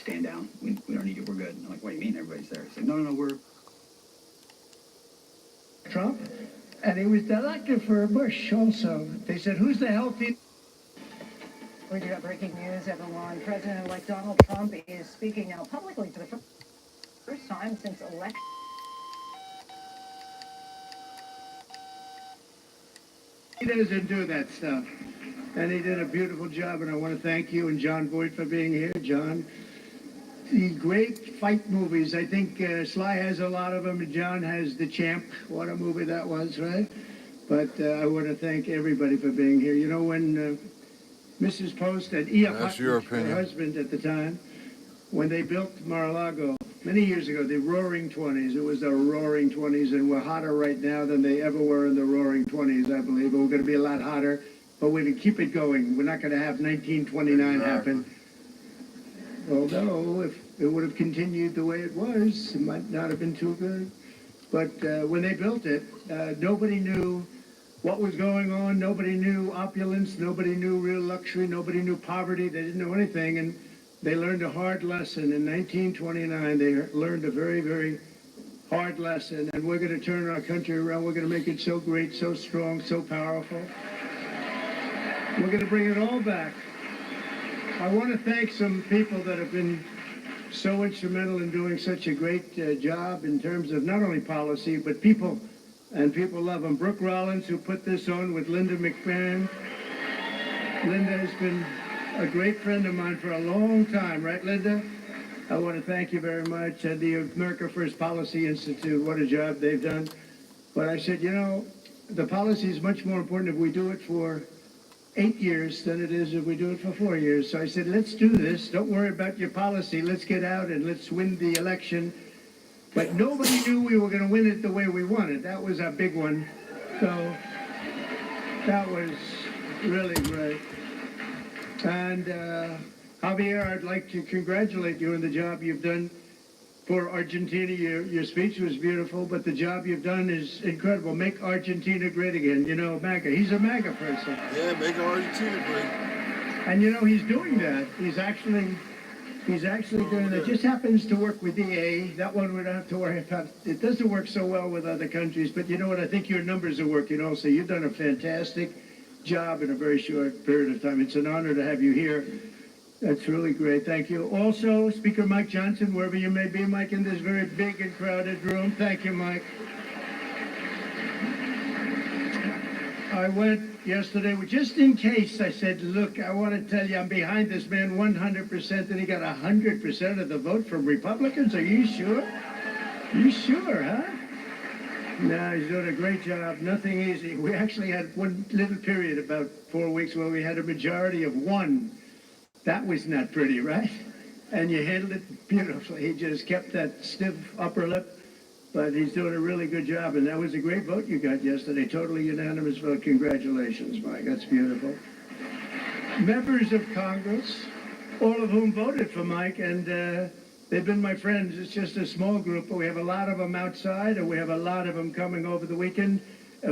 stand down. We don't need you. We're good. I'm like, what do you mean everybody's there? He's like, no, we're... Trump, and he was elected for Bush also. They said, who's the healthy? We do have breaking news, everyone. President-elect Donald Trump is speaking now publicly for the first time since election. He doesn't do that stuff. And he did a beautiful job, and I want to thank you and John Boyd for being here. John, the great fight movies, I think Sly has a lot of them, and John has The Champ. What a movie that was, right? But I want to thank everybody for being here. You know, when Mrs. Post and E.F. Hutton, her husband at the time, when they built Mar-a-Lago many years ago, the Roaring 20s, it was the Roaring 20s, and we're hotter right now than they ever were in the Roaring 20s, I believe. But we're going to be a lot hotter, but we're going to keep it going. We're not going to have 1929 happen. Although, if it would have continued the way it was, it might not have been too good. But when they built it, nobody knew what was going on. Nobody knew opulence. Nobody knew real luxury. Nobody knew poverty. They didn't know anything. And they learned a hard lesson. In 1929, they learned a very, very hard lesson. And we're going to turn our country around. We're going to make it so great, so strong, so powerful. We're going to bring it all back. I want to thank some people that have been so instrumental in doing such a great job in terms of not only policy, but people, and people love them. Brooke Rollins, who put this on with Linda McMahon. Linda has been a great friend of mine for a long time, right, Linda? I want to thank you very much. And the America First Policy Institute, what a job they've done. But I said, you know, the policy is much more important if we do it for 8 years than it is if we do it for 4 years. So I said, let's do this. Don't worry about your policy. Let's get out and let's win the election. But nobody knew we were going to win it the way we wanted. That was a big one. So that was really great. And Javier, I'd like to congratulate you on the job you've done for Argentina. Your speech was beautiful, but the job you've done is incredible. Make Argentina great again. You know, MAGA. He's a MAGA person. Yeah, make Argentina great. And you know, he's doing that. He's actually doing that. Just happens to work with EA. That one we don't have to worry about. It doesn't work so well with other countries, but you know what? I think your numbers are working also. You've done a fantastic job in a very short period of time. It's an honor to have you here. That's really great. Thank you. Also, Speaker Mike Johnson, wherever you may be, Mike, in this very big and crowded room. Thank you, Mike. I went yesterday, just in case, I said, look, I want to tell you I'm behind this man 100%, and he got 100% of the vote from Republicans. Are you sure? You sure, huh? No, he's doing a great job. Nothing easy. We actually had one little period, about 4 weeks, where we had a majority of 1. That was not pretty, right? And you handled it beautifully. He just kept that stiff upper lip, but he's doing a really good job. And that was a great vote you got yesterday. Totally unanimous vote. Congratulations, Mike. That's beautiful. Members of Congress, all of whom voted for Mike, and they've been my friends. It's just a small group, but we have a lot of them outside, and we have a lot of them coming over the weekend.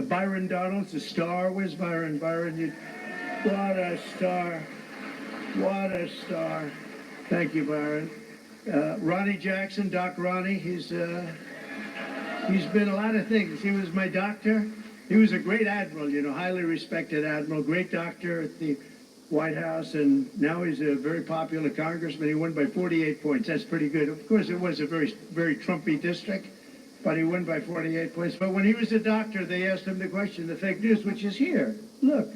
Byron Donalds, a star. Where's Byron? Byron, what a star. What a star. Thank you, Byron. Ronnie Jackson, Doc Ronnie, he's been a lot of things. He was my doctor. He was a great admiral, you know, highly respected admiral, great doctor at the White House, and now he's a very popular congressman. He won by 48 points. That's pretty good. Of course, it was a very, very Trumpy district, but he won by 48 points. But when he was a doctor, they asked him the question, the fake news, which is here. Look,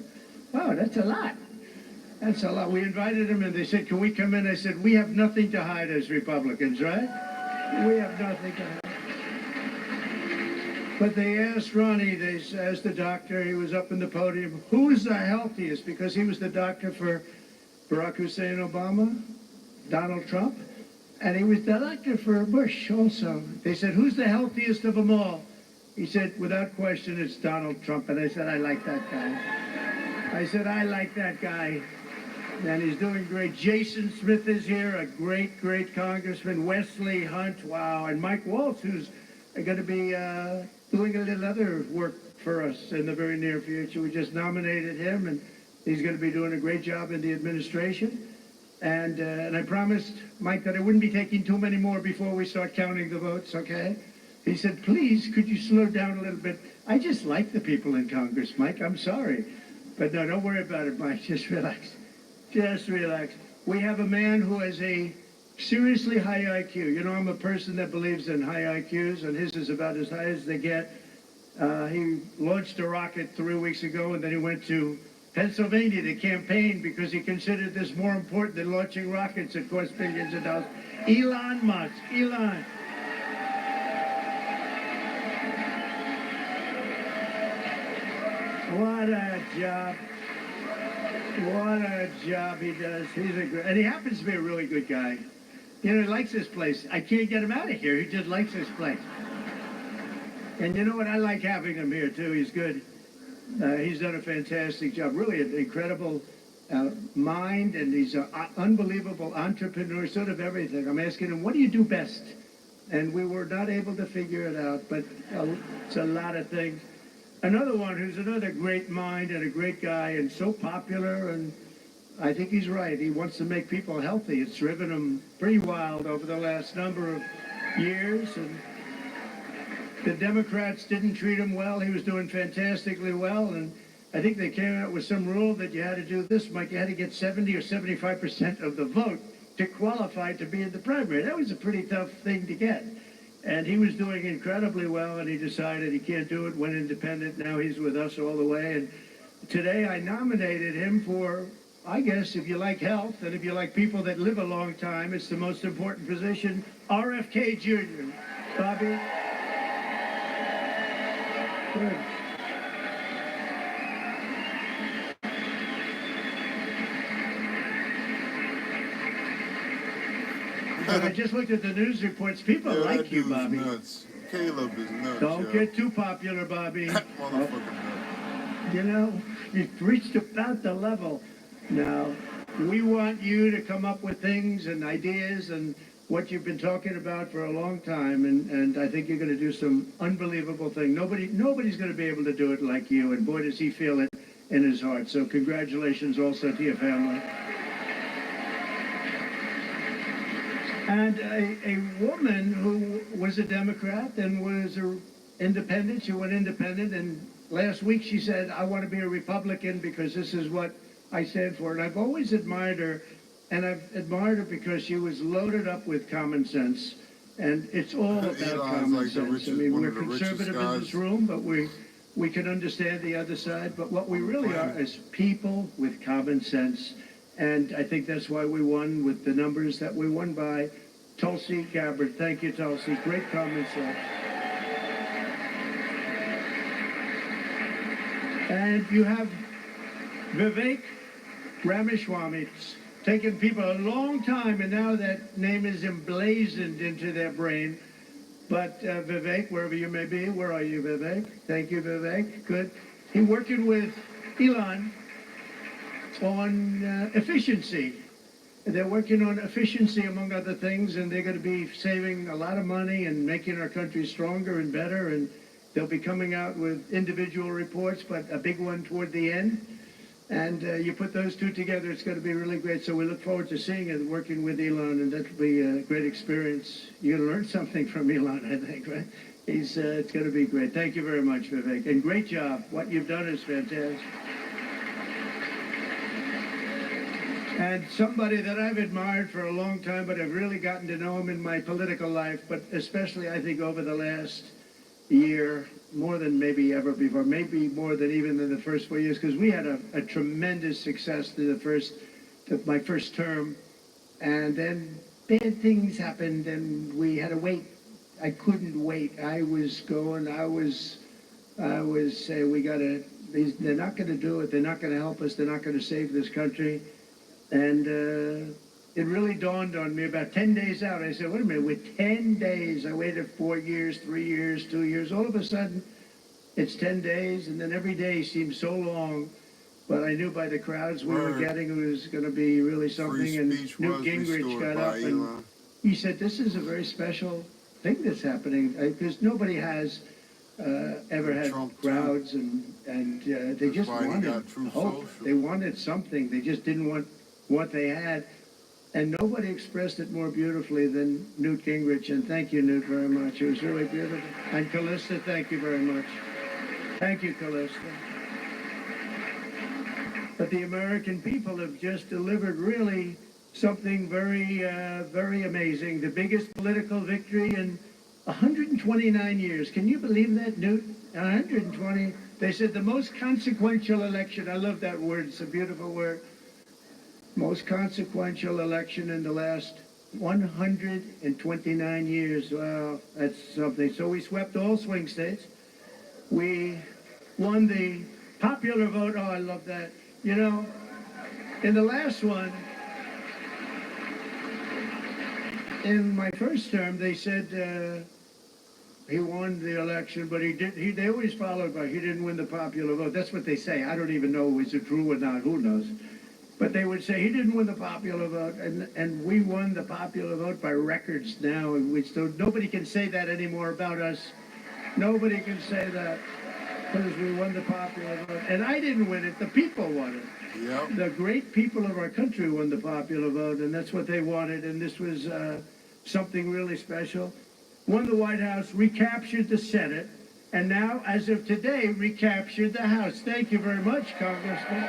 wow, that's a lot. That's a lot. We invited him, and they said, can we come in? I said, we have nothing to hide as Republicans, right? We have nothing to hide. But they asked Ronnie, they asked the doctor, he was up in the podium, who's the healthiest? Because he was the doctor for Barack Hussein Obama, Donald Trump, and he was the doctor for Bush also. They said, who's the healthiest of them all? He said, without question, it's Donald Trump. And I said, I like that guy. I said, I like that guy. And he's doing great. Jason Smith is here, a great, great congressman. Wesley Hunt, wow. And Mike Waltz, who's going to be doing a little other work for us in the very near future. We just nominated him, and he's going to be doing a great job in the administration. And I promised Mike that I wouldn't be taking too many more before we start counting the votes, okay? He said, please, could you slow down a little bit? I just like the people in Congress, Mike. I'm sorry. But no, don't worry about it, Mike. Just relax. Just relax. We have a man who has a seriously high IQ. You know, I'm a person that believes in high IQs, and his is about as high as they get. He launched a rocket 3 weeks ago, and then he went to Pennsylvania to campaign because he considered this more important than launching rockets that cost billions of dollars. Elon Musk. Elon. What a job. What a job he does. He's a great, and he happens to be a really good guy. You know, he likes this place. I can't get him out of here. He just likes this place. And you know what? I like having him here, too. He's good. He's done a fantastic job. Really an incredible mind, and he's an unbelievable entrepreneur, sort of everything. I'm asking him, what do you do best? And we were not able to figure it out, but it's a lot of things. Another one who's another great mind and a great guy and so popular, and I think he's right. He wants to make people healthy. It's driven him pretty wild over the last number of years, and the Democrats didn't treat him well. He was doing fantastically well, and I think they came out with some rule that you had to do this, Mike. You had to get 70 or 75% of the vote to qualify to be in the primary. That was a pretty tough thing to get. And he was doing incredibly well, and he decided he can't do it, went independent. Now he's with us all the way. And today I nominated him for, I guess, if you like health and if you like people that live a long time, it's the most important position, RFK Jr. Bobby? Good. But I just looked at the news reports. People like you, Bobby. Nuts. Caleb is nuts. Don't get too popular, Bobby. That motherfucker nuts. You know, you've reached about the level. Now, we want you to come up with things and ideas and what you've been talking about for a long time, and I think you're going to do some unbelievable thing. Nobody's going to be able to do it like you, and boy, does he feel it in his heart. So congratulations also to your family. And a woman who was a Democrat and was an independent, she went independent, and last week she said, I want to be a Republican because this is what I stand for. And I've always admired her, and I've admired her because she was loaded up with common sense. And it's all about common like sense. richest, I mean, we're one of the conservative in this room, but we can understand the other side. But what we really are is people with common sense. And I think that's why we won with the numbers that we won by. Tulsi Gabbard. Thank you, Tulsi. Great common sense. And you have Vivek Ramaswamy. It's taken people a long time, and now that name is emblazoned into their brain. But Vivek, wherever you may be, where are you, Vivek? Thank you, Vivek. Good. He's working with Elon on efficiency. They're working on efficiency, among other things, and they're going to be saving a lot of money and making our country stronger and better, and they'll be coming out with individual reports, but a big one toward the end. And you put those two together, it's going to be really great. So we look forward to seeing it, working with Elon, and that'll be a great experience. You're going to learn something from Elon, I think, right? It's going to be great. Thank you very much, Vivek. And great job. What you've done is fantastic. And somebody that I've admired for a long time, but I've really gotten to know him in my political life, but especially I think over the last year, more than maybe ever before, maybe more than even in the first 4 years, because we had a tremendous success to my first term, and then bad things happened, and we had to wait. I couldn't wait. I was saying, they're not going to do it. They're not going to help us. They're not going to save this country. And it really dawned on me about 10 days out. I said, wait a minute, with 10 days, I waited 4 years, 3 years, 2 years. All of a sudden, it's 10 days, and then every day seemed so long. But I knew by the crowds we were getting, it was going to be really something. And Newt Gingrich got up and he said, this is a very special thing that's happening, because nobody has ever had crowds, and they just wanted hope. They wanted something. They just didn't want what they had. And nobody expressed it more beautifully than Newt Gingrich. And thank you, Newt, very much. It was really beautiful. And Callista, thank you very much. Thank you, Callista. But the American people have just delivered really something very, very amazing. The biggest political victory in 129 years. Can you believe that, Newt? 120. They said the most consequential election. I love that word. It's a beautiful word. Most consequential election in the last 129 years. Wow, that's something. So we swept all swing states. We won the popular vote. Oh, I love that. You know, in the last one, in my first term, they said he won the election, but they always followed by he didn't win the popular vote. That's what they say. I don't even know is it true or not. Who knows? But they would say he didn't win the popular vote, and we won the popular vote by records now. And nobody can say that anymore about us. Nobody can say that because we won the popular vote. And I didn't win it. The people won it. Yep. The great people of our country won the popular vote, and that's what they wanted. And this was something really special. Won the White House, recaptured the Senate, and now, as of today, recaptured the House. Thank you very much, Congressman.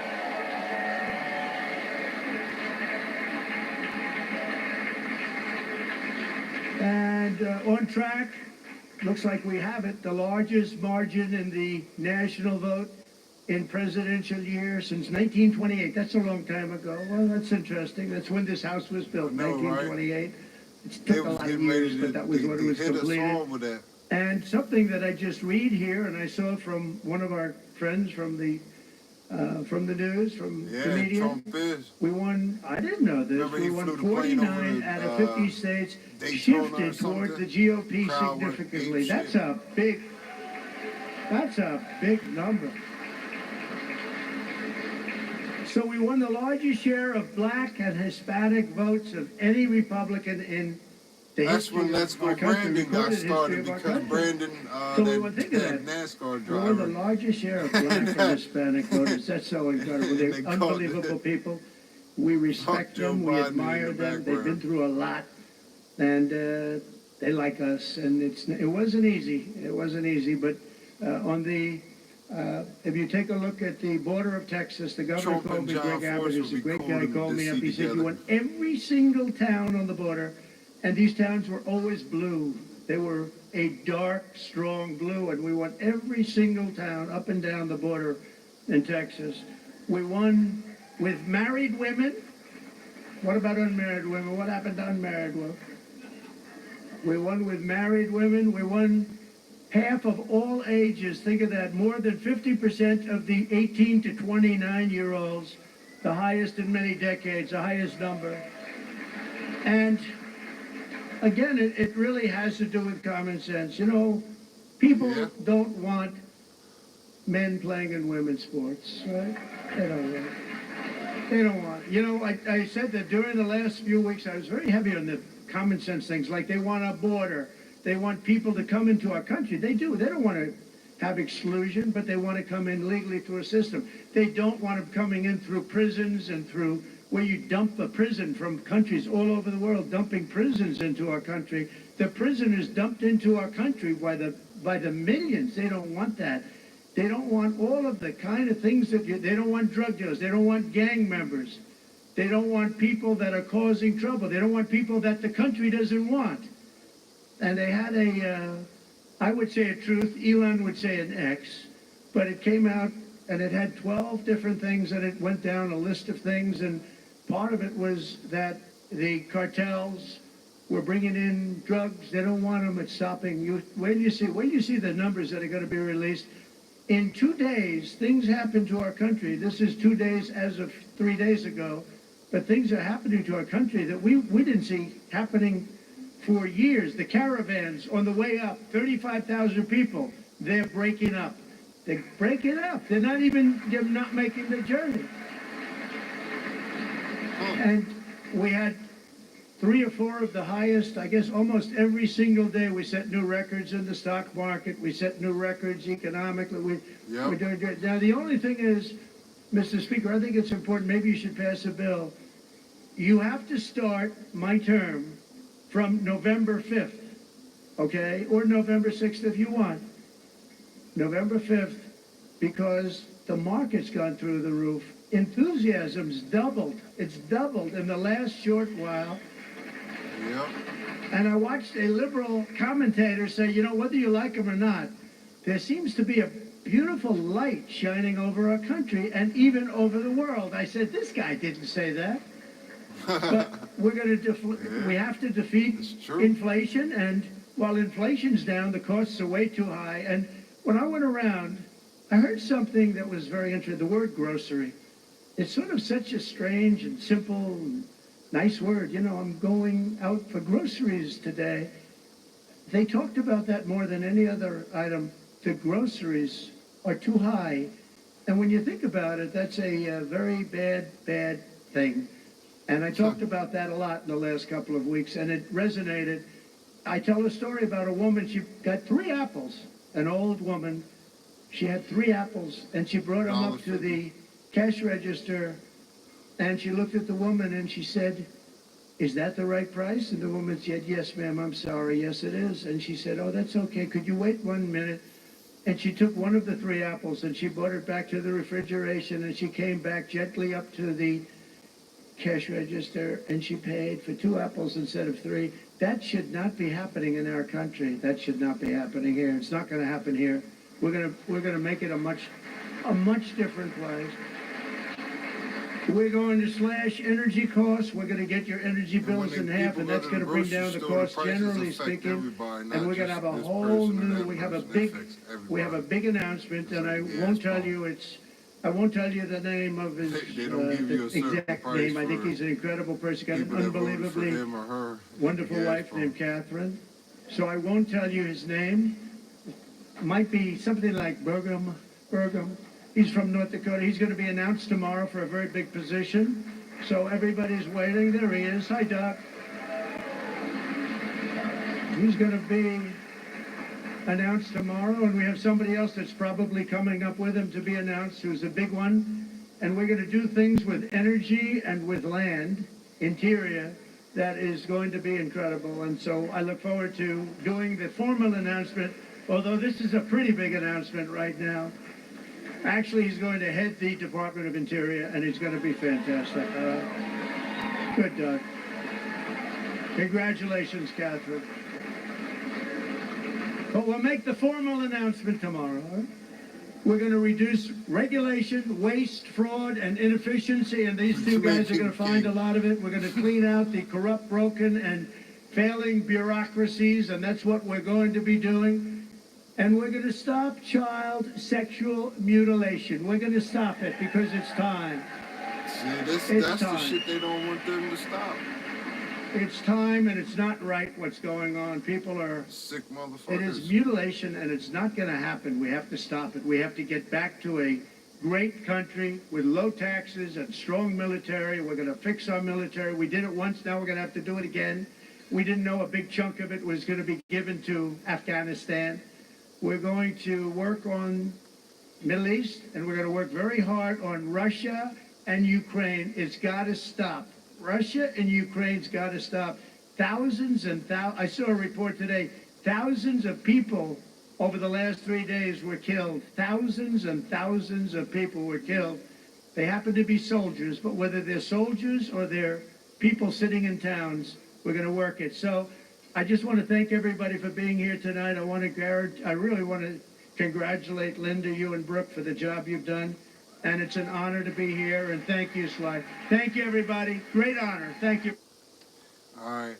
And on track, looks like we have it, the largest margin in the national vote in presidential year since 1928. That's a long time ago. Well, that's interesting. That's when this house was built, 1928. Right? It took a lot of years, but that was when it was completed. And something that I just read here, and I saw from one of our friends from the news, from the media. Trump is. We won, I didn't know this, Remember we won 49 out of 50 states, shifted toward the GOP significantly. That's a big number. So we won the largest share of black and Hispanic votes of any Republican in the history of our country. That's when Let's Go Brandon got started, because Brandon, that NASCAR driver. We won the largest share of black and Hispanic voters. That's so incredible. They're unbelievable people. We respect them. We admire them. They've been through a lot. And they like us. And it wasn't easy. It wasn't easy. But if you take a look at the border of Texas, the governor called me, Greg Abbott, who's a great guy, called me up. He said, you won every single town on the border. And these towns were always blue. They were a dark, strong blue, and we won every single town up and down the border in Texas. We won with married women. What about unmarried women? What happened to unmarried women? We won with married women. We won half of all ages. Think of that. More than 50% of the 18 to 29-year-olds, the highest in many decades, the highest number. And again, it really has to do with common sense. You know, people don't want men playing in women's sports, right? They don't want it. They don't want it. You know, I said that during the last few weeks, I was very heavy on the common sense things, like they want a border. They want people to come into our country. They do. They don't want to have exclusion, but they want to come in legally through a system. They don't want them coming in through prisons and through where you dump a prison from countries all over the world, dumping prisons into our country. The prisoners dumped into our country by the millions. They don't want that. They don't want all of the kind of things that they don't want drug dealers. They don't want gang members. They don't want people that are causing trouble. They don't want people that the country doesn't want. And they had I would say a truth, Elon would say an X, but it came out and it had 12 different things, and it went down a list of things, and part of it was that the cartels were bringing in drugs. They don't want them at stopping. When you see the numbers that are going to be released, in 2 days, things happen to our country. This is 2 days as of 3 days ago, but things are happening to our country that we didn't see happening for years. The caravans on the way up, 35,000 people, they're breaking up. They're breaking up. They're not making the journey. And we had 3 or 4 of the highest, I guess almost every single day we set new records in the stock market. We set new records economically. We're doing good. Now, the only thing is, Mr. Speaker, I think it's important, maybe you should pass a bill. you have to start my term from November 5th, okay? Or November 6th if you want. November 5th, because the market's gone through the roof. Enthusiasm's doubled. It's doubled in the last short while. Yep. And I watched a liberal commentator say, you know, whether you like him or not, there seems to be a beautiful light shining over our country and even over the world. I said, this guy didn't say that. But we're going to we have to defeat inflation, and while inflation's down, the costs are way too high. And when I went around, I heard something that was very interesting, the word grocery. It's sort of such a strange and simple and nice word. You know, I'm going out for groceries today. They talked about that more than any other item. The groceries are too high. And when you think about it, that's a very bad thing. And I talked about that a lot in the last couple of weeks, and it resonated. I tell a story about a woman, she got 3 apples, an old woman. She had 3 apples, and she brought them up to the cash register, and she looked at the woman, and she said, is that the right price? And the woman said, yes, ma'am, I'm sorry, yes, it is. And she said, oh, that's okay, could you wait 1 minute? And she took one of the 3 apples, and she brought it back to the refrigeration, and she came back gently up to the cash register, and she paid for 2 apples instead of 3. That should not be happening in our country. That should not be happening here. It's not going to happen here. We're gonna make it a much different place. We're going to slash energy costs. We're going to get your energy bills in half, and that's going to bring down the cost, generally speaking. And we're going to have a whole new. We have a big announcement, and I won't tell you the name of his exact name. I think he's an incredible person. Got an unbelievably wonderful wife named Catherine. So I won't tell you his name. Might be something like Burgum. He's from North Dakota. He's going to be announced tomorrow for a very big position. So everybody's waiting. There he is. Hi, Doc. He's going to be announced tomorrow, and we have somebody else that's probably coming up with him to be announced, who's a big one. And we're going to do things with energy and with land, interior, that is going to be incredible. And so I look forward to doing the formal announcement, although this is a pretty big announcement right now. Actually, he's going to head the Department of Interior, and he's going to be fantastic. Good, Doug. Congratulations, Catherine. But we'll make the formal announcement tomorrow. We're going to reduce regulation, waste, fraud, and inefficiency, and these 2 guys are going to find a lot of it. We're going to clean out the corrupt, broken, and failing bureaucracies, and that's what we're going to be doing. And we're going to stop child sexual mutilation. We're going to stop it because it's time. See, that's the shit they don't want them to stop. It's time, and it's not right what's going on. People are sick motherfuckers. It is mutilation, and it's not going to happen. We have to stop it. We have to get back to a great country with low taxes and strong military. We're going to fix our military. We did it once. Now we're going to have to do it again. We didn't know a big chunk of it was going to be given to Afghanistan. We're going to work on Middle East, and we're going to work very hard on Russia and Ukraine. It's got to stop. Russia and Ukraine's got to stop. Thousands and thousands. I saw a report today. Thousands of people over the last 3 days were killed. Thousands and thousands of people were killed. They happen to be soldiers, but whether they're soldiers or they're people sitting in towns, we're going to work it. So I just want to thank everybody for being here tonight. I really want to congratulate Linda, you and Brooke for the job you've done. And it's an honor to be here. And thank you, Sly. Thank you, everybody. Great honor. Thank you. All right.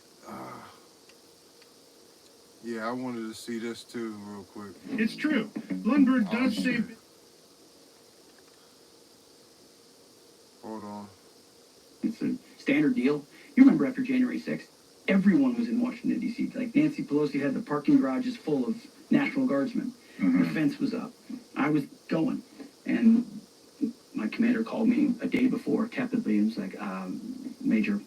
Yeah, I wanted to see this too real quick. It's true. Lundberg does say... Hold on. It's a standard deal. You remember after January 6th? Everyone was in Washington, D.C. Like Nancy Pelosi had the parking garages full of National Guardsmen. Mm-hmm. The fence was up. I was going. And my commander called me a day before, tepidly, and was like, Major,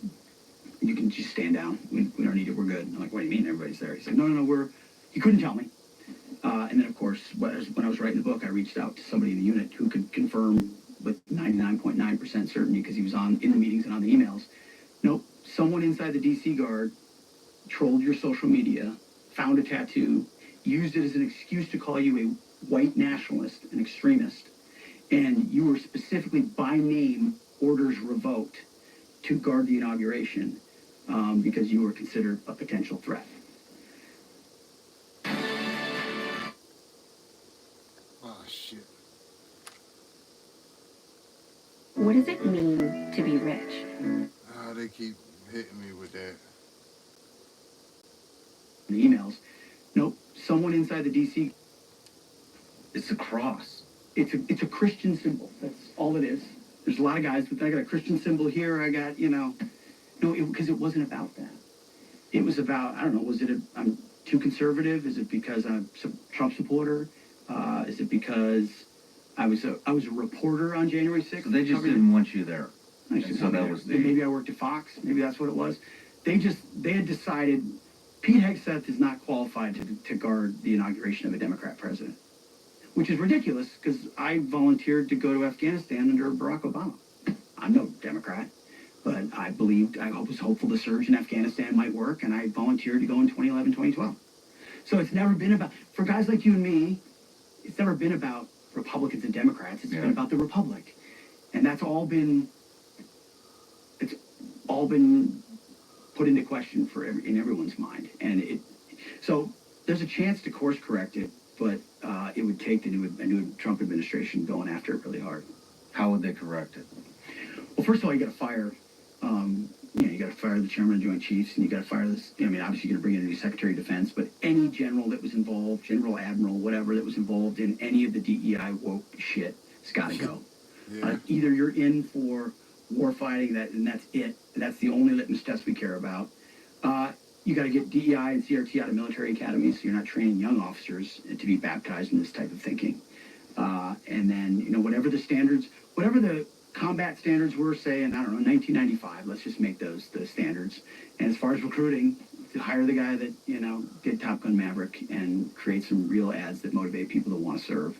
you can just stand down. We don't need it. We're good. I'm like, what do you mean everybody's there? He said, no, he couldn't tell me. And then, of course, when I was writing the book, I reached out to somebody in the unit who could confirm with 99.9% certainty, because he was in the meetings and on the emails, Nope. Someone inside the DC Guard trolled your social media, found a tattoo, used it as an excuse to call you a white nationalist, an extremist, and you were specifically by name orders revoked to guard the inauguration because you were considered a potential threat. Oh, shit. What does it mean to be rich? They keep hitting me with that. The emails. Nope. Someone inside the DC. It's a cross. It's a Christian symbol. That's all it is. There's a lot of guys with, I got a Christian symbol here. I got, no, because it wasn't about that. It was about, I don't know, was it I'm too conservative? Is it because I'm a Trump supporter? Is it because I was a reporter on January 6th? So they just didn't want you there. And so that was maybe I worked at Fox. Maybe that's what it was. They had decided Pete Hegseth is not qualified to guard the inauguration of a Democrat president, which is ridiculous because I volunteered to go to Afghanistan under Barack Obama. I'm no Democrat, but I was hopeful the surge in Afghanistan might work, and I volunteered to go in 2011, 2012. So it's never been about, for guys like you and me, it's never been about Republicans and Democrats. It's been about the Republic. And it's all been put into question in everyone's mind. And so there's a chance to course correct it, but it would take the new Trump administration going after it really hard. How would they correct it? Well, first of all, you got to fire, you got to fire the chairman of the Joint Chiefs, and you got to fire this. I mean, obviously, you're going to bring in a new Secretary of Defense, but any general that was involved, general, admiral, whatever that was involved in any of the DEI woke shit, it's got to go. Yeah. Either you're in for war fighting, and that's it. That's the only litmus test we care about. You got to get DEI and CRT out of military academies, so you're not training young officers to be baptized in this type of thinking. And then, whatever the standards, whatever the combat standards were, say, in, I don't know, 1995, let's just make those the standards. And as far as recruiting, to hire the guy that, did Top Gun Maverick and create some real ads that motivate people to want to serve.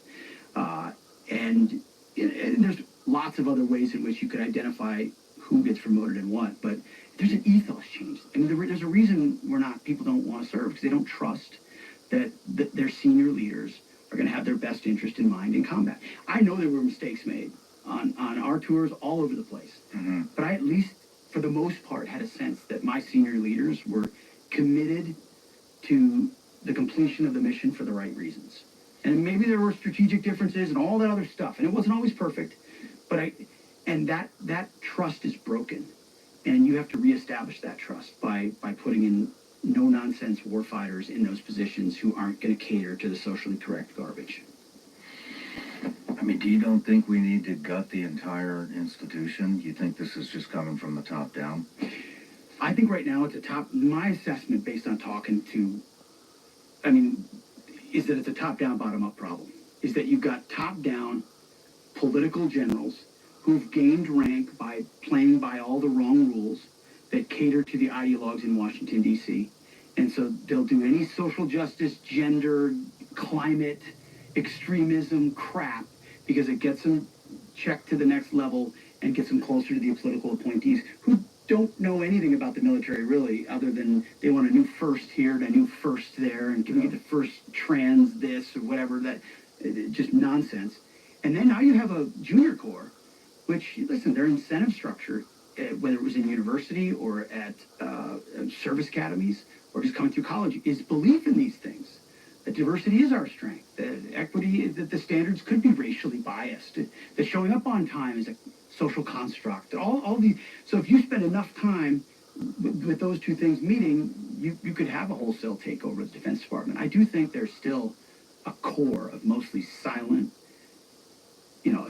And there's lots of other ways in which you could identify who gets promoted and what, but there's an ethos change. I mean, there's a reason people don't want to serve, because they don't trust that their senior leaders are going to have their best interest in mind in combat. I know there were mistakes made on our tours all over the place, but I, at least for the most part, had a sense that my senior leaders were committed to the completion of the mission for the right reasons. And maybe there were strategic differences and all that other stuff, and it wasn't always perfect, but that trust is broken, and you have to reestablish that trust by putting in no-nonsense warfighters in those positions who aren't going to cater to the socially correct garbage. I mean, you don't think we need to gut the entire institution? You think this is just coming from the top down? I think right now my assessment based on talking to, is that it's a top-down, bottom-up problem. Is that you've got top-down political generals who've gained rank by playing by all the wrong rules that cater to the ideologues in Washington, D.C. And so they'll do any social justice, gender, climate, extremism crap because it gets them checked to the next level and gets them closer to the political appointees who don't know anything about the military, really, other than they want a new first here and a new first there, and can we get the first trans this or whatever, just nonsense. And then now you have a junior corps, which, listen, their incentive structure, whether it was in university or at service academies or just coming through college, is belief in these things. That diversity is our strength. That equity, that the standards could be racially biased. That showing up on time is a social construct. All these. So if you spend enough time with those two things meeting, you could have a wholesale takeover of the Defense Department. I do think there's still a core of mostly silent.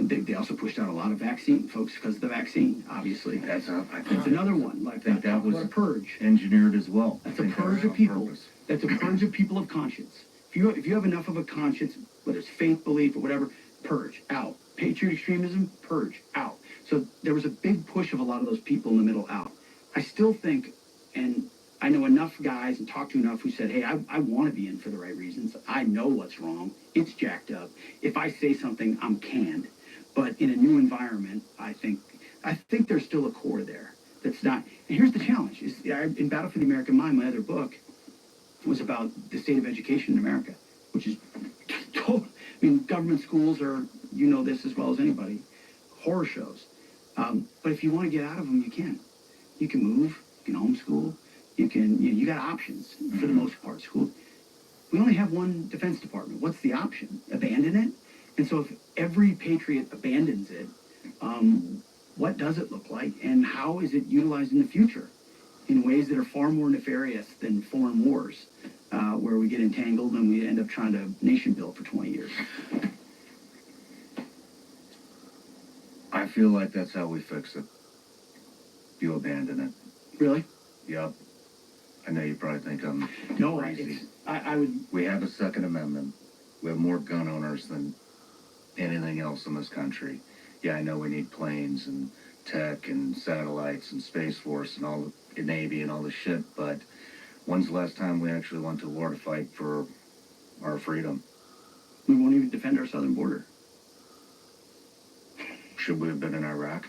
They also pushed out a lot of vaccine folks because of the vaccine, obviously. I think That's another one. I think that was a purge. engineered as well. That's a purge of people. That's a purge of people of conscience. If you have enough of a conscience, whether it's faith, belief, or whatever, purge out. Patriot extremism, purge out. So there was a big push of a lot of those people in the middle out. I still think, and I know enough guys and talked to enough who said, hey, I want to be in for the right reasons. I know what's wrong. It's jacked up. If I say something, I'm canned. But in a new environment, I think there's still a core there. That's not. And here's the challenge: in Battle for the American Mind, my other book was about the state of education in America, which is total. I mean, government schools are, you know this as well as anybody, horror shows. But if you want to get out of them, you can. You can move. You can homeschool. You got options for the most part. School. We only have one defense department. What's the option? Abandon it? And so if every patriot abandons it, what does it look like, and how is it utilized in the future in ways that are far more nefarious than foreign wars, where we get entangled and we end up trying to nation build for 20 years? I feel like that's how we fix it. You abandon it. Really? Yep. I know you probably think I'm No, crazy. I would. We have a Second Amendment. We have more gun owners than anything else in this country. Yeah, I know we need planes and tech and satellites and Space Force and all the Navy and all the shit, but when's the last time we actually went to war to fight for our freedom? We won't even defend our southern border. Should we have been in Iraq?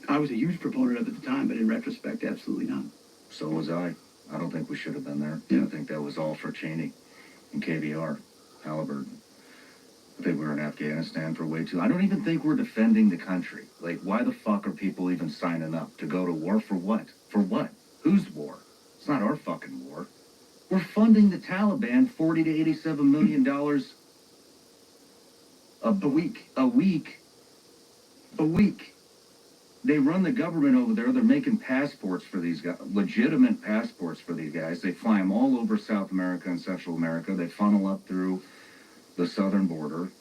I was a huge proponent of it at the time, but in retrospect, absolutely not. So was I. I don't think we should have been there. Yeah. I think that was all for Cheney and KBR, Halliburton. I think we were in Afghanistan for way too. I don't even think we're defending the country. Like, why the fuck are people even signing up to go to war for what? For what? Whose war? It's not our fucking war. We're funding the Taliban $40 to $87 million a week. A week. A week. They run the government over there. They're making passports for these guys, legitimate passports for these guys. They fly them all over South America and Central America. They funnel up through the southern border.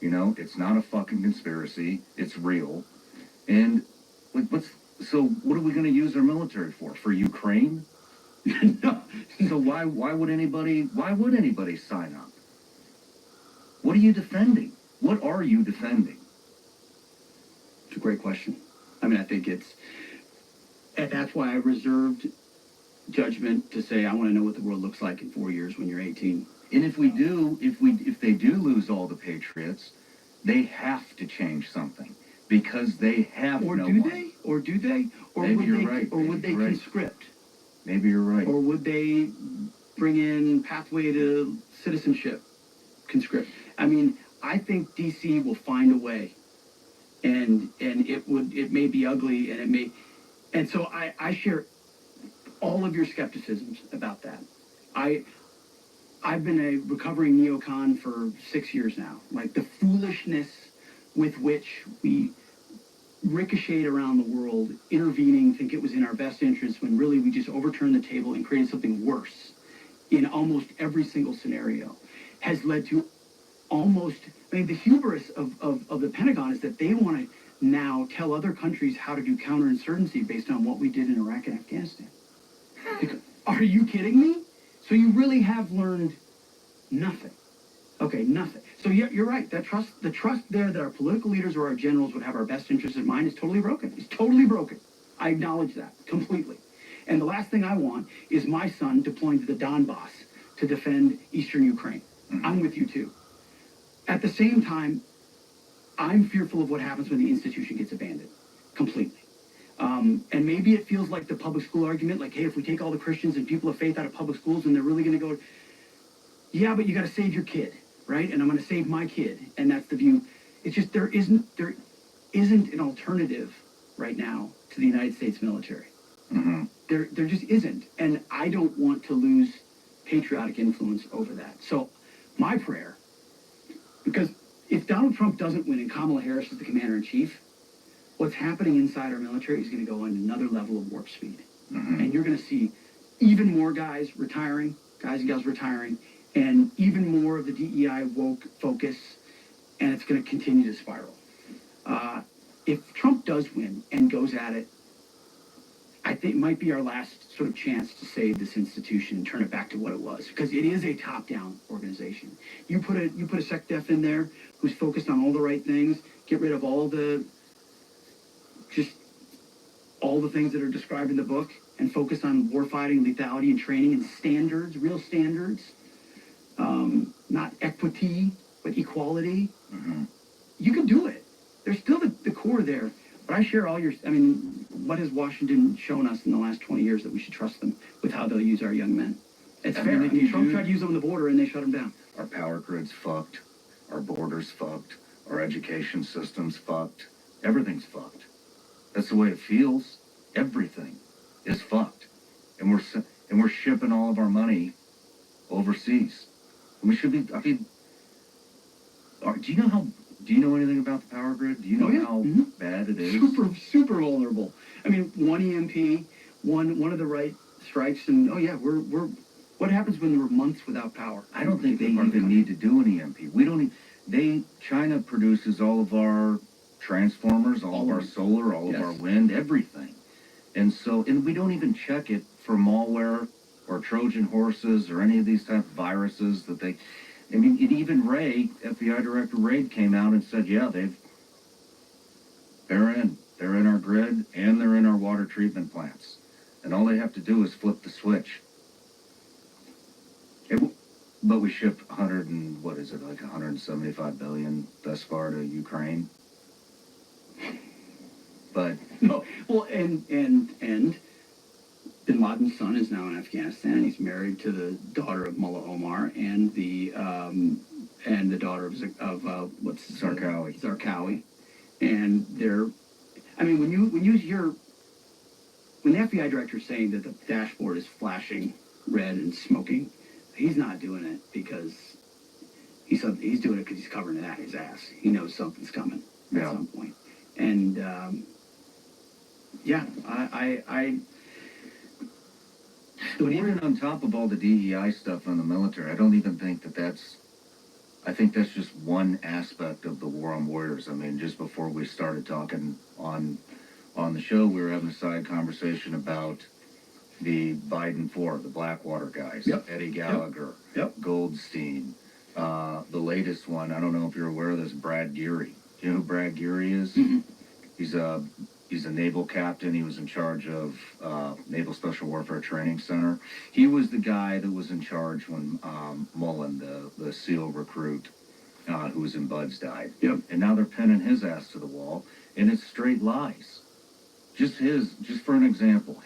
You know, it's not a fucking conspiracy. It's real. And like, so what are we going to use our military for? For Ukraine? No. So why would anybody sign up? What are you defending? What are you defending? It's a great question. I mean, I think and that's why I reserved judgment to say I want to know what the world looks like in 4 years when you're 18. And if they do lose all the patriots, they have to change something because they have Or no do one. they? Or do they? Or Maybe would you're they? right. Or would Maybe they you're right. conscript? Maybe you're right. Or would they bring in pathway to citizenship, conscript? I mean, I think DC will find a way, and it may be ugly, and so I share all of your skepticisms about that. I've been a recovering neocon for 6 years now. Like the foolishness with which we ricochet around the world, intervening, think it was in our best interest when really we just overturned the table and created something worse in almost every single scenario, has led to the hubris of the Pentagon is that they want to now tell other countries how to do counterinsurgency based on what we did in Iraq and Afghanistan. Are you kidding me? So you really have learned nothing. Okay, nothing. So you're right. The trust there that our political leaders or our generals would have our best interests in mind is totally broken. It's totally broken. I acknowledge that completely. And the last thing I want is my son deploying to the Donbass to defend eastern Ukraine. Mm-hmm. I'm with you too. At the same time, I'm fearful of what happens when the institution gets abandoned completely. And maybe it feels like the public school argument, like, hey, if we take all the Christians and people of faith out of public schools, then they're really going to go, yeah, but you got to save your kid, right? And I'm going to save my kid, and that's the view. It's just there isn't an alternative right now to the United States military. Mm-hmm. There just isn't, and I don't want to lose patriotic influence over that. So my prayer, because if Donald Trump doesn't win and Kamala Harris is the commander-in-chief, what's happening inside our military is going to go on another level of warp speed. Mm-hmm. And you're going to see even more guys and gals retiring, and even more of the DEI woke focus, and it's going to continue to spiral. If Trump does win and goes at it, I think it might be our last sort of chance to save this institution and turn it back to what it was, because it is a top-down organization. You put a SecDef in there who's focused on all the right things, get rid of all the things that are described in the book, and focus on warfighting, lethality, and training and standards, real standards, not equity, but equality. Mm-hmm. You can do it. There's still the core there, But I share all your. I mean, what has Washington shown us in the last 20 years that we should trust them with how they'll use our young men? It's fair. I mean, Trump tried to use them on the border and they shut them down. Our power grid's fucked. Our border's fucked. Our education system's fucked. Everything's fucked. That's the way it feels. Everything is fucked, and we're shipping all of our money overseas. And we should be. I mean, do you know anything about the power grid? Do you know how bad it is? Super vulnerable. I mean, one EMP, one of the right strikes, and we're. What happens when we're months without power? I don't think they even need to do an EMP. We don't. China produces all of our transformers, all of our solar, all of our wind, everything. And we don't even check it for malware or Trojan horses or any of these type of viruses that they. I mean, even FBI Director Ray came out and said, yeah, they're in our grid and they're in our water treatment plants, and all they have to do is flip the switch. But we shipped 175 billion thus far to Ukraine. But no, well, and Bin Laden's son is now in Afghanistan. He's married to the daughter of Mullah Omar and the daughter of Zarqawi. Zarqawi, and they're. I mean, when you hear when the FBI director is saying that the dashboard is flashing red and smoking, he's not doing it because he's doing it because he's covering it at his ass. He knows something's coming at some point. And But even on top of all the DEI stuff on the military, I don't even think that's. I think that's just one aspect of the war on warriors. I mean, just before we started talking on the show, we were having a side conversation about the Biden Four, the Blackwater guys, Eddie Gallagher, Goldstein. The latest one, I don't know if you're aware of this, Brad Geary. Do you know who Brad Geary is? Mm-hmm. He's a naval captain. He was in charge of Naval Special Warfare Training Center. He was the guy that was in charge when Mullen, the SEAL recruit, who was in Buds, died. Yep. And now they're pinning his ass to the wall, and it's straight lies. Just for an example,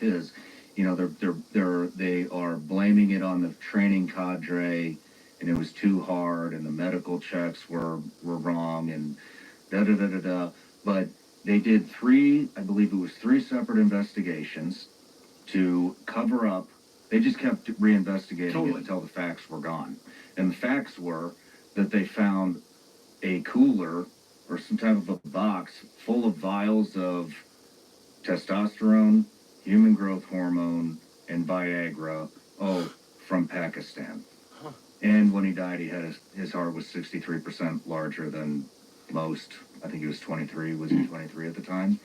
they are blaming it on the training cadre, and it was too hard, and the medical checks were wrong, and da-da-da-da-da. But they did three separate investigations to cover up. They just kept reinvestigating it until the facts were gone. And the facts were that they found a cooler or some type of a box full of vials of testosterone, human growth hormone, and Viagra, from Pakistan. And when he died, his heart was 63% larger than most. I think he was 23. Was he 23 at the time?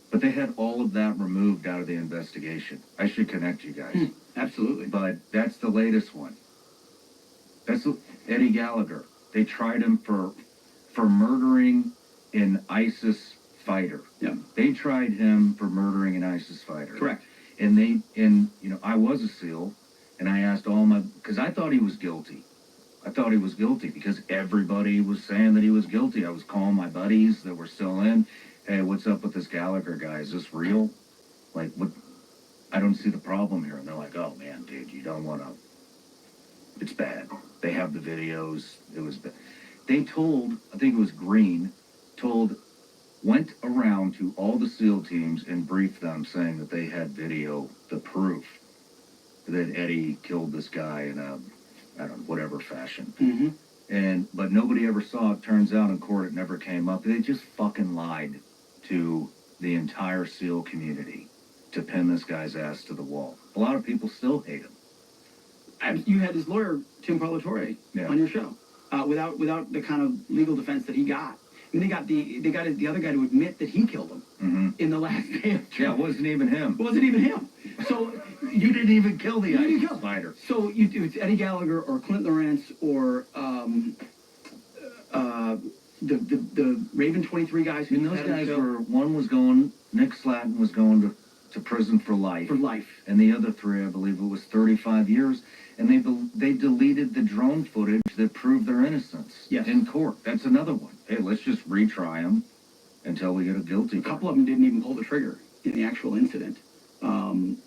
But they had all of that removed out of the investigation. I should connect you guys. Absolutely. But that's the latest one. That's Eddie Gallagher. They tried him for murdering an ISIS fighter. Yeah. They tried him for murdering an ISIS fighter. Correct. And I was a SEAL, and I asked because I thought he was guilty. I thought he was guilty because everybody was saying that he was guilty. I was calling my buddies that were still in. Hey, what's up with this Gallagher guy? Is this real? Like, what? I don't see the problem here. And they're like, oh, man, dude, you don't want to. It's bad. They have the videos. It was bad. They told, I think it was Green, went around to all the SEAL teams and briefed them saying that they had video, the proof that Eddie killed this guy in whatever fashion. Mm-hmm. But nobody ever saw it. Turns out in court it never came up. They just fucking lied to the entire SEAL community to pin this guy's ass to the wall. A lot of people still hate him. You had his lawyer, Tim Parlatore, on your show, without the kind of legal defense that he got. I mean, they got the other guy to admit that he killed him in the last day of trial. Yeah, it wasn't even him. It wasn't even him. So you didn't even kill the ISIS fighter. So it's Eddie Gallagher or Clint Lawrence or the Raven 23 guys. And those guys Nick Slatton was going to prison for life. For life. And the other three, I believe it was 35 years. And they deleted the drone footage that proved their innocence in court. That's another one. Hey, let's just retry them until we get a guilty. A couple of them didn't even pull the trigger in the actual incident.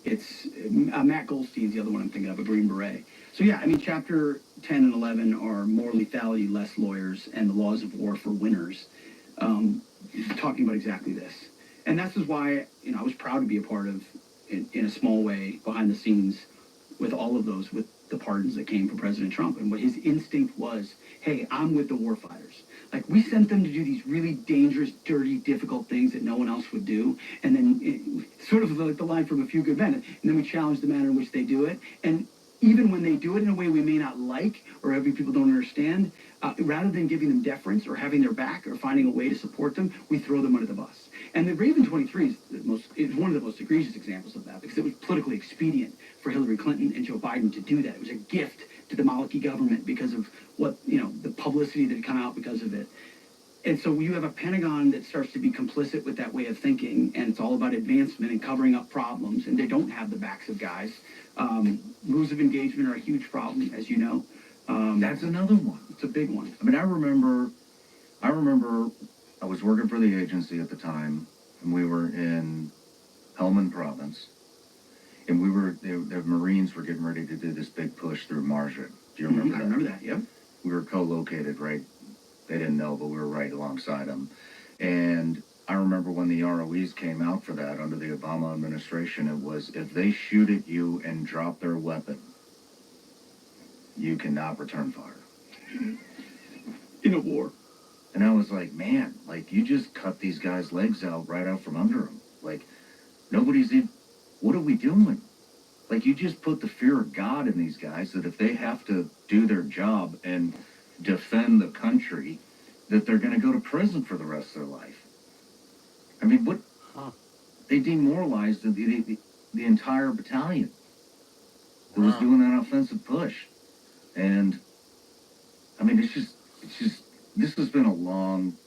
It's Matt Goldstein's the other one I'm thinking of, a Green Beret. So yeah, I mean, chapter 10 and 11 are more lethality, less lawyers, and the laws of war for winners. Talking about exactly this. And that's just why, you know, I was proud to be a part of, in a small way, behind the scenes, with all of those, with the pardons that came from President Trump. And what his instinct was, hey, I'm with the war fighters. Like, we sent them to do these really dangerous, dirty, difficult things that no one else would do. And then, sort of like the line from A Few Good Men, and then we challenge the manner in which they do it. And even when they do it in a way we may not like, or every people don't understand, rather than giving them deference or having their back or finding a way to support them, we throw them under the bus. And the Raven 23 is one of the most egregious examples of that, because it was politically expedient for Hillary Clinton and Joe Biden to do that. It was a gift to the Maliki government because of what, you know, the publicity that had come out because of it. And so you have a Pentagon that starts to be complicit with that way of thinking, and it's all about advancement and covering up problems, and they don't have the backs of guys. Rules of engagement are a huge problem, as you know. That's another one. It's a big one. I mean, I remember I was working for the agency at the time, and we were in Helmand Province, and the Marines were getting ready to do this big push through Marja. Do you remember that? I remember that, yep. We were co-located, right? They didn't know, but we were right alongside them. And I remember when the ROEs came out for that under the Obama administration, it was, if they shoot at you and drop their weapon, you cannot return fire. In a war. And I was like, man, like, you just cut these guys' legs out right out from under them. Like, nobody's even, what are we doing? Like, you just put the fear of God in these guys that if they have to do their job and defend the country, that they're going to go to prison for the rest of their life. I mean, what? They demoralized the entire battalion that was doing that offensive push. And, I mean, it's just, this has been a long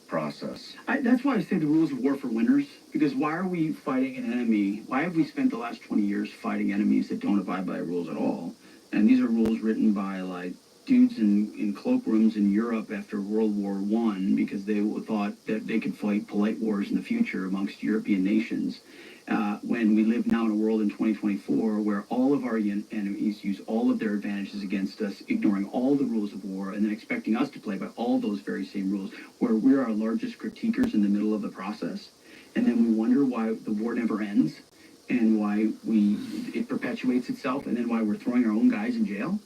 process. That's why I say the rules of war for winners, because why are we fighting an enemy? Why have we spent the last 20 years fighting enemies that don't abide by rules at all? And these are rules written by, like, dudes in cloakrooms in Europe after World War I, because they thought that they could fight polite wars in the future amongst European nations. When we live now in a world in 2024 where all of our enemies use all of their advantages against us, ignoring all the rules of war, and then expecting us to play by all those very same rules, where we're our largest critiquers in the middle of the process, and then we wonder why the war never ends, and why it perpetuates itself, and then why we're throwing our own guys in jail.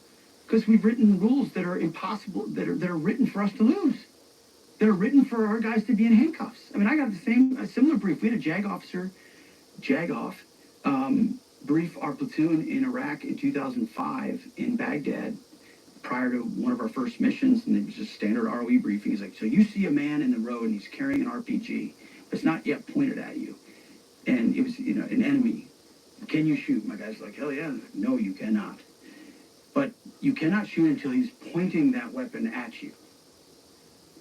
Because we've written rules that are impossible, that are written for us to lose. That are written for our guys to be in handcuffs. I mean, I got a similar brief. We had a JAG officer, brief our platoon in Iraq in 2005 in Baghdad prior to one of our first missions, and it was just standard ROE briefing. He's like, so you see a man in the road and he's carrying an RPG, but it's not yet pointed at you. And it was, you know, an enemy. Can you shoot? My guy's like, hell yeah. No, you cannot. But you cannot shoot until he's pointing that weapon at you.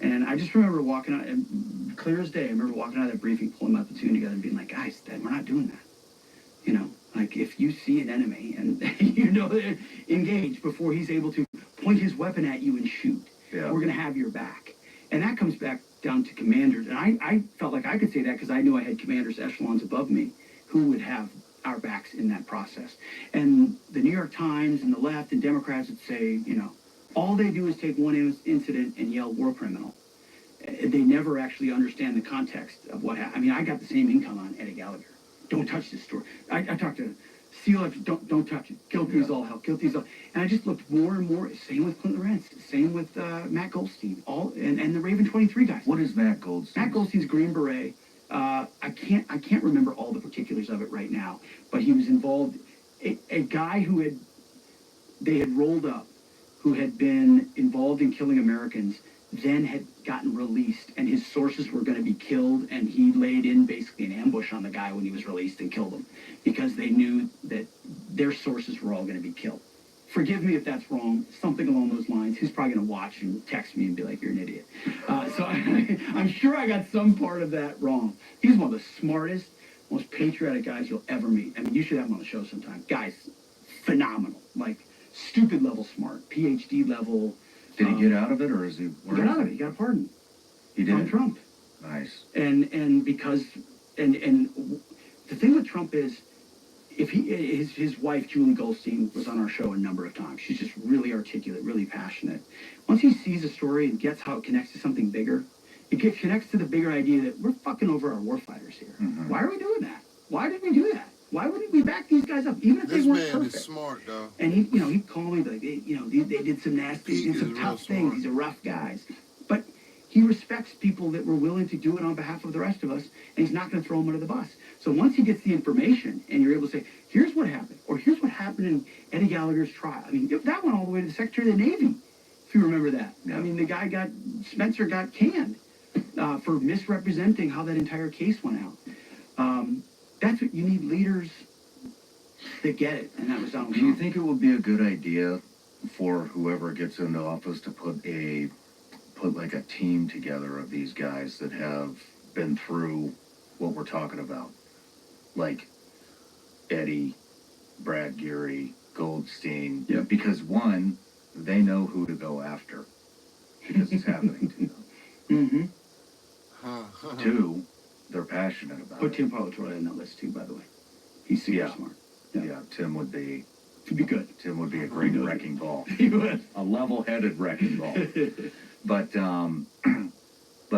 And I just remember walking out, and clear as day, I remember walking out of that briefing, pulling my platoon together and being like, guys, we're not doing that. You know, like, if you see an enemy and you know they're engaged before he's able to point his weapon at you and shoot, we're going to have your back. And that comes back down to commanders. And I felt like I could say that because I knew I had commanders echelons above me who would have our backs in that process. And the New York Times and the left and Democrats would say, you know, all they do is take one incident and yell war criminal. They never actually understand the context of what happened. I mean, I got the same income on Eddie Gallagher. Don't touch this story. I talked to SEAL, don't touch it. Guilty as all hell. Guilty as all. And I just looked more and more. Same with Clint Lorenz. Same with Matt Goldstein. And the Raven 23 guys. What is Matt Goldstein? Matt Goldstein's Green Beret. I can't remember all the particulars of it right now, but he was involved. A guy they had rolled up, who had been involved in killing Americans, then had gotten released, and his sources were going to be killed, and he laid in basically an ambush on the guy when he was released and killed him, because they knew that their sources were all going to be killed. Forgive me if that's wrong, something along those lines. He's probably going to watch and text me and be like, you're an idiot. So I'm sure I got some part of that wrong. He's one of the smartest, most patriotic guys you'll ever meet. I mean, you should have him on the show sometime. Guy's phenomenal, like stupid level smart, PhD level. Did he get out of it, or is he? He got out of it. He got a pardon. He did? From Trump. Nice. And because the thing with Trump is, if his wife Julie Goldstein was on our show a number of times. She's just really articulate, really passionate. Once he sees a story and gets how it connects to something bigger, it connects to the bigger idea that we're fucking over our warfighters here. Mm-hmm. Why are we doing that? Why did we do that? Why wouldn't we back these guys up, even if This they weren't man perfect? is smart, though. And he'd call me like, they did some nasty, Pete did some is tough real things. smart. These are rough guys, but he respects people that were willing to do it on behalf of the rest of us, and he's not going to throw them under the bus. So once he gets the information, and you're able to say, here's what happened, or here's what happened in Eddie Gallagher's trial. I mean, that went all the way to the Secretary of the Navy, if you remember that. I mean, the guy Spencer got canned for misrepresenting how that entire case went out. That's what you need, leaders that get it, and that was Donald Do you Trump. think it would be a good idea for whoever gets into office to put like a team together of these guys that have been through what we're talking about? Like Eddie, Brad Geary, Goldstein. Yeah. Because one, they know who to go after because it's happening to them. Mm-hmm. Two, they're passionate about Put it. Tim Palatroy on that list too, by the way. He's super Yeah. smart. Yeah, Tim would be He'd be good. a great wrecking ball. He would. A level-headed wrecking ball. But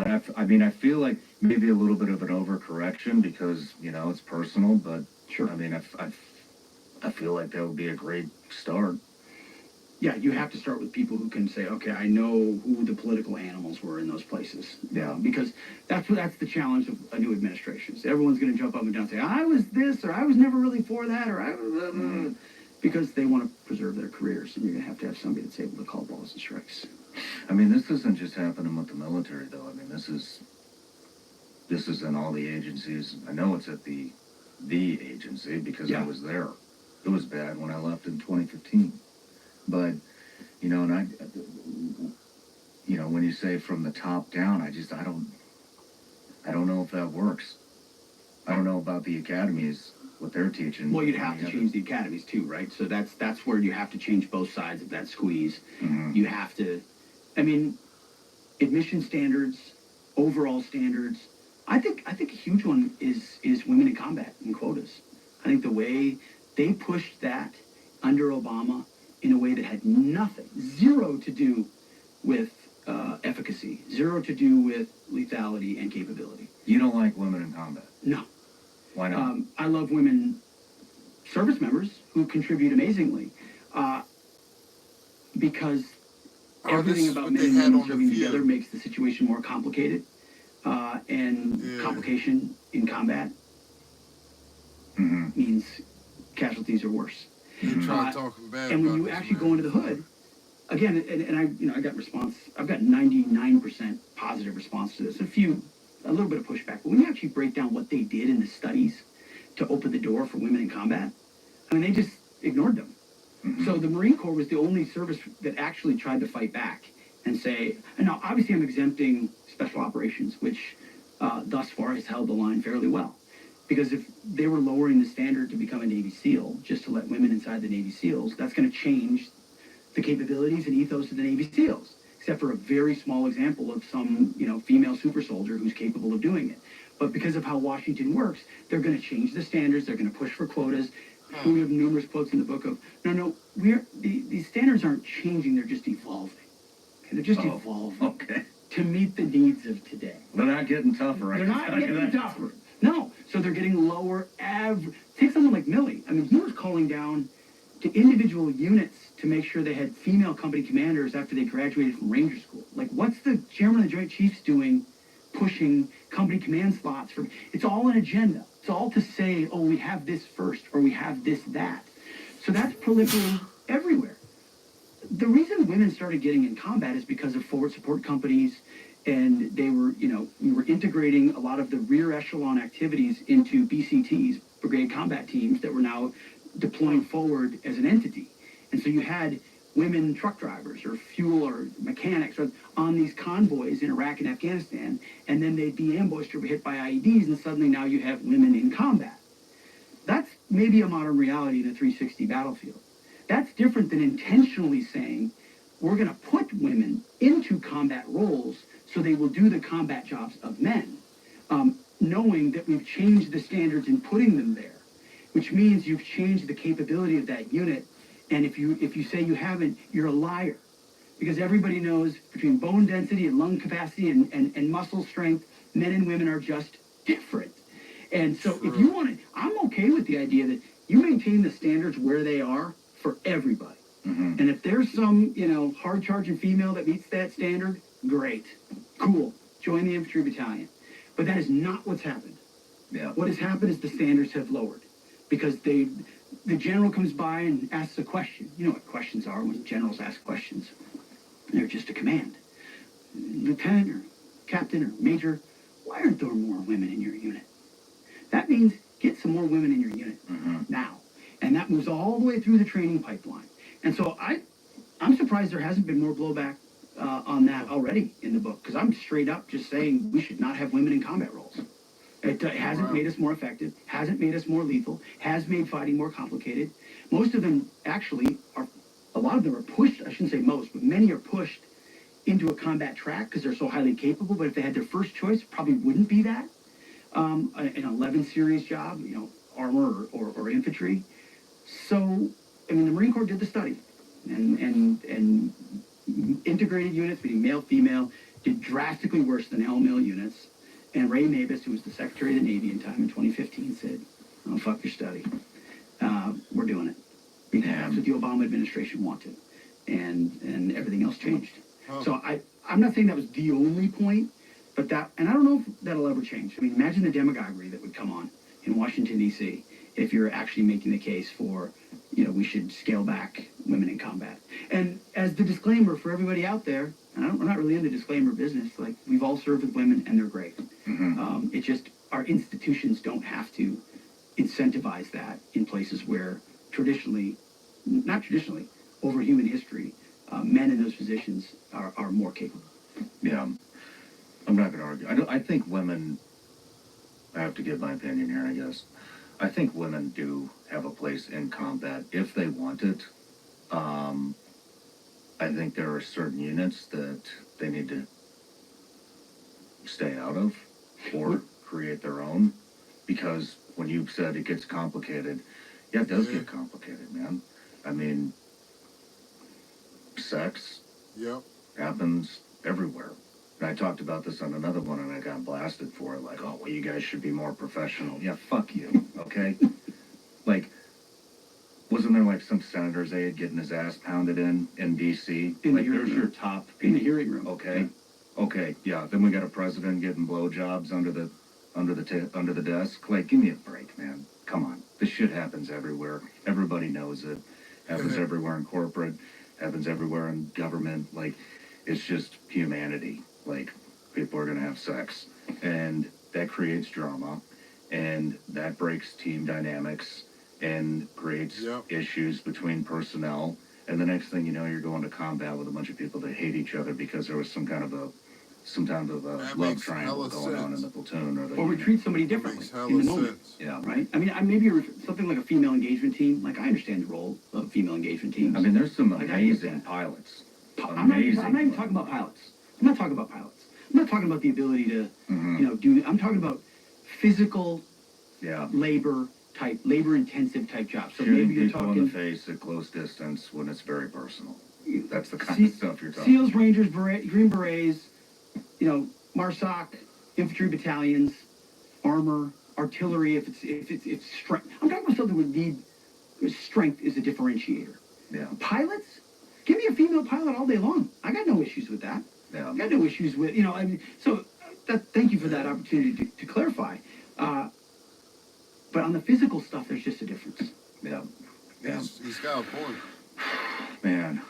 I feel like maybe a little bit of an overcorrection because, it's personal, but Sure. I mean, I feel like that would be a great start. Yeah, you have to start with people who can say, okay, I know who the political animals were in those places. Yeah. Because that's the challenge of a new administration. So everyone's going to jump up and down and say, I was this, or I was never really for that, or I was... Because they want to preserve their careers, and you're going to have somebody that's able to call balls and strikes. I mean, this isn't just happening with the military, though. I mean, this is in all the agencies. I know it's at the agency because I was there. It was bad when I left in 2015. But, when you say from the top down, I don't know if that works. I don't know about the academies, what they're teaching. Well, you'd have to change the academies too, right? So that's where you have to change both sides of that squeeze. Mm-hmm. You have to, admission standards, overall standards. I think a huge one is women in combat and quotas. I think the way they pushed that under Obama in a way that had zero to do with efficacy, zero to do with lethality and capability. You don't like women in combat? No. Why not? I love women service members who contribute amazingly because everything about men and women serving together makes the situation more complicated and complication in combat means casualties are worse. You're trying to talk bad and when about you this actually man. go into the hood, again, and I got response. I've got 99% positive response to this. A little bit of pushback, but when you actually break down what they did in the studies to open the door for women in combat, they just ignored them. Mm-hmm. So the Marine Corps was the only service that actually tried to fight back and say, and now obviously I'm exempting special operations, which thus far has held the line fairly well. Because if they were lowering the standard to become a Navy SEAL, just to let women inside the Navy SEALs, that's going to change the capabilities and ethos of the Navy SEALs, except for a very small example of some, female super soldier who's capable of doing it. But because of how Washington works, they're going to change the standards. They're going to push for quotas. We have numerous quotes in the book of, these standards aren't changing. They're just evolving. Okay, they're just evolving. Okay. To meet the needs of today. They're not getting tougher. They're not getting tougher. No. So they're getting lower average. Take someone like Milley. He was calling down to individual units to make sure they had female company commanders after they graduated from Ranger School. Like, what's the chairman of the Joint Chiefs doing pushing company command slots for? It's all an agenda. It's all to say, oh, we have this first, or we have this, that. So that's proliferating everywhere. The reason women started getting in combat is because of forward support companies, and they were, we were integrating a lot of the rear echelon activities into BCTs, Brigade Combat Teams, that were now deploying forward as an entity. And so you had women truck drivers or fuel or mechanics on these convoys in Iraq and Afghanistan, and then they'd be ambushed or hit by IEDs, and suddenly now you have women in combat. That's maybe a modern reality in a 360 battlefield. That's different than intentionally saying, we're going to put women into combat roles, so they will do the combat jobs of men, knowing that we've changed the standards in putting them there, which means you've changed the capability of that unit. And if you say you haven't, you're a liar, because everybody knows between bone density and lung capacity and muscle strength, men and women are just different. And so if you want to, I'm okay with the idea that you maintain the standards where they are for everybody. And if there's some, hard charging female that meets that standard, great, cool, join the infantry battalion. But that is not what's happened. Yeah. What has happened is the standards have lowered, because the general comes by and asks a question. You know what questions are when generals ask questions. They're just a command. Lieutenant or captain or major, why aren't there more women in your unit? That means get some more women in your unit now. And that moves all the way through the training pipeline. And so I'm surprised there hasn't been more blowback on that already in the book, because I'm straight up just saying we should not have women in combat roles. It hasn't made us more effective, hasn't made us more lethal, has made fighting more complicated. Most of them actually are, a lot of them are pushed, I shouldn't say most, but many are pushed into a combat track because they're so highly capable. But if they had their first choice, it probably wouldn't be that. An 11 series job, armor or infantry. So, the Marine Corps did the study, and integrated units, meaning male, female, did drastically worse than all-male units. And Ray Mabus, who was the Secretary of the Navy in time in 2015, said, "Oh, fuck your study. We're doing it." Because that's what the Obama administration wanted. And everything else changed. So I'm not saying that was the only point, but and I don't know if that'll ever change. Imagine the demagoguery that would come on in Washington, D.C., if you're actually making the case for, we should scale back women in combat. And as the disclaimer for everybody out there, and we're not really in the disclaimer business, like, we've all served with women and they're great. It's just our institutions don't have to incentivize that in places where not traditionally, over human history, men in those positions are more capable. Yeah. I'm not going to argue. I think women, I have to give my opinion here, I guess. I think women do have a place in combat if they want it. I think there are certain units that they need to stay out of or create their own, because when you said it gets complicated, yeah, it does get complicated, man. Sex happens everywhere. And I talked about this on another one, and I got blasted for it. Like, oh, well, you guys should be more professional. Yeah, fuck you, okay? Like, wasn't there, like, some senator's aide getting his ass pounded in D.C.? Like, there's your top people. In the hearing room. Okay? Okay, yeah. Then we got a president getting blowjobs under the desk. Like, give me a break, man. Come on. This shit happens everywhere. Everybody knows it. Happens everywhere in corporate. Happens everywhere in government. Like, it's just humanity. Like, people are going to have sex. And that creates drama. And that breaks team dynamics and creates issues between personnel. And the next thing you know, you're going to combat with a bunch of people that hate each other because there was some kind of a love triangle going on in the platoon. Or we treat somebody differently in the moment. Yeah. Right? Maybe something like a female engagement team. Like, I understand the role of female engagement teams. There's some amazing pilots. I'm not even talking about pilots. I'm not talking about the ability to, I'm talking about physical labor-intensive type jobs. So Shooting maybe you're people talking in the face at close distance when it's very personal. That's the kind of stuff you're talking SEALs, Rangers, Green Berets, MARSOC, infantry battalions, armor, artillery. If it's strength, I'm talking about something that would need strength is a differentiator. Yeah. Pilots, give me a female pilot all day long. I got no issues with that. Yeah. I got no issues with So thank you for that opportunity to clarify. But on the physical stuff, there's just a difference. Yeah. He's got a point. Man,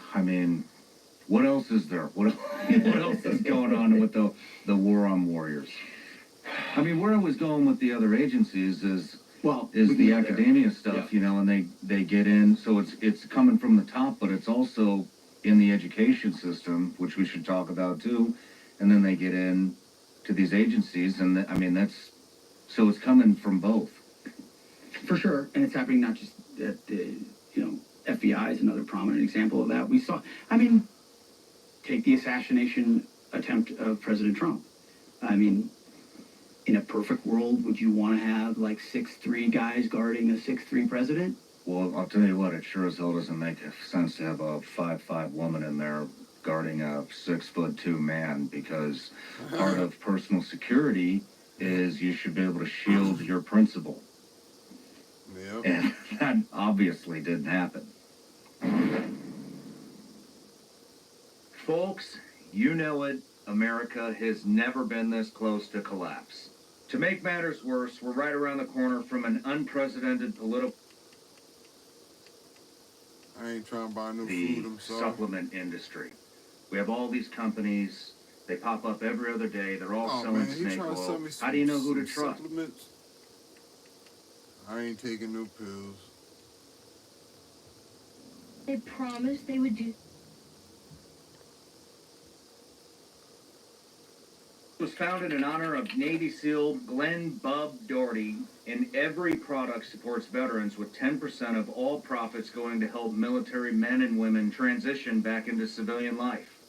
what else is there? What else is going on with the war on warriors? Where I was going with the other agencies is the academia stuff, and they get in. So it's coming from the top, but it's also in the education system, which we should talk about too. And then they get in to these agencies, and so it's coming from both. For sure, and it's happening not just at the, FBI is another prominent example of that. We saw, take the assassination attempt of President Trump. I mean, in a perfect world, would you want to have like 6'3" guys guarding a 6'3" president? Well, I'll tell you what, it sure as hell doesn't make sense to have a 5'5" woman in there guarding a 6'2" man, because part of personal security is you should be able to shield your principal. Yep. And that obviously didn't happen. Folks, you know it, America has never been this close to collapse. To make matters worse, we're right around the corner from an unprecedented political... I ain't trying to buy new the food, I'm sorry. supplement industry. We have all these companies, they pop up every other day, they're all selling man, snake trying to sell oil. me How do you know who to some trust? Supplements? I ain't taking no pills. They promised they would do. Was founded in honor of Navy SEAL Glenn Bub Doherty, and every product supports veterans with 10% of all profits going to help military men and women transition back into civilian life.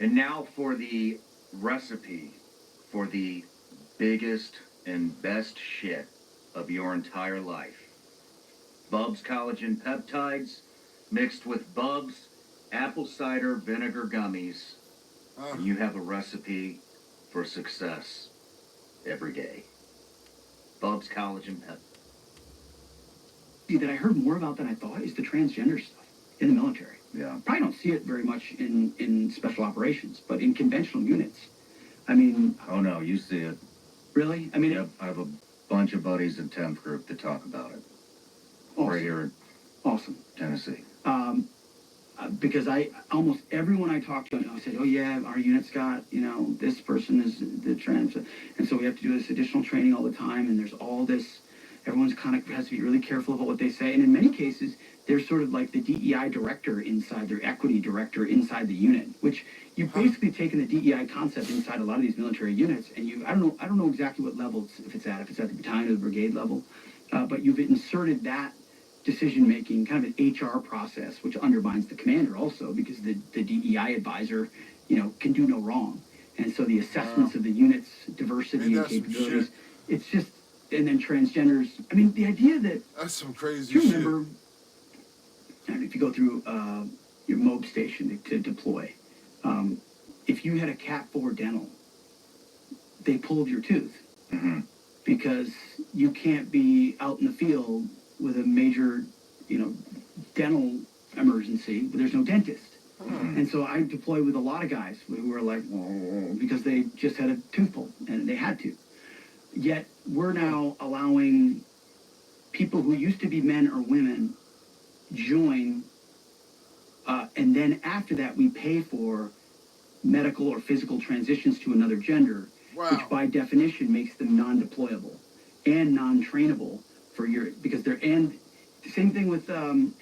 And now for the recipe for the biggest and best shit of your entire life. Bub's collagen peptides mixed with Bub's apple cider vinegar gummies. And you have a recipe for success every day. Bub's collagen peptides. That I heard more about than I thought is the transgender stuff in the military. Yeah. Probably don't see it very much in special operations, but in conventional units. I mean... Oh, no, you see it. Really? I mean... Yep, I have a bunch of buddies in 10th group that talk about it. Awesome. Right here in Awesome. Tennessee. Because almost everyone I talked to, I said, oh yeah, our unit's got, this person is the trans, and so we have to do this additional training all the time, and there's all this, everyone's kind of has to be really careful about what they say, and in many cases, they're sort of like the DEI director inside, their equity director inside the unit, which you've basically taken the DEI concept inside a lot of these military units, and I don't know exactly what level if it's at the battalion or the brigade level, but you've inserted that decision-making, kind of an HR process, which undermines the commander also, because the DEI advisor, can do no wrong. And so the assessments of the unit's diversity and capabilities, it's just, and then transgenders, I mean, the idea that... That's some crazy do you shit. remember, if you go through your MOB station to deploy, if you had a Cat 4 dental, they pulled your tooth. Mm-hmm. Because you can't be out in the field with a major, dental emergency, but there's no dentist. And so I deployed with a lot of guys who were like, because they just had a tooth pulled, and they had to. Yet we're now allowing people who used to be men or women join, and then after that we pay for medical or physical transitions to another gender, which by definition makes them non-deployable and non-trainable because they're, and the same thing with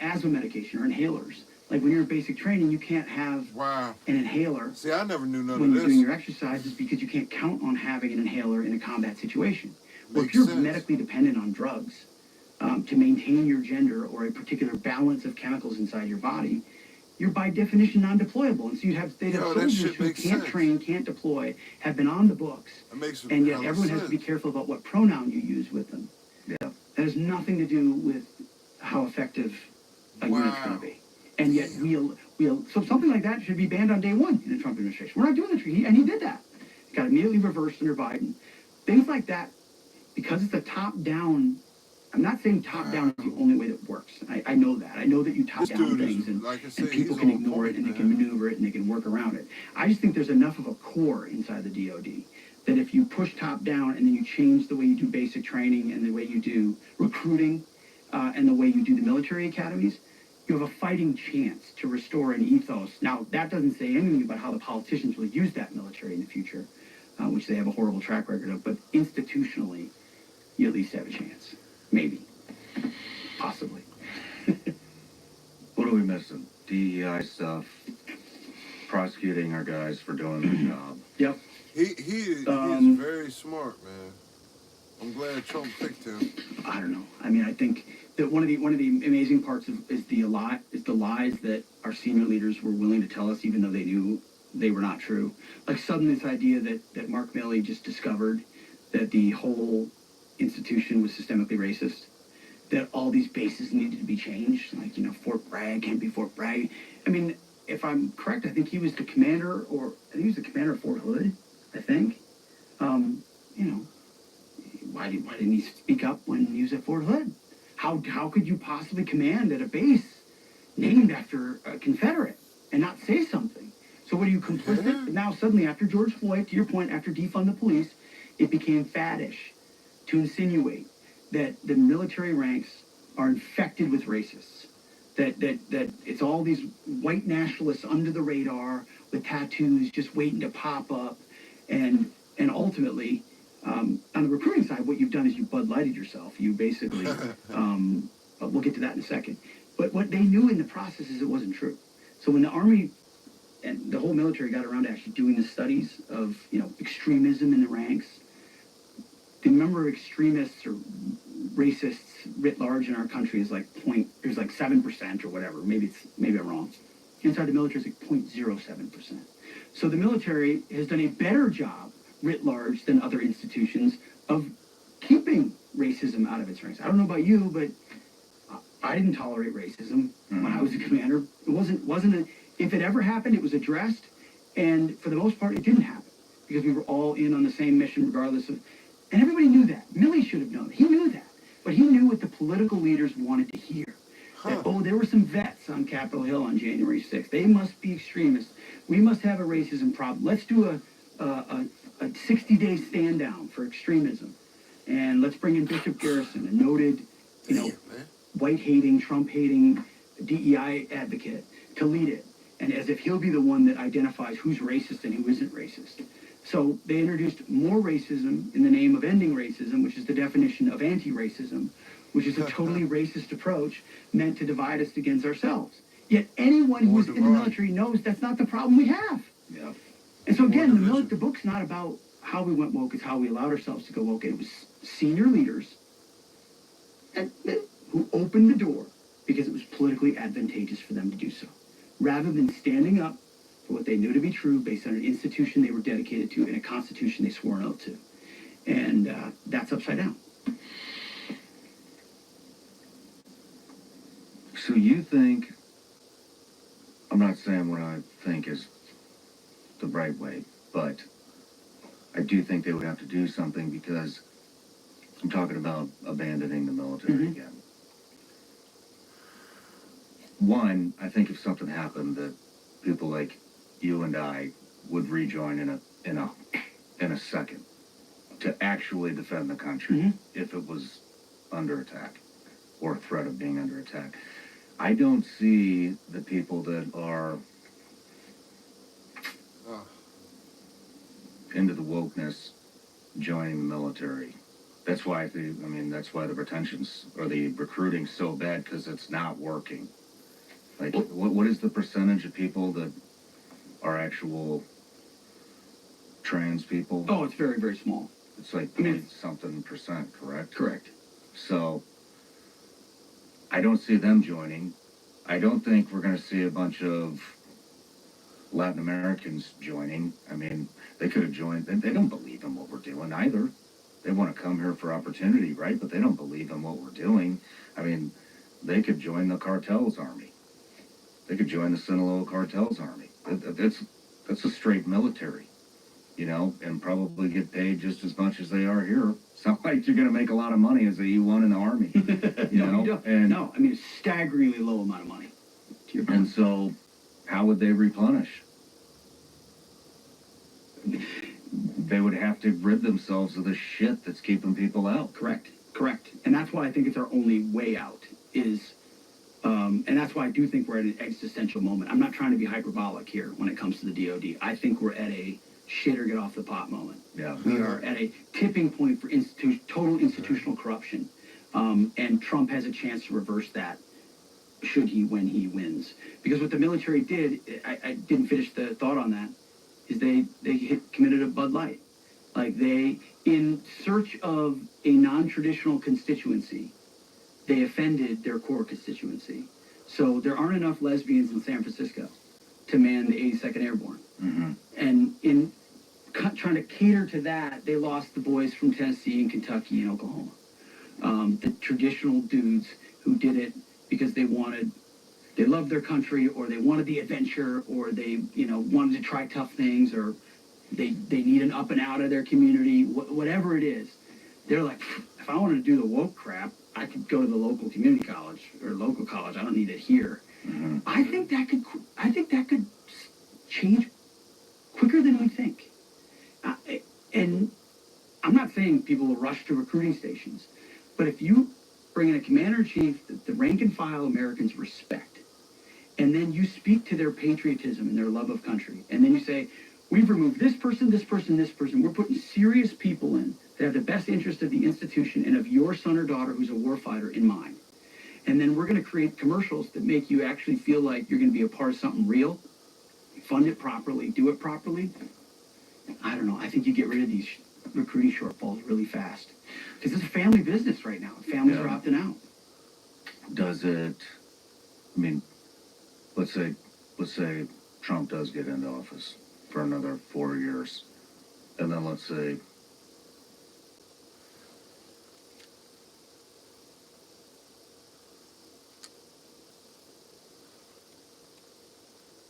asthma medication or inhalers. Like when you're in basic training, you can't have an inhaler. See, I never knew none when of you're this. doing your exercises, because you can't count on having an inhaler in a combat situation. Or if Makes you're sense. medically dependent on drugs to maintain your gender or a particular balance of chemicals inside your body, you're by definition non-deployable. And so they'd have soldiers who can't train, can't deploy, have been on the books, and yet everyone has to be careful about what pronoun you use with them. Yeah. That has nothing to do with how effective a unit's going to be. And yet so something like that should be banned on day one in the Trump administration. We're not doing the and he did that. It got immediately reversed under Biden. Things like that, because it's a top-down. I'm not saying top-down is the only way that works. I know that. I know that you top-down things, and people can ignore it, and they can maneuver it, and they can work around it. I just think there's enough of a core inside the DOD that if you push top-down and then you change the way you do basic training and the way you do recruiting and the way you do the military academies, you have a fighting chance to restore an ethos. Now, that doesn't say anything about how the politicians will use that military in the future, which they have a horrible track record of, but institutionally, you at least have a chance. Maybe. Possibly. What are we missing? DEI stuff. Prosecuting our guys for doing their job. Yep. He is very smart, man. I'm glad Trump picked him. I don't know. I mean, I think that one of the amazing parts is the lies that our senior leaders were willing to tell us, even though they knew they were not true. Like suddenly this idea that Mark Milley just discovered that the whole institution was systemically racist, that all these bases needed to be changed. Like, Fort Bragg can't be Fort Bragg. I mean, if I'm correct, I think he was the commander, of Fort Hood, I think. You know, why didn't he speak up when he was at Fort Hood? How could you possibly command at a base named after a Confederate and not say something? So what are you complicit? Now suddenly after George Floyd, to your point, after defund the police, it became faddish to insinuate that the military ranks are infected with racists. That it's all these white nationalists under the radar with tattoos just waiting to pop up, and ultimately, on the recruiting side, what you've done is you Bud Lighted yourself. You basically, but we'll get to that in a second. But what they knew in the process is it wasn't true. So when the Army and the whole military got around to actually doing the studies of extremism in the ranks, the number of extremists or racists writ large in our country is like 7% or whatever. Maybe I'm wrong. Inside the military is like 0.07%. So the military has done a better job writ large than other institutions of keeping racism out of its ranks. I don't know about you, but I didn't tolerate racism when I was a commander. It wasn't if it ever happened, it was addressed, and for the most part, it didn't happen because we were all in on the same mission, regardless of. And everybody knew that. Milley should have known. He knew that, but he knew what the political leaders wanted to hear. That, there were some vets on Capitol Hill on January 6th. They must be extremists. We must have a racism problem. Let's do a 60-day stand down for extremism, and let's bring in Bishop Garrison, a noted, white-hating, Trump-hating DEI advocate, to lead it, and as if he'll be the one that identifies who's racist and who isn't racist. So they introduced more racism in the name of ending racism, which is the definition of anti-racism, which is a totally racist approach meant to divide us against ourselves. Yet anyone who's in the military knows that's not the problem we have. Yeah. And so again, the book's not about how we went woke, it's how we allowed ourselves to go woke. And it was senior leaders who opened the door because it was politically advantageous for them to do so, rather than standing up for what they knew to be true based on an institution they were dedicated to and a constitution they swore an oath to. And that's upside down. So you think, I'm not saying what I think is the right way, but I do think they would have to do something because I'm talking about abandoning the military again. One, I think if something happened that people like you and I would rejoin in a second to actually defend the country if it was under attack or threat of being under attack. I don't see the people that are into the wokeness joining the military. That's why that's why the retentions or the recruiting's so bad, because it's not working. Like, what is the percentage of people that are actual trans people? Oh, it's very, very small. It's like something percent, correct? Correct. So I don't see them joining. I don't think we're going to see a bunch of Latin Americans joining. I mean, they could have joined. They don't believe in what we're doing either. They want to come here for opportunity, right? But they don't believe in what we're doing. I mean, they could join the cartel's army. They could join the Sinaloa cartel's army. That's a straight military, and probably get paid just as much as they are here. It's not like you're going to make a lot of money as a E1 in the Army. You don't. And no, a staggeringly low amount of money. To your point. And so, how would they replenish? They would have to rid themselves of the shit that's keeping people out. Correct. And that's why I think it's our only way out is, and that's why I do think we're at an existential moment. I'm not trying to be hyperbolic here when it comes to the DOD. I think we're at a shit or get off the pot moment. Yeah. We are at a tipping point for total institutional corruption. And Trump has a chance to reverse that when he wins. Because what the military did, I didn't finish the thought on that, is they committed a Bud Light. Like in search of a non-traditional constituency, they offended their core constituency. So there aren't enough lesbians in San Francisco. to man the 82nd Airborne. Mm-hmm. And in trying to cater to that, they lost the boys from Tennessee and Kentucky and Oklahoma. The traditional dudes who did it because they loved their country, or they wanted the adventure, or they, wanted to try tough things, or they need an up and out of their community, whatever it is. They're like, if I wanted to do the woke crap, I could go to the local community college or local college. I don't need it here. Mm-hmm. I think that could change quicker than we think. And I'm not saying people will rush to recruiting stations, but if you bring in a commander-in-chief that the rank and file Americans respect, and then you speak to their patriotism and their love of country, and then you say, we've removed this person, this person, this person. We're putting serious people in that have the best interest of the institution and of your son or daughter who's a warfighter in mind. And then we're going to create commercials that make you actually feel like you're going to be a part of something real, fund it properly, do it properly. I don't know. I think you get rid of these recruiting shortfalls really fast. Because it's a family business right now. Families are opting out. Does it, I mean, let's say Trump does get into office for another 4 years. And then let's say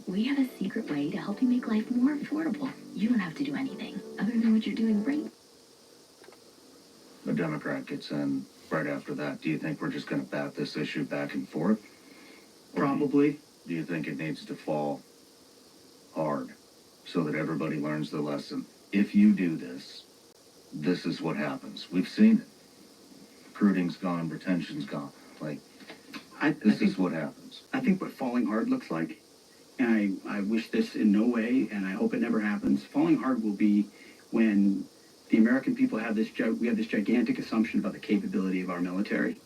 We have a secret way to help you make life more affordable. You don't have to do anything other than what you're doing right. a Democrat gets in right after that. Do you think we're just going to bat this issue back and forth? Or Probably. Do you think it needs to fall hard so that everybody learns the lesson? If you do this, this is what happens. We've seen it. Recruiting's gone, retention's gone. Like, this is what happens. I think what falling hard looks like, and I wish this in no way, and I hope it never happens, falling hard will be when the American people have this gigantic assumption about the capability of our military,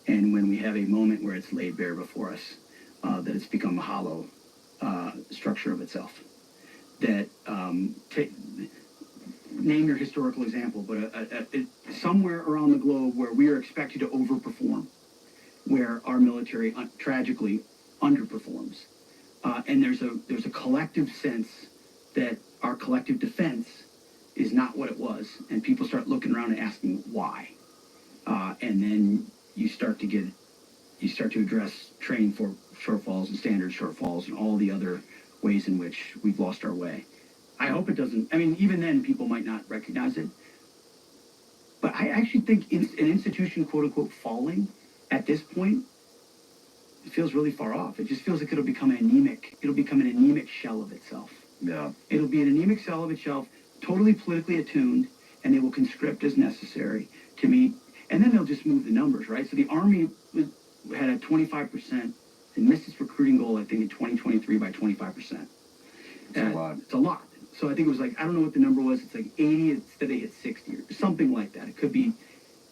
and when we have a moment where it's laid bare before us, that it's become a hollow structure of itself. That, name your historical example, but somewhere around the globe where we are expected to overperform, where our military tragically underperforms. And there's a collective sense that our collective defense is not what it was, and people start looking around and asking why. And then you start to address training for shortfalls and standard shortfalls and all the other ways in which we've lost our way. I hope it doesn't. I mean, even then, people might not recognize it. But I actually think an institution, quote unquote, falling at this point, it feels really far off. It just feels like it'll become anemic. It'll become an anemic shell of itself. Yeah. It'll be an anemic shell of itself, totally politically attuned, and they will conscript as necessary to meet. And then they'll just move the numbers, right? So the Army had a 25%, and missed its recruiting goal, I think, in 2023 by 25%. It's a lot. It's a lot. So I think it was like, I don't know what the number was. It's like 80, instead they hit 60 or something like that. It could be.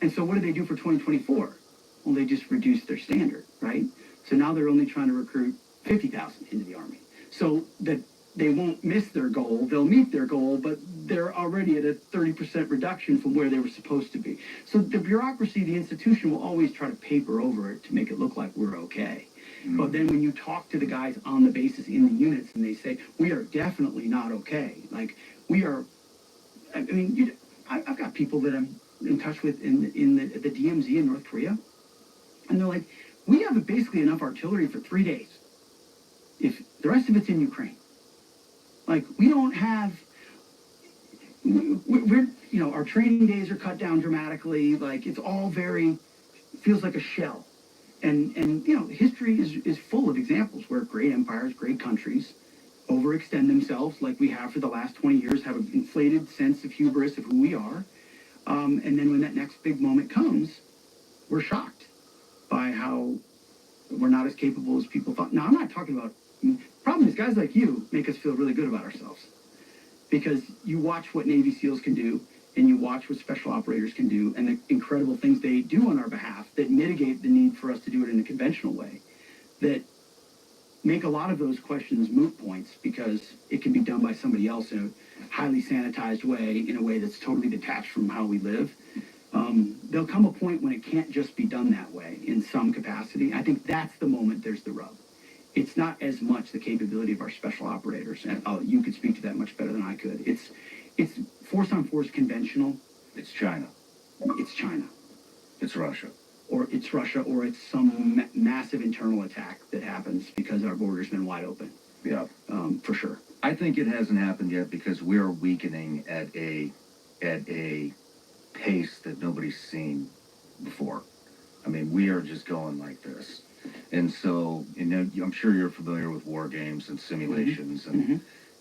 And so what do they do for 2024? Well, they just reduced their standard, right? So now they're only trying to recruit 50,000 into the Army. So that they won't miss their goal. They'll meet their goal, but they're already at a 30% reduction from where they were supposed to be. So the bureaucracy, the institution will always try to paper over it to make it look like we're okay. But then when you talk to the guys on the bases in the units and they say, we are definitely not okay. Like, we are, I mean, I've got people that I'm in touch with in the DMZ in North Korea. And they're like, we have basically enough artillery for 3 days. If the rest of it's in Ukraine. Like, we don't have, we're our training days are cut down dramatically. Like, it's all feels like a shell. And history is full of examples where great empires, great countries overextend themselves like we have for the last 20 years, have an inflated sense of hubris of who we are. And then when that next big moment comes, we're shocked by how we're not as capable as people thought. Now, I'm not talking about, the problem is guys like you make us feel really good about ourselves. Because you watch what Navy SEALs can do, and you watch what special operators can do, and the incredible things they do on our behalf that mitigate the need for us to do it in a conventional way, that make a lot of those questions moot points because it can be done by somebody else in a highly sanitized way, in a way that's totally detached from how we live. There'll come a point when it can't just be done that way in some capacity. I think that's the moment there's the rub. it's not as much the capability of our special operators, and you could speak to that much better than I could. It's force on force conventional. It's China. It's China, It's Russia. or it's Russia, or it's some massive internal attack that happens because our border's been wide open. Yeah. For sure. I think it hasn't happened yet because we are weakening at a pace that nobody's seen before. I mean, we are just going like this. And so, you know, I'm sure you're familiar with war games and simulations.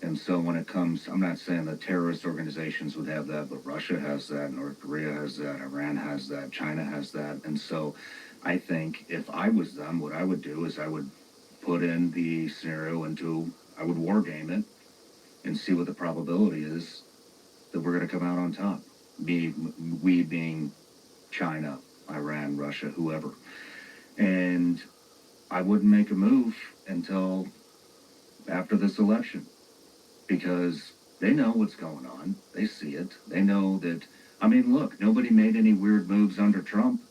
And so when it comes, I'm not saying that terrorist organizations would have that, but Russia has that, North Korea has that, Iran has that, China has that. And so I think if I was them, what I would do is I would put in the scenario I would war game it and see what the probability is that we're going to come out on top. We being China, Iran, Russia, whoever. And I wouldn't make a move until after this election because they know what's going on. They see it. They know that, I mean, look, nobody made any weird moves under Trump.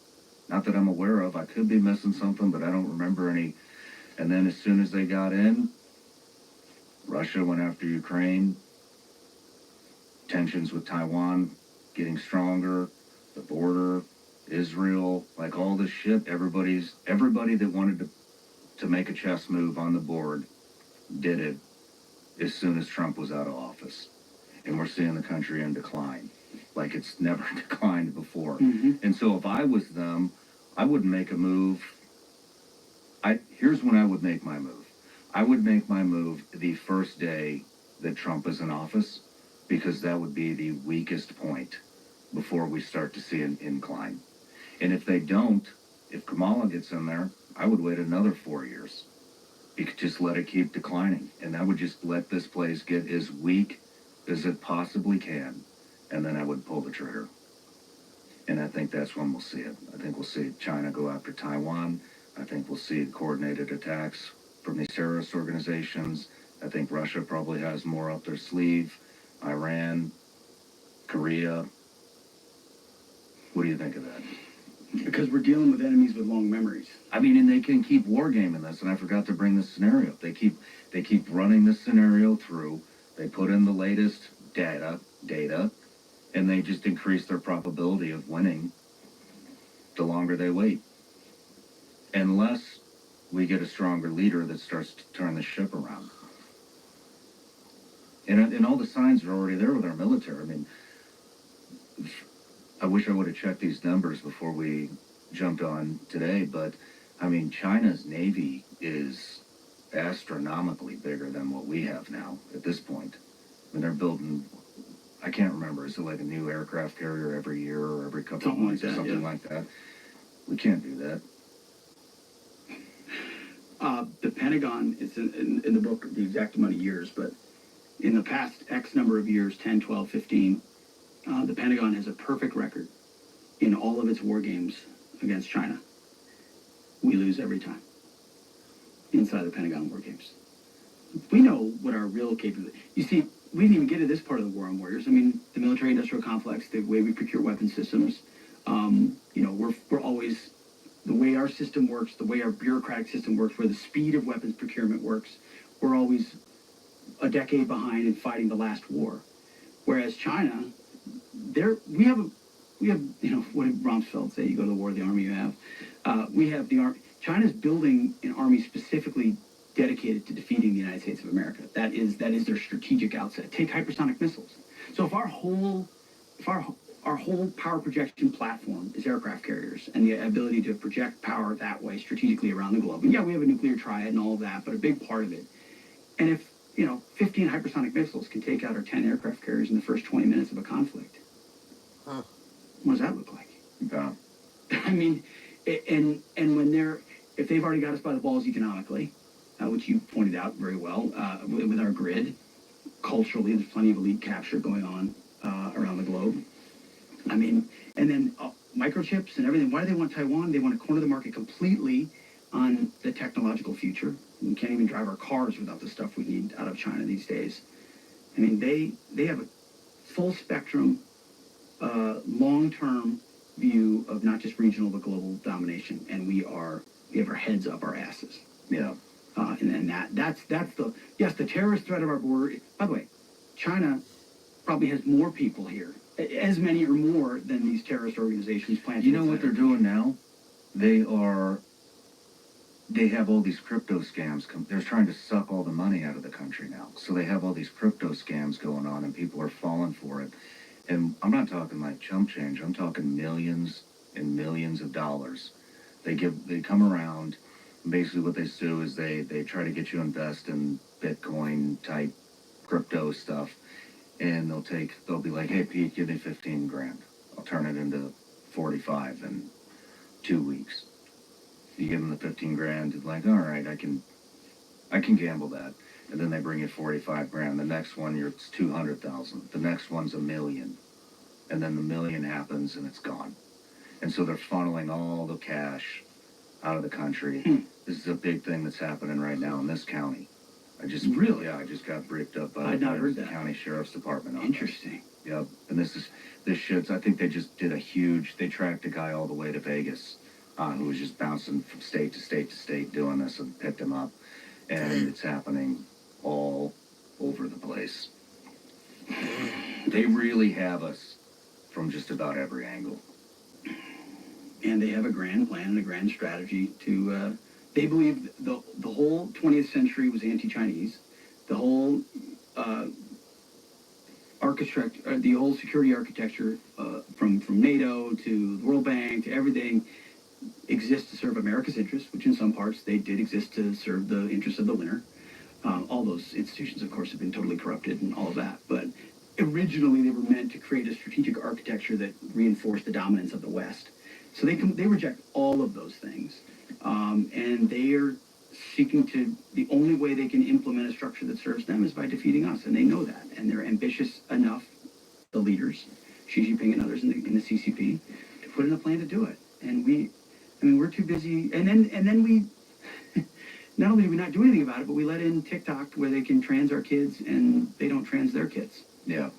Not that I'm aware of. I could be missing something, but I don't remember any. And then as soon as they got in, Russia went after Ukraine, tensions with Taiwan getting stronger, the border, Israel, like all this shit, everybody that wanted to make a chess move on the board did it as soon as Trump was out of office. And we're seeing the country in decline, like it's never declined before. And so if I was them, I wouldn't make a move. Here's when I would make my move. I would make my move the first day that Trump is in office, because that would be the weakest point before we start to see an incline. And if they don't, if Kamala gets in there, I would wait another 4 years. You could just let it keep declining. And I would just let this place get as weak as it possibly can. And then I would pull the trigger. And I think that's when we'll see it. I think we'll see China go after Taiwan. I think we'll see coordinated attacks from these terrorist organizations. I think Russia probably has more up their sleeve. Iran, Korea. What do you think of that? Because we're dealing with enemies with long memories. I mean, and they can keep wargaming this, and I forgot to bring this scenario. They keep running this scenario through. They put in the latest data, and they just increase their probability of winning the longer they wait. Unless we get a stronger leader that starts to turn the ship around. And all the signs are already there with our military. I mean, I wish I would have checked these numbers before we jumped on today, but I mean, China's Navy is astronomically bigger than what we have now at this point. I mean, they're building, I can't remember, is it like a new aircraft carrier every year or every couple of months or something like that? We can't do that. The Pentagon, it's in the book, the exact amount of years, but in the past X number of years, 10, 12, 15, the Pentagon has a perfect record in all of its war games against China. We lose every time inside the Pentagon war games. We know what our real capability. You see, we didn't even get to this part of the war on warriors. I mean, the military-industrial complex, the way we procure weapon systems. You know, we're always, the way our system works, the way our bureaucratic system works, where the speed of weapons procurement works, we're always a decade behind in fighting the last war. Whereas China, we have, you know, what did Rumsfeld say? You go to the war, the army you have. We have the army. China's building an army specifically dedicated to defeating the United States of America. That is their strategic outset. Take hypersonic missiles. So if our whole power projection platform is aircraft carriers and the ability to project power that way strategically around the globe. And yeah, we have a nuclear triad and all of that, but a big part of it. And if, you know, 15 hypersonic missiles can take out our 10 aircraft carriers in the first 20 minutes of a conflict, what does that look like? Yeah. I mean, and when if they've already got us by the balls economically, which you pointed out very well, with our grid, culturally, there's plenty of elite capture going on around the globe. I mean, and then microchips and everything. Why do they want Taiwan? They want to corner the market completely on the technological future. We can't even drive our cars without the stuff we need out of China these days. I mean, they have a full spectrum, long-term view of not just regional but global domination, and we have our heads up our asses. Yeah. And then that's the terrorist threat of our border. By the way, China probably has more people here, as many or more than these terrorist organizations plan to. You know what they're doing now? They have all these crypto scams. They're trying to suck all the money out of the country now. So they have all these crypto scams going on, and people are falling for it. And I'm not talking like chump change. I'm talking millions and millions of dollars. They come around. And basically, what they do is they try to get you to invest in Bitcoin type crypto stuff, and they'll be like, hey Pete, give me 15 grand. I'll turn it into 45 in 2 weeks. You give them the 15 grand, and like, all right, I can gamble that. And then they bring you 45 grand. The next one, it's 200,000. The next one's $1 million. And then the $1 million happens and it's gone. And so they're funneling all the cash out of the country. This is a big thing that's happening right now in this county. I just got briefed up by the county sheriff's department on Interesting. that. Yep. And this shit's, I think they just did they tracked a guy all the way to Vegas, who was just bouncing from state to state to state doing this, and picked him up. And it's happening all over the place. They really have us from just about every angle. And they have a grand plan and a grand strategy to, they believe the whole 20th century was anti-Chinese. The whole the whole security architecture, from NATO to the World Bank to everything, exists to serve America's interests, which in some parts they did exist to serve the interests of the winner. All those institutions, of course, have been totally corrupted and all of that. But originally they were meant to create a strategic architecture that reinforced the dominance of the West. So they reject all of those things. And they are seeking the only way they can implement a structure that serves them is by defeating us. And they know that. And they're ambitious enough, the leaders, Xi Jinping and others in the CCP, to put in a plan to do it. And we're too busy. And then we, not only do we not do anything about it, but we let in TikTok where they can trans our kids and they don't trans their kids. Yeah.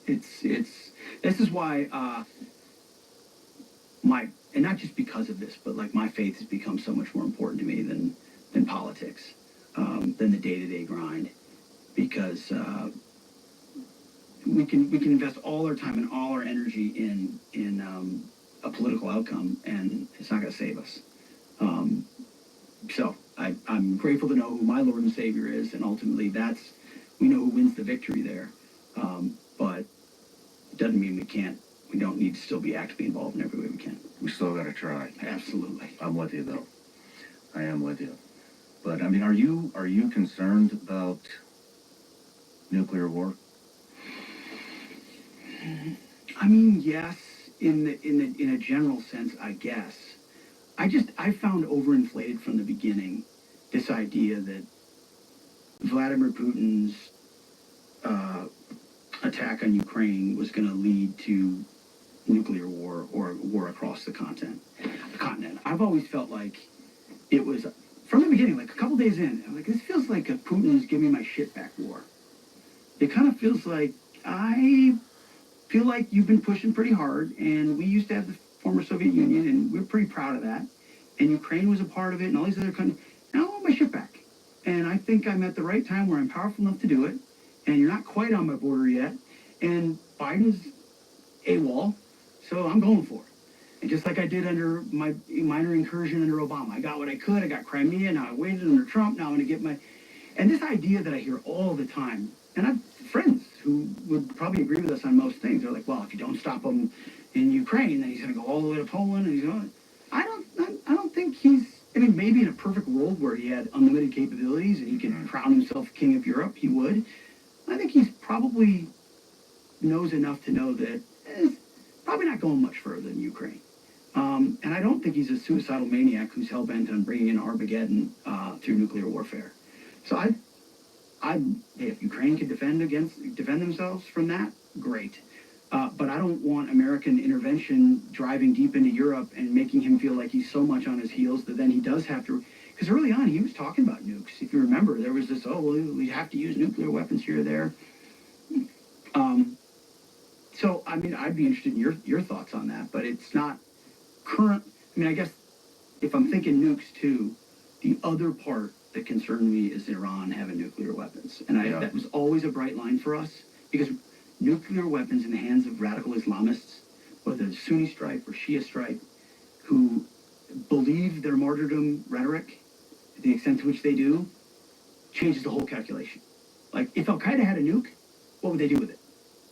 This is why, and not just because of this, but like my faith has become so much more important to me than politics, than the day-to-day grind, because we can invest all our time and all our energy in a political outcome, and it's not going to save us. So I'm grateful to know who my Lord and Savior is, and ultimately we know who wins the victory there. But it doesn't mean we don't need to still be actively involved in every way we can. We still got to try. Absolutely. I'm with you, though. I am with you. But, I mean, are you concerned about nuclear war? I mean, yes, in a general sense, I guess. I found overinflated from the beginning this idea that Vladimir Putin's attack on Ukraine was going to lead to nuclear war or war across the continent. I've always felt like it was, from the beginning, like a couple days in, I'm like, this feels like a Putin's give me my shit back war. It kind of feels like, I feel like you've been pushing pretty hard, and we used to have the former Soviet Union, and we're pretty proud of that. And Ukraine was a part of it, and all these other countries. And I want my shit back. And I think I'm at the right time where I'm powerful enough to do it, and you're not quite on my border yet, and Biden's AWOL, so I'm going for it. And just like I did under my minor incursion under Obama, I got what I could. I got Crimea. Now I waited under Trump. Now I'm going to get my... And this idea that I hear all the time, and I've friends who would probably agree with us on most things. They're like, well, if you don't stop him in Ukraine, then he's going to go all the way to Poland. And he's going. I don't think he's... I mean, maybe in a perfect world where he had unlimited capabilities and he could crown himself king of Europe, he would. I think he's probably knows enough to know that it's probably not going much further than Ukraine. And I don't think he's a suicidal maniac who's hell-bent on bringing in Armageddon through nuclear warfare. So hey, if Ukraine could defend themselves from that, great. But I don't want American intervention driving deep into Europe and making him feel like he's so much on his heels that then he does have to... Because early on, he was talking about nukes. If you remember, there was this, we have to use nuclear weapons here or there. So, I mean, I'd be interested in your thoughts on that, but it's not current... I mean, I guess if I'm thinking nukes, too, The other part that concerned me is Iran having nuclear weapons. And Yeah. that was always a bright line for us, because nuclear weapons in the hands of radical Islamists, whether it's Sunni stripe or Shia stripe, who believe their martyrdom rhetoric, the extent to which they do, changes the whole calculation. Like, if Al-Qaeda had a nuke, what would they do with it?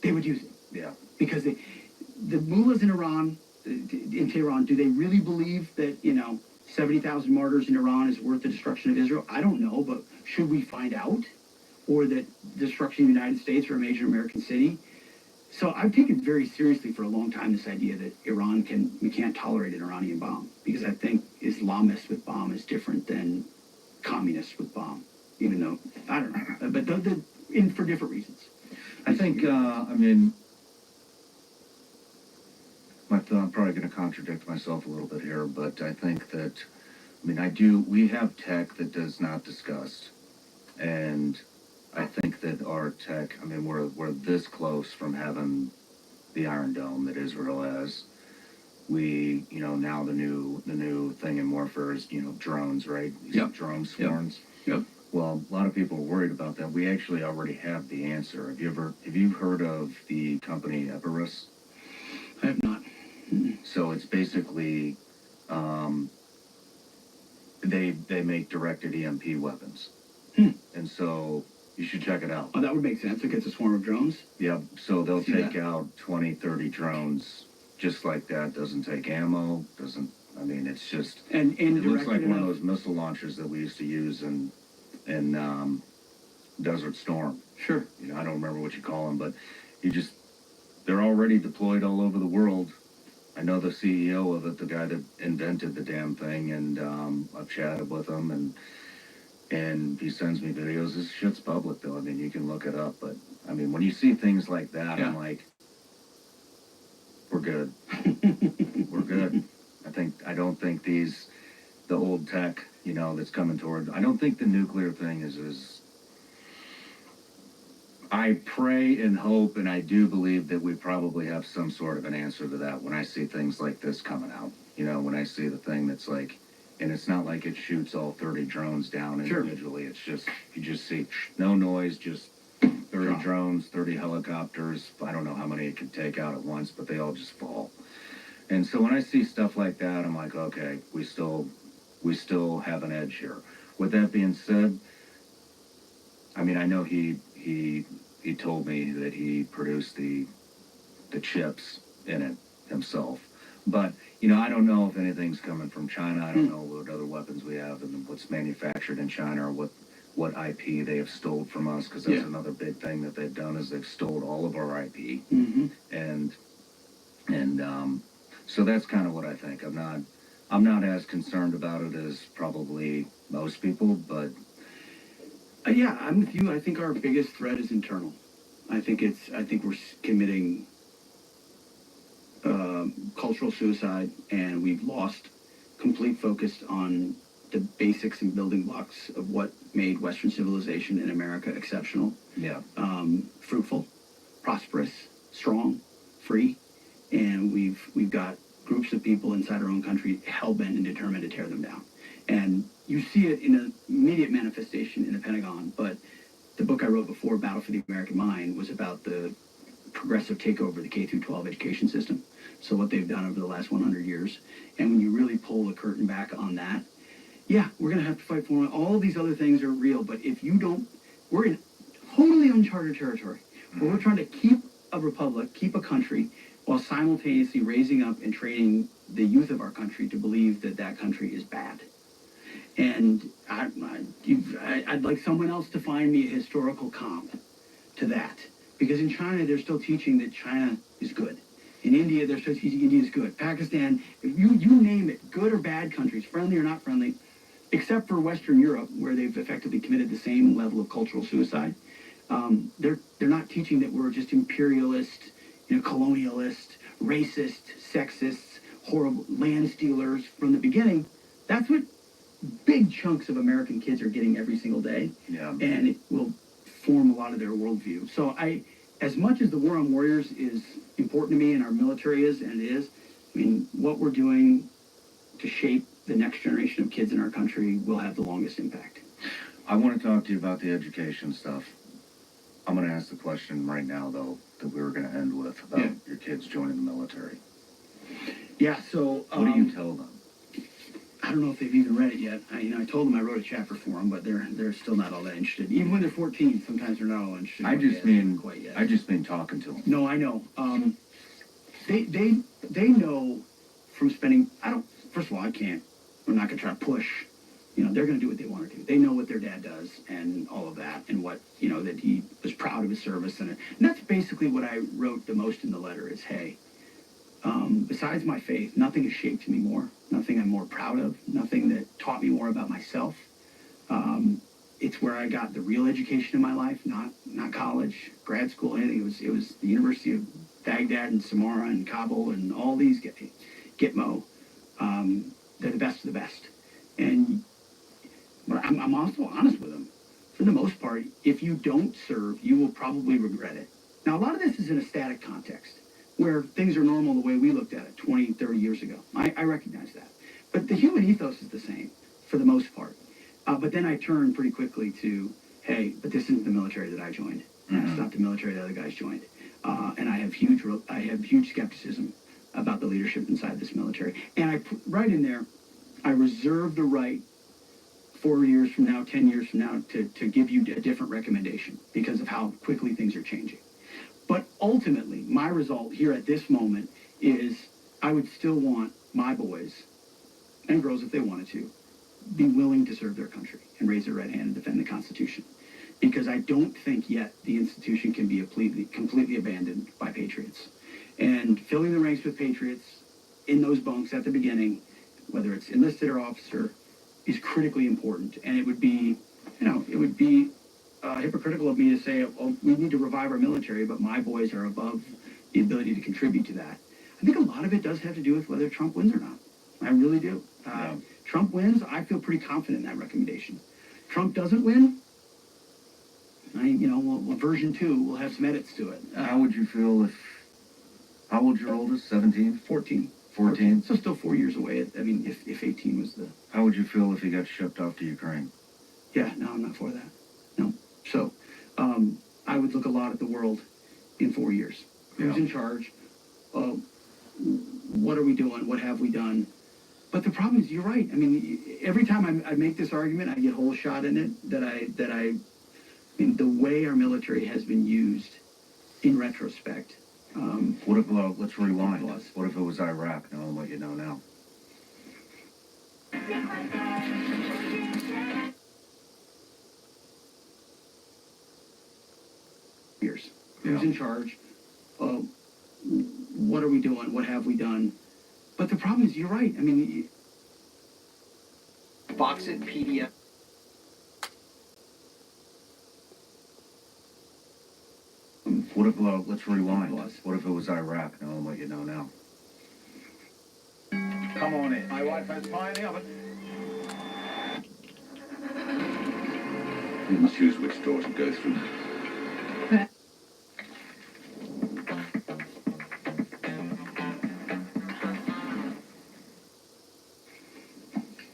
They would use it. Yeah. Because the mullahs in Iran, in Tehran, do they really believe that, 70,000 martyrs in Iran is worth the destruction of Israel? I don't know, but should we find out? Or that destruction of the United States or a major American city? So I've taken very seriously for a long time this idea that we can't tolerate an Iranian bomb, because I think Islamists with bomb is different than communists with bomb, even though, I don't know, but for different reasons. I think, I'm probably going to contradict myself a little bit here, but I think that, we have tech that does not disgust. And I think that our tech, we're this close from having the Iron Dome that Israel has. We, now the new thing in warfare is, drones, right? These Yep. drone swarms. Yep. Well, a lot of people are worried about that. We actually already have the answer. Have you heard of the company Eberus? I have not. So it's basically, they make directed EMP weapons. And so you should check it out. Oh, that would make sense. It gets a swarm of drones. Yeah, so they'll See take that? out 20, 30 drones just like that. Doesn't take ammo, it's just, And it looks directed like one of enough. those missile launchers that we used to use in Desert Storm. Sure. I don't remember what you call them, but they're already deployed all over the world. I know the CEO of it, the guy that invented the damn thing, and I've chatted with him, and he sends me videos. This shit's public, though. You can look it up, but when you see things like that, Yeah. I'm like, we're good. We're good. I don't think the old tech, that's coming toward, I don't think the nuclear thing is as, I pray and hope, and I do believe that we probably have some sort of an answer to that when I see things like this coming out. When I see the thing that's like, and it's not like it shoots all 30 drones down Sure. individually. It's just, you just see no noise, just 30 drones, 30 helicopters. I don't know how many it could take out at once, but they all just fall. And so when I see stuff like that, I'm like, okay, we still have an edge here. With that being said, I know he told me that he produced the chips in it himself. But, I don't know if anything's coming from China. I don't know what other weapons we have and what's manufactured in China, or what IP they have stole from us, because that's another big thing that they've done is they've stole all of our IP. Mm-hmm. And so that's kind of what I think. I'm not as concerned about it as probably most people, but Yeah, I'm with you. I think our biggest threat is internal. I think we're committing cultural suicide, and we've lost complete focus on the basics and building blocks of what made Western civilization in America exceptional. yeah. Fruitful, prosperous, strong, free, and we've got groups of people inside our own country hell-bent and determined to tear them down. And you see it in an immediate manifestation in the Pentagon, but the book I wrote before, Battle for the American Mind, was about the progressive takeover of the K-12 education system. So what they've done over the last 100 years. And when you really pull the curtain back on that, yeah, we're going to have to fight for it. All of these other things are real, but if you don't, we're in totally uncharted territory where we're trying to keep a republic, keep a country, while simultaneously raising up and training the youth of our country to believe that that country is bad. And I'd like someone else to find me a historical comp to that. Because in China, they're still teaching that China is good. In India, they're still teaching India is good. Pakistan, you name it, good or bad countries, friendly or not friendly, except for Western Europe, where they've effectively committed the same level of cultural suicide. They're not teaching that we're just imperialist, colonialist, racist, sexist, horrible land stealers from the beginning. That's what big chunks of American kids are getting every single day. Yeah. And it will form a lot of their worldview. So as much as the war on warriors is important to me, and our military is, and it is, what we're doing to shape the next generation of kids in our country will have the longest impact. I want to talk to you about the education stuff. I'm going to ask the question right now, though, that we were going to end with about your kids joining the military. Yeah, so... What do you tell them? I don't know if they've even read it yet. I told them I wrote a chapter for them, but they're still not all that interested. Even when they're 14, sometimes they're not all interested. I just mean talking to them. No, I know. They know from spending. First of all, I'm not gonna try to push. They're gonna do what they want to do. They know what their dad does and all of that, and what that he was proud of his service, and that's basically what I wrote the most in the letter. Is hey. Besides my faith, nothing has shaped me more. Nothing I'm more proud of. Nothing that taught me more about myself. It's where I got the real education in my life, not college, grad school, anything. It was the University of Baghdad and Samarra and Kabul and all these Gitmo. They're the best of the best. But I'm also honest with them. For the most part, if you don't serve, you will probably regret it. Now, a lot of this is in a static context, where things are normal the way we looked at it 20, 30 years ago. I recognize that. But the human ethos is the same, for the most part. But then I turned pretty quickly to, hey, but this isn't the military that I joined. Mm-hmm. That's not the military that other guys joined. And I have huge skepticism about the leadership inside this military. And I put right in there, I reserve the right 4 years from now, 10 years from now, to give you a different recommendation because of how quickly things are changing. But ultimately, my result here at this moment is I would still want my boys and girls, if they wanted to, be willing to serve their country and raise their right hand and defend the Constitution. Because I don't think yet the institution can be completely abandoned by patriots. And filling the ranks with patriots in those bunks at the beginning, whether it's enlisted or officer, is critically important. And it would be hypocritical of me to say, oh, we need to revive our military, but my boys are above the ability to contribute to that. I think a lot of it does have to do with whether Trump wins or not. I really do. Trump wins, I feel pretty confident in that recommendation. Trump doesn't win, version 2 will have some edits to it. How would you feel if, how old's your oldest, 17? 14. 14? So still 4 years away. If 18 was the... How would you feel if he got shipped off to Ukraine? Yeah, no, I'm not for that. No. So, I would look a lot at the world in 4 years. Who's in charge? What are we doing? What have we done? But the problem is, you're right. I mean, every time I make this argument, I get whole shot in it that the way our military has been used in retrospect. What if, let's rewind. What if it was Iraq, knowing what you know now? Years. Who's in charge? What are we doing? What have we done? But the problem is, you're right. I mean, box it PDF. What if, let's rewind. What if it was Iraq, knowing what you know now? Come on in. My wife has pie in the oven. You must choose which door to go through.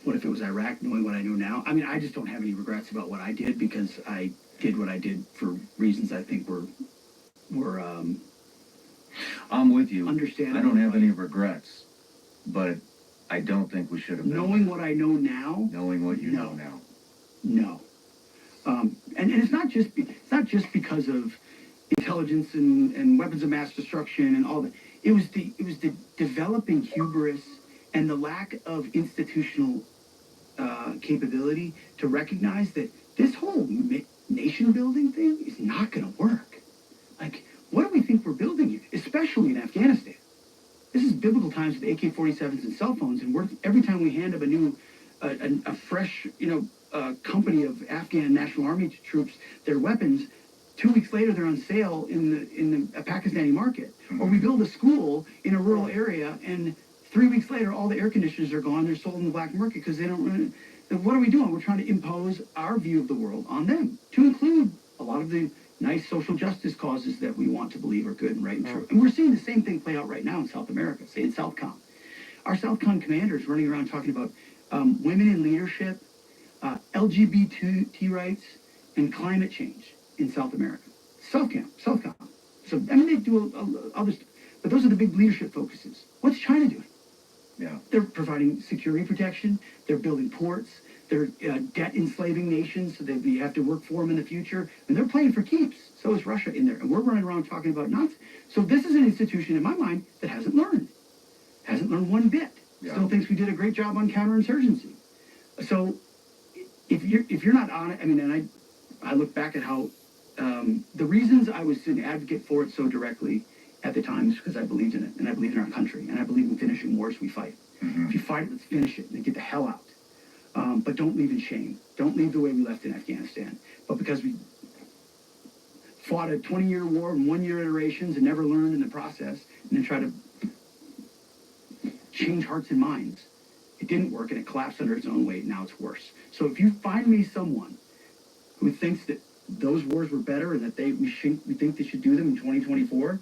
What if it was Iraq, knowing what I know now? I mean, I just don't have any regrets about what I did because I did what I did for reasons I think were I'm with you. Understandable. I don't have any regrets, but I don't think we should have done knowing that. What I know now. Knowing what you know now. No. And it's not just because of intelligence and weapons of mass destruction and all that. It was the developing hubris and the lack of institutional capability to recognize that this whole nation building thing is not going to work. Like, what do we think we're building here, especially in Afghanistan? This is biblical times with AK-47s and cell phones, and every time we hand up a fresh, company of Afghan National Army troops their weapons, 2 weeks later they're on sale in the Pakistani market. Or we build a school in a rural area, and 3 weeks later all the air conditioners are gone. They're sold in the black market because they don't. What are we doing? We're trying to impose our view of the world on them, to include a lot of the nice social justice causes that we want to believe are good and right and true. And we're seeing the same thing play out right now in South America, say in Southcom. Our Southcom commanders running around talking about women in leadership, LGBT rights, and climate change in South America. Southcom. So, I mean, they do other stuff, but those are the big leadership focuses. What's China doing? Yeah. They're providing security protection. They're building ports. They're debt enslaving nations so that we have to work for them in the future. And they're playing for keeps. So is Russia in there. And we're running around talking about nonsense. So this is an institution, in my mind, that hasn't learned. Hasn't learned one bit. Yeah. Still thinks we did a great job on counterinsurgency. So if you're not on it, I mean, and I look back at how the reasons I was an advocate for it so directly at the time is because I believed in it, and I believe in our country, and I believe in finishing wars we fight. Mm-hmm. If you fight it, let's finish it and get the hell out. But don't leave in shame. Don't leave the way we left in Afghanistan. But because we fought a 20-year war in 1-year iterations and never learned in the process, and then try to change hearts and minds, it didn't work, and it collapsed under its own weight. Now it's worse. So if you find me someone who thinks that those wars were better and that we think they should do them in 2024,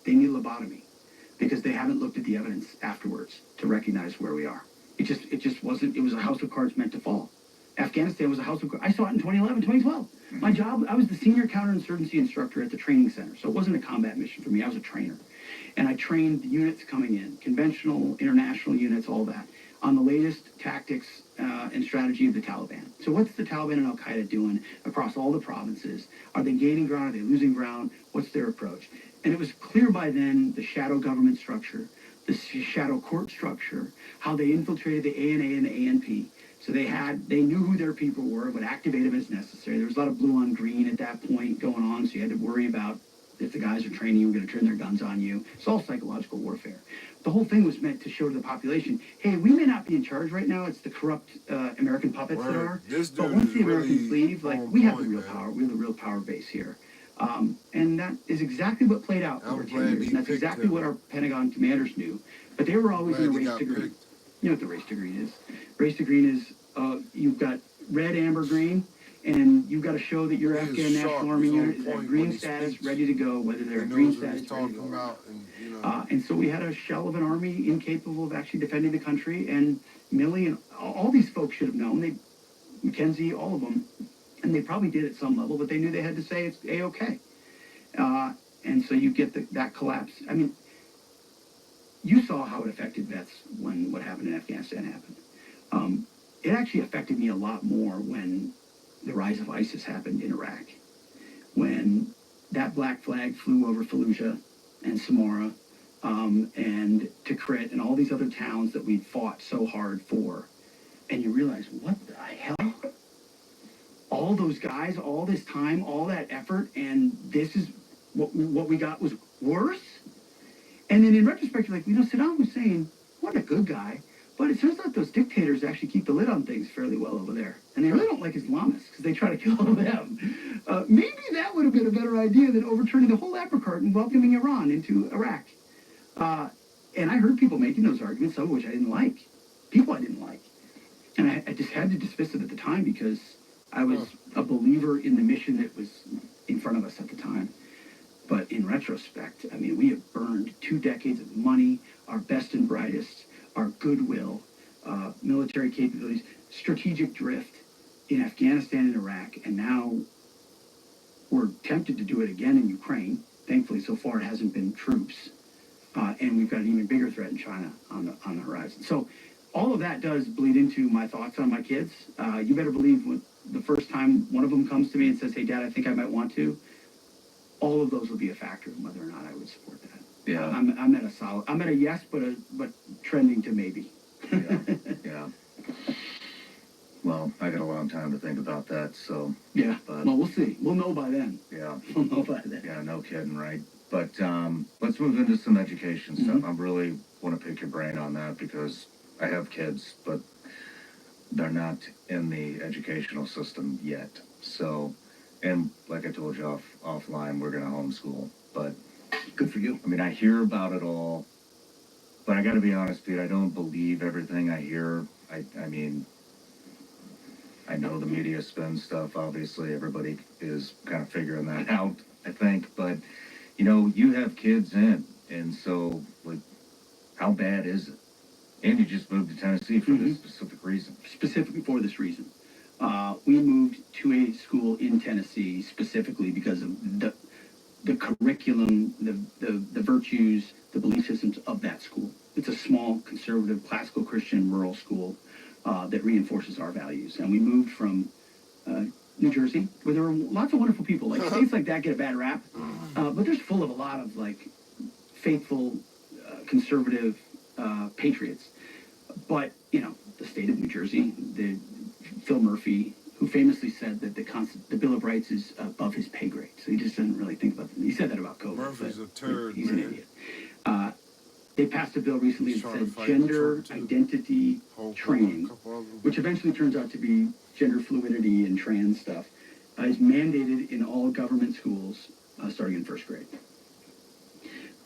they need a lobotomy, because they haven't looked at the evidence afterwards to recognize where we are. It just wasn't. It was a house of cards meant to fall. Afghanistan was a house of cards. I saw it in 2011, 2012. My job, I was the senior counterinsurgency instructor at the training center, so it wasn't a combat mission for me. I was a trainer, and I trained the units coming in, conventional, international units, all that, on the latest tactics and strategy of the Taliban. So what's the Taliban and Al-Qaeda doing across all the provinces? Are they gaining ground? Are they losing ground? What's their approach? And it was clear by then the shadow government structure, the shadow court structure, how they infiltrated the ANA and the ANP. So they knew who their people were, would activate them as necessary. There was a lot of blue on green at that point going on, so you had to worry about if the guys are training you, were going to turn their guns on you. It's all psychological warfare. The whole thing was meant to show to the population, hey, we may not be in charge right now. It's the corrupt American puppets that are. But once the Americans leave, like, we have the real power. We're the real power base here. And that is exactly what played out over 10 years. And that's exactly what our Pentagon commanders knew. But they were always in a race to green. You know what the race to green is? Race to green is you've got red, amber, green, and you've got to show that your Afghan National Army unit is at green status, ready to go, whether they're at green status, ready to go. And so we had a shell of an army incapable of actually defending the country, and Milley and all these folks should have known. Mackenzie, all of them, and they probably did at some level, but they knew they had to say it's A-OK. And so you get that collapse. I mean, you saw how it affected vets when what happened in Afghanistan happened. It actually affected me a lot more when the rise of ISIS happened in Iraq. When that black flag flew over Fallujah and Samarra and Tikrit and all these other towns that we fought so hard for, and you realize, what the hell? All those guys, all this time, all that effort, and this is what we got was worse? And then in retrospect, you're like, Saddam Hussein, what a good guy. But it turns out those dictators actually keep the lid on things fairly well over there. And they really don't like Islamists because they try to kill them. Maybe that would have been a better idea than overturning the whole apple cart and welcoming Iran into Iraq. And I heard people making those arguments, some of which I didn't like. People I didn't like. And I just had to dismiss it at the time because I was a believer in the mission that was in front of us at the time. But in retrospect, I mean, we have burned 2 decades of money, our best and brightest, our goodwill, military capabilities, strategic drift in Afghanistan and Iraq, and now we're tempted to do it again in Ukraine. Thankfully, so far it hasn't been troops, and we've got an even bigger threat in China on the horizon. So all of that does bleed into my thoughts on my kids. You better believe when the first time one of them comes to me and says, hey, Dad, I think I might want to, all of those will be a factor in whether or not I would support that. Yeah. I'm at a yes, but trending to maybe. Yeah. Well, I got a long time to think about that, so. Yeah. But, well, we'll see. We'll know by then. Yeah. We'll know by then. Yeah, no kidding, right? But let's move into some education stuff. Mm-hmm. I really want to pick your brain on that because I have kids, but they're not in the educational system yet. So, and like I told you offline, we're going to homeschool, but. Good for you. I mean, I hear about it all, but I got to be honest, Pete, I don't believe everything I hear. I mean, I know the media spins stuff. Obviously, everybody is kind of figuring that out, I think. But, you have kids in, and so, like, how bad is it? And you just moved to Tennessee for this specific reason. Specifically for this reason. We moved to a school in Tennessee specifically because of the curriculum, the virtues, the belief systems of that school. It's a small, conservative, classical Christian rural school that reinforces our values. And we moved from New Jersey, where there were lots of wonderful people. Like states like that get a bad rap, but there's full of a lot of like faithful, conservative patriots. But you know, the state of New Jersey, Phil Murphy, who famously said that the Bill of Rights is above his pay grade, so he just doesn't really think about it. He said that about COVID. Murphy's a turd, He's man. an idiot. They passed a bill recently He's that trying to said fight gender Trump, too. identity Whole training, couple of them. which eventually turns out to be gender fluidity and trans stuff, is mandated in all government schools starting in first grade.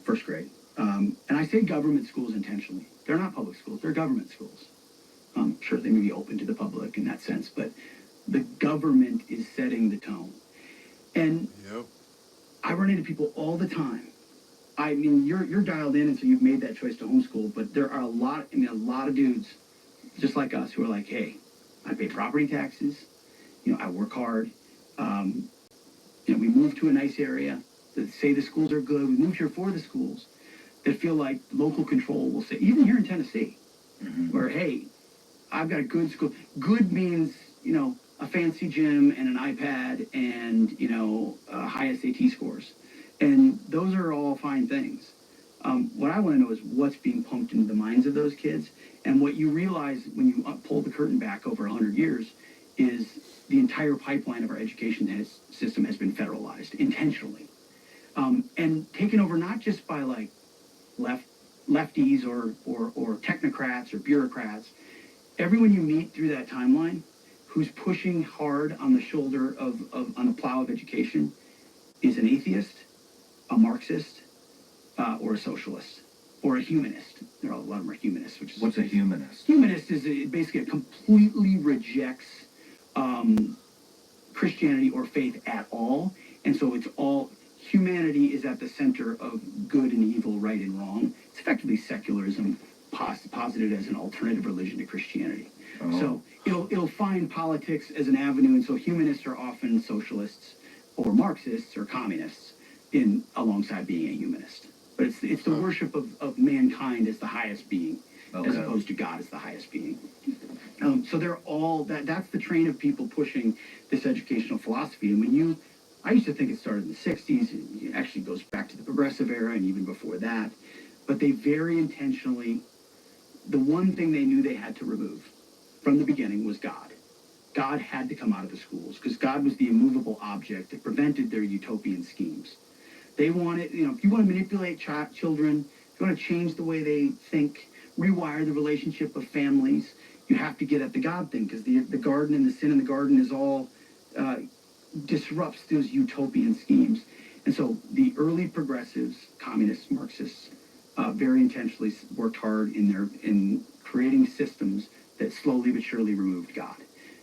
First grade. And I say government schools intentionally. They're not public schools. They're government schools. Sure, they may be open to the public in that sense, but the government is setting the tone. And Yep. I run into people all the time. I mean, you're dialed in, and so you've made that choice to homeschool. But there are a lot of dudes, just like us, who are like, "Hey, I pay property taxes. You know, I work hard. You know, we moved to a nice area. That say the schools are good. We moved here for the schools. That feel like local control will say, even here in Tennessee, where hey, I've got a good school. Good means you know a fancy gym and an iPad and you know high SAT scores." And those are all fine things. What I want to know is what's being pumped into the minds of those kids. And what you realize when you pull the curtain back over 100 years is the entire pipeline of our education system has been federalized intentionally. And taken over not just by like lefties or technocrats or bureaucrats. Everyone you meet through that timeline who's pushing hard on the shoulder on the plow of education is an atheist, a Marxist, or a socialist, or a humanist. A lot of them are humanists. Which is What's a humanist? Humanist is basically it completely rejects Christianity or faith at all, and so it's all humanity is at the center of good and evil, right and wrong. It's effectively secularism posited as an alternative religion to Christianity. Oh. So it'll find politics as an avenue, and so humanists are often socialists or Marxists or communists alongside being a humanist. But it's the worship of mankind as the highest being, as opposed to God as the highest being. So they're all that's the train of people pushing this educational philosophy. And I used to think it started in the 60s. It actually goes back to the progressive era and even before that. But they very intentionally, the one thing they knew they had to remove from the beginning was God. God had to come out of the schools because God was the immovable object that prevented their utopian schemes. They wanted, if you want to manipulate children, if you want to change the way they think, rewire the relationship of families, you have to get at the God thing because the garden and the sin in the garden is all disrupts those utopian schemes. And so the early progressives, communists, Marxists, very intentionally worked hard in creating systems that slowly but surely removed God.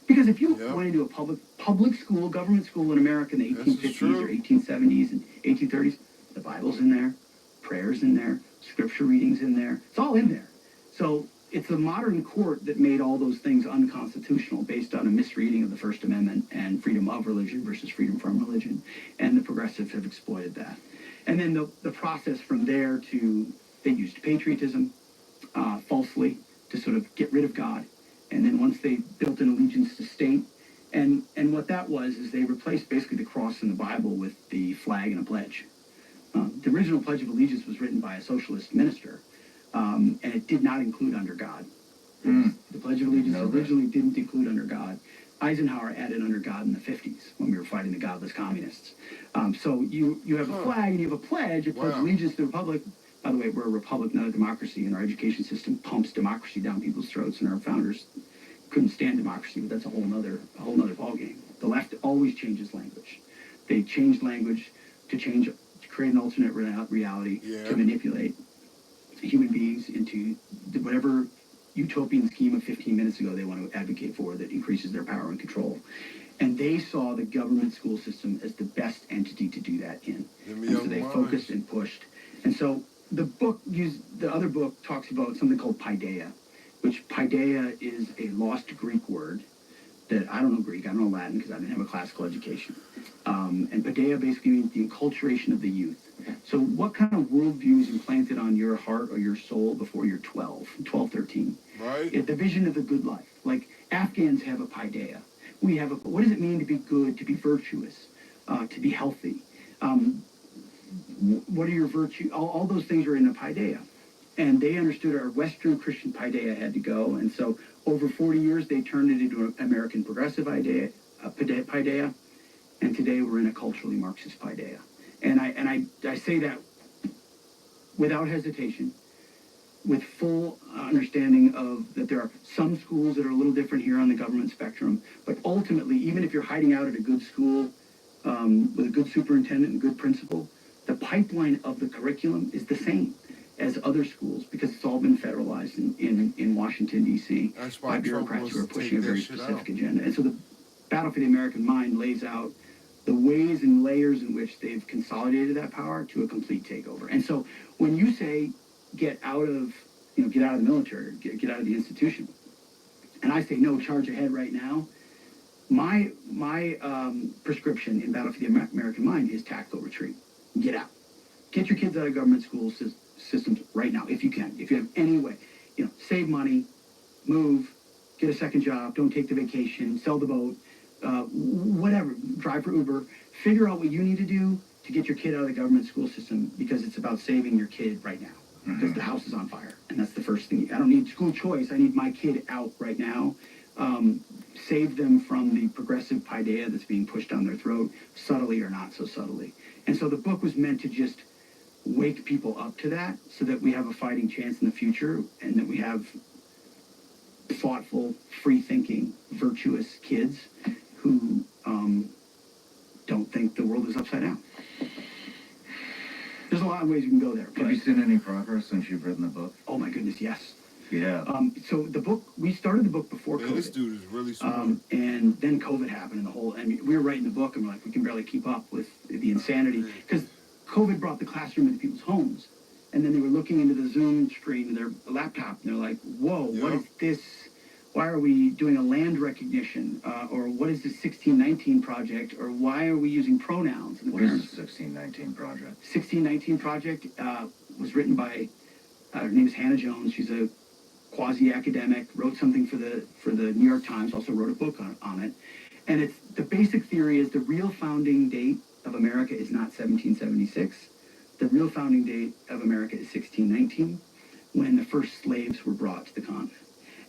Because if you went into a public school, government school in America in the 1850s or 1870s and 1830s, the Bible's in there, prayers in there, scripture readings in there. It's all in there. So it's the modern court that made all those things unconstitutional based on a misreading of the First Amendment and freedom of religion versus freedom from religion. And the progressives have exploited that. And then the process from there they used patriotism falsely to sort of get rid of God. And then once they built an allegiance to state, and what that was is they replaced basically the cross in the Bible with the flag and a pledge. The original Pledge of Allegiance was written by a socialist minister, and it did not include under God. The Pledge of Allegiance originally didn't include under God. Eisenhower added under God in the 50s when we were fighting the godless communists. So you have a flag and you have a pledge, a pledge of allegiance to the republic. By the way, we're a republic, not a democracy, and our education system pumps democracy down people's throats, and our founders couldn't stand democracy, but that's a whole nother ballgame. The left always changes language. They change language to create an alternate reality, to manipulate human beings into whatever utopian scheme of 15 minutes ago they want to advocate for that increases their power and control. And they saw the government school system as the best entity to do that in. And so they focused and pushed. And so the other book talks about something called paideia, which paideia is a lost Greek word that I don't know Greek, I don't know Latin because I didn't have a classical education. And paideia basically means the enculturation of the youth. So what kind of worldview is implanted on your heart or your soul before you're 12, 13? Right. The vision of the good life. Like Afghans have a paideia. We have a, what does it mean to be good, to be virtuous, to be healthy? What are your virtues? All those things are in a paideia. And they understood our Western Christian paideia had to go. And so over 40 years, they turned it into an American progressive paideia. And today we're in a culturally Marxist paideia. And I say that without hesitation, with full understanding of that there are some schools that are a little different here on the government spectrum. But ultimately, even if you're hiding out at a good school with a good superintendent and good principal, the pipeline of the curriculum is the same as other schools because it's all been federalized in Washington, D.C. by bureaucrats who are pushing a very specific agenda. And so the Battle for the American Mind lays out the ways and layers in which they've consolidated that power to a complete takeover. And so when you say get out of the military, get out of the institution, and I say no, charge ahead right now, my prescription in Battle for the American Mind is tactical retreat. Get out. Get your kids out of government school systems right now, if you can. If you have any way, save money, move, get a second job, don't take the vacation, sell the boat, whatever, drive for Uber. Figure out what you need to do to get your kid out of the government school system because it's about saving your kid right now because the house is on fire. And that's the first thing. I don't need school choice. I need my kid out right now. Save them from the progressive paideia that's being pushed down their throat, subtly or not so subtly. And so the book was meant to just wake people up to that so that we have a fighting chance in the future and that we have thoughtful, free-thinking, virtuous kids who don't think the world is upside down. There's a lot of ways you can go there. Have you seen any progress since you've written the book? Oh my goodness, yes. Yeah. So the book, we started the book before COVID. This dude is really smart. And then COVID happened and we were writing the book and we're like, we can barely keep up with the insanity because COVID brought the classroom into people's homes. And then they were looking into the Zoom screen of their laptop and they're like, whoa, what is this? Why are we doing a land recognition? Or what is this 1619 project? Or why are we using pronouns? And what is the 1619 project? 1619 project was written by, her name is Hannah Jones. She's a quasi-academic, wrote something for the New York Times, also wrote a book on it. And it's the basic theory is the real founding date of America is not 1776. The real founding date of America is 1619, when the first slaves were brought to the continent.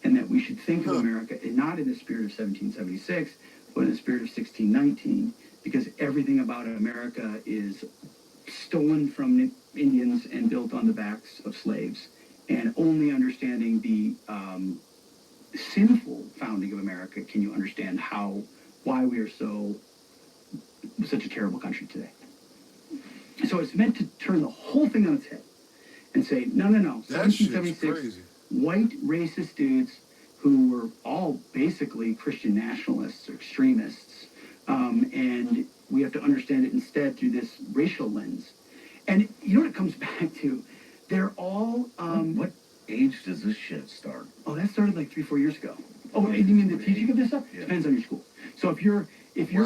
And that we should think of America not in the spirit of 1776, but in the spirit of 1619, because everything about America is stolen from Indians and built on the backs of slaves. And only understanding the sinful founding of America can you understand why we are such a terrible country today. So it's meant to turn the whole thing on its head and say, no, 1776, white racist dudes who were all basically Christian nationalists or extremists, and we have to understand it instead through this racial lens. And you know what it comes back to? They're all... what age does this shit start? Oh, that started like 3-4 years ago. Oh, you mean the teaching of this stuff? Yeah. Depends on your school. So if you're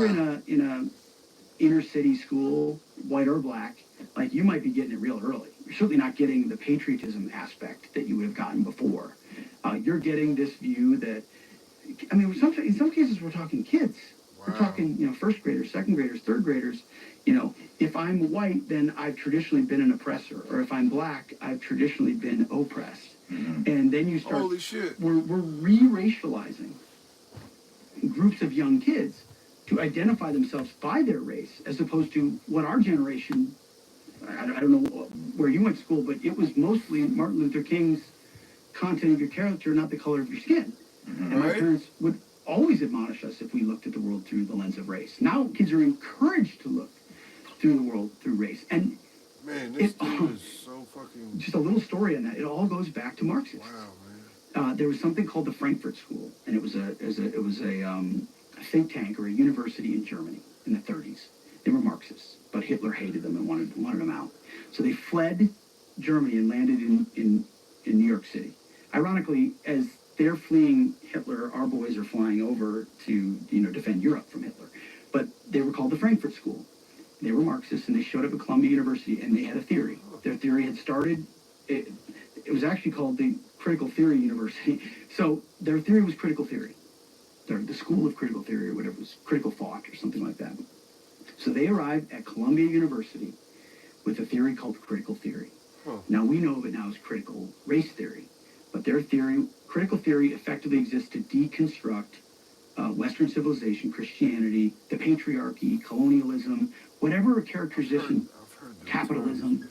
in a inner city school, white or black, like you might be getting it real early. You're certainly not getting the patriotism aspect that you would have gotten before. You're getting this view that, I mean, in some cases we're talking kids. Wow. We're talking, first graders, second graders, third graders. If I'm white, then I've traditionally been an oppressor, or if I'm black, I've traditionally been oppressed. Mm-hmm. And then you start. Holy shit. We're re-racializing groups of young kids to identify themselves by their race, as opposed to what our generation. I don't know where you went to school, but it was mostly Martin Luther King's content of your character, not the color of your skin. Mm-hmm. And my parents would always admonish us if we looked at the world through the lens of race. Now kids are encouraged to look through the world through race. And man, this dude is so fucking... Just a little story on that. It all goes back to Marxists. Wow, man. There was something called the Frankfurt School, and it was a think tank or a university in Germany in the 30s. They were Marxists, but Hitler hated them and wanted them out. So they fled Germany and landed in New York City. Ironically, as they're fleeing Hitler. Our boys are flying over to, defend Europe from Hitler. But they were called the Frankfurt School. They were Marxists, and they showed up at Columbia University, and they had a theory. Their theory had started, it was actually called the Critical Theory University. So their theory was critical theory. The School of Critical Theory, or whatever it was, critical thought, or something like that. So they arrived at Columbia University with a theory called critical theory. Now we know of it now as critical race theory, but their theory, critical theory, effectively exists to deconstruct Western civilization, Christianity, the patriarchy, colonialism, whatever characterization, capitalism,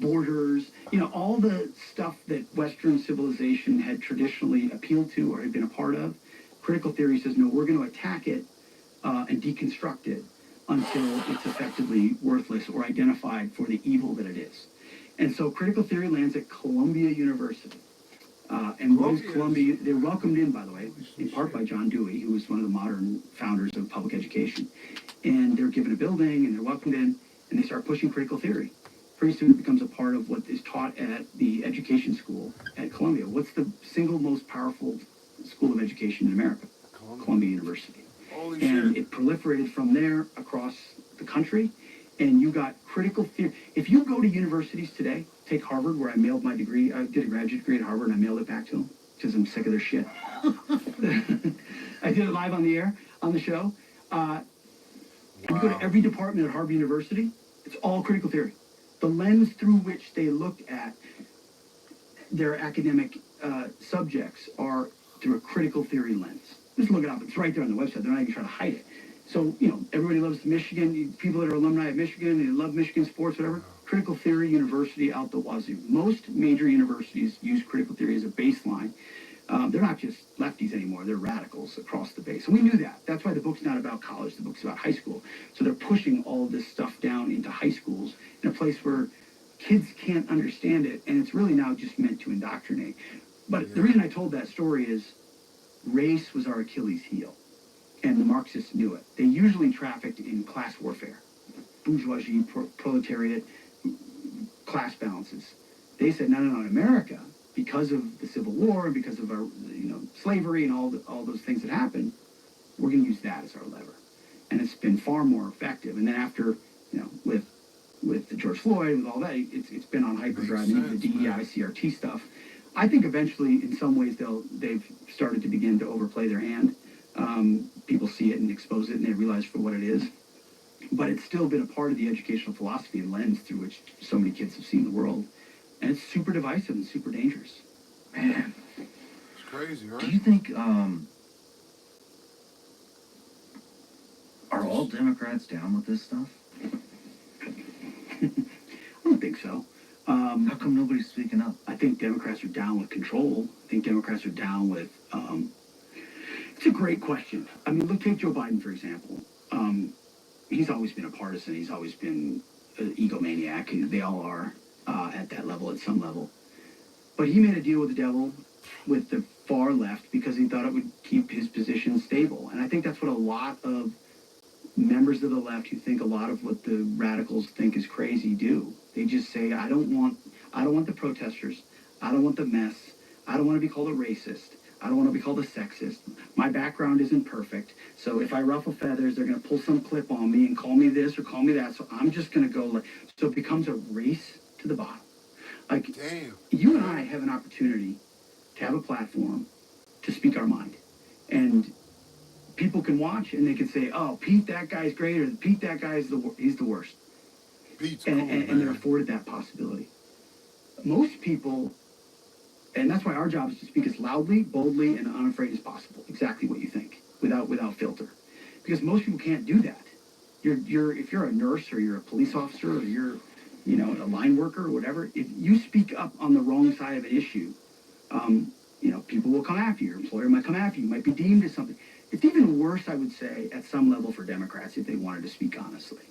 borders, all the stuff that Western civilization had traditionally appealed to or had been a part of. Critical theory says, no, we're going to attack it and deconstruct it until it's effectively worthless or identified for the evil that it is. And so critical theory lands at Columbia University. And what is Columbia? They're welcomed in, by the way, in part by John Dewey, who was one of the modern founders of public education. And they're given a building, and they're welcomed in, and they start pushing critical theory. Pretty soon it becomes a part of what is taught at the education school at Columbia. What's the single most powerful school of education in America? Columbia University. And it proliferated from there across the country. And you got critical theory. If you go to universities today, take Harvard, where I mailed my degree. I did a graduate degree at Harvard, and I mailed it back to them because I'm sick of their shit. I did it live on the air, on the show. If you go to every department at Harvard University, it's all critical theory. The lens through which they look at their academic subjects are through a critical theory lens. Just look it up. It's right there on the website. They're not even trying to hide it. So, everybody loves Michigan. People that are alumni of Michigan, they love Michigan sports, whatever. Critical theory university out the wazoo. Most major universities use critical theory as a baseline. They're not just lefties anymore. They're radicals across the base. And we knew that. That's why the book's not about college. The book's about high school. So they're pushing all of this stuff down into high schools in a place where kids can't understand it. And it's really now just meant to indoctrinate. But the reason I told that story is race was our Achilles heel. And the Marxists knew it. They usually trafficked in class warfare. Bourgeoisie, proletariat, class balances. They said, no, in America, because of the Civil War and because of our, slavery and all those things that happened, we're going to use that as our lever. And it's been far more effective. And then after, with the George Floyd, with all that, it's been on hyperdrive, the DEI, CRT stuff. I think eventually, in some ways, they've started to begin to overplay their hand. People see it and expose it, and they realize for what it is. But it's still been a part of the educational philosophy and lens through which so many kids have seen the world. And it's super divisive and super dangerous. Man. It's crazy, right? Do you think, are all Democrats down with this stuff? I don't think so. How come nobody's speaking up? I think Democrats are down with control. I think Democrats are down with, it's a great question. I mean, take Joe Biden, for example. He's always been a partisan. He's always been an egomaniac. They all are at that level, at some level. But he made a deal with the devil with the far left because he thought it would keep his position stable. And I think that's what a lot of members of the left who think a lot of what the radicals think is crazy do. They just say, I don't want the protesters. I don't want the mess. I don't want to be called a racist. I don't want to be called a sexist. My background isn't perfect. So if I ruffle feathers, they're going to pull some clip on me and call me this or call me that. So I'm just going to go. So it becomes a race to the bottom. Like, damn. You and I have an opportunity to have a platform to speak our mind. And people can watch and they can say, oh, Pete, that guy's great, or Pete, that guy's he's the worst. Pete's and they're afforded that possibility. Most people, and that's why our job is to speak as loudly, boldly, and unafraid as possible. Exactly what you think, without filter. Because most people can't do that. If you're a nurse or you're a police officer or you're, a line worker or whatever, if you speak up on the wrong side of an issue, people will come after you. Your employer might come after you. You might be deemed as something. It's even worse, I would say, at some level for Democrats if they wanted to speak honestly.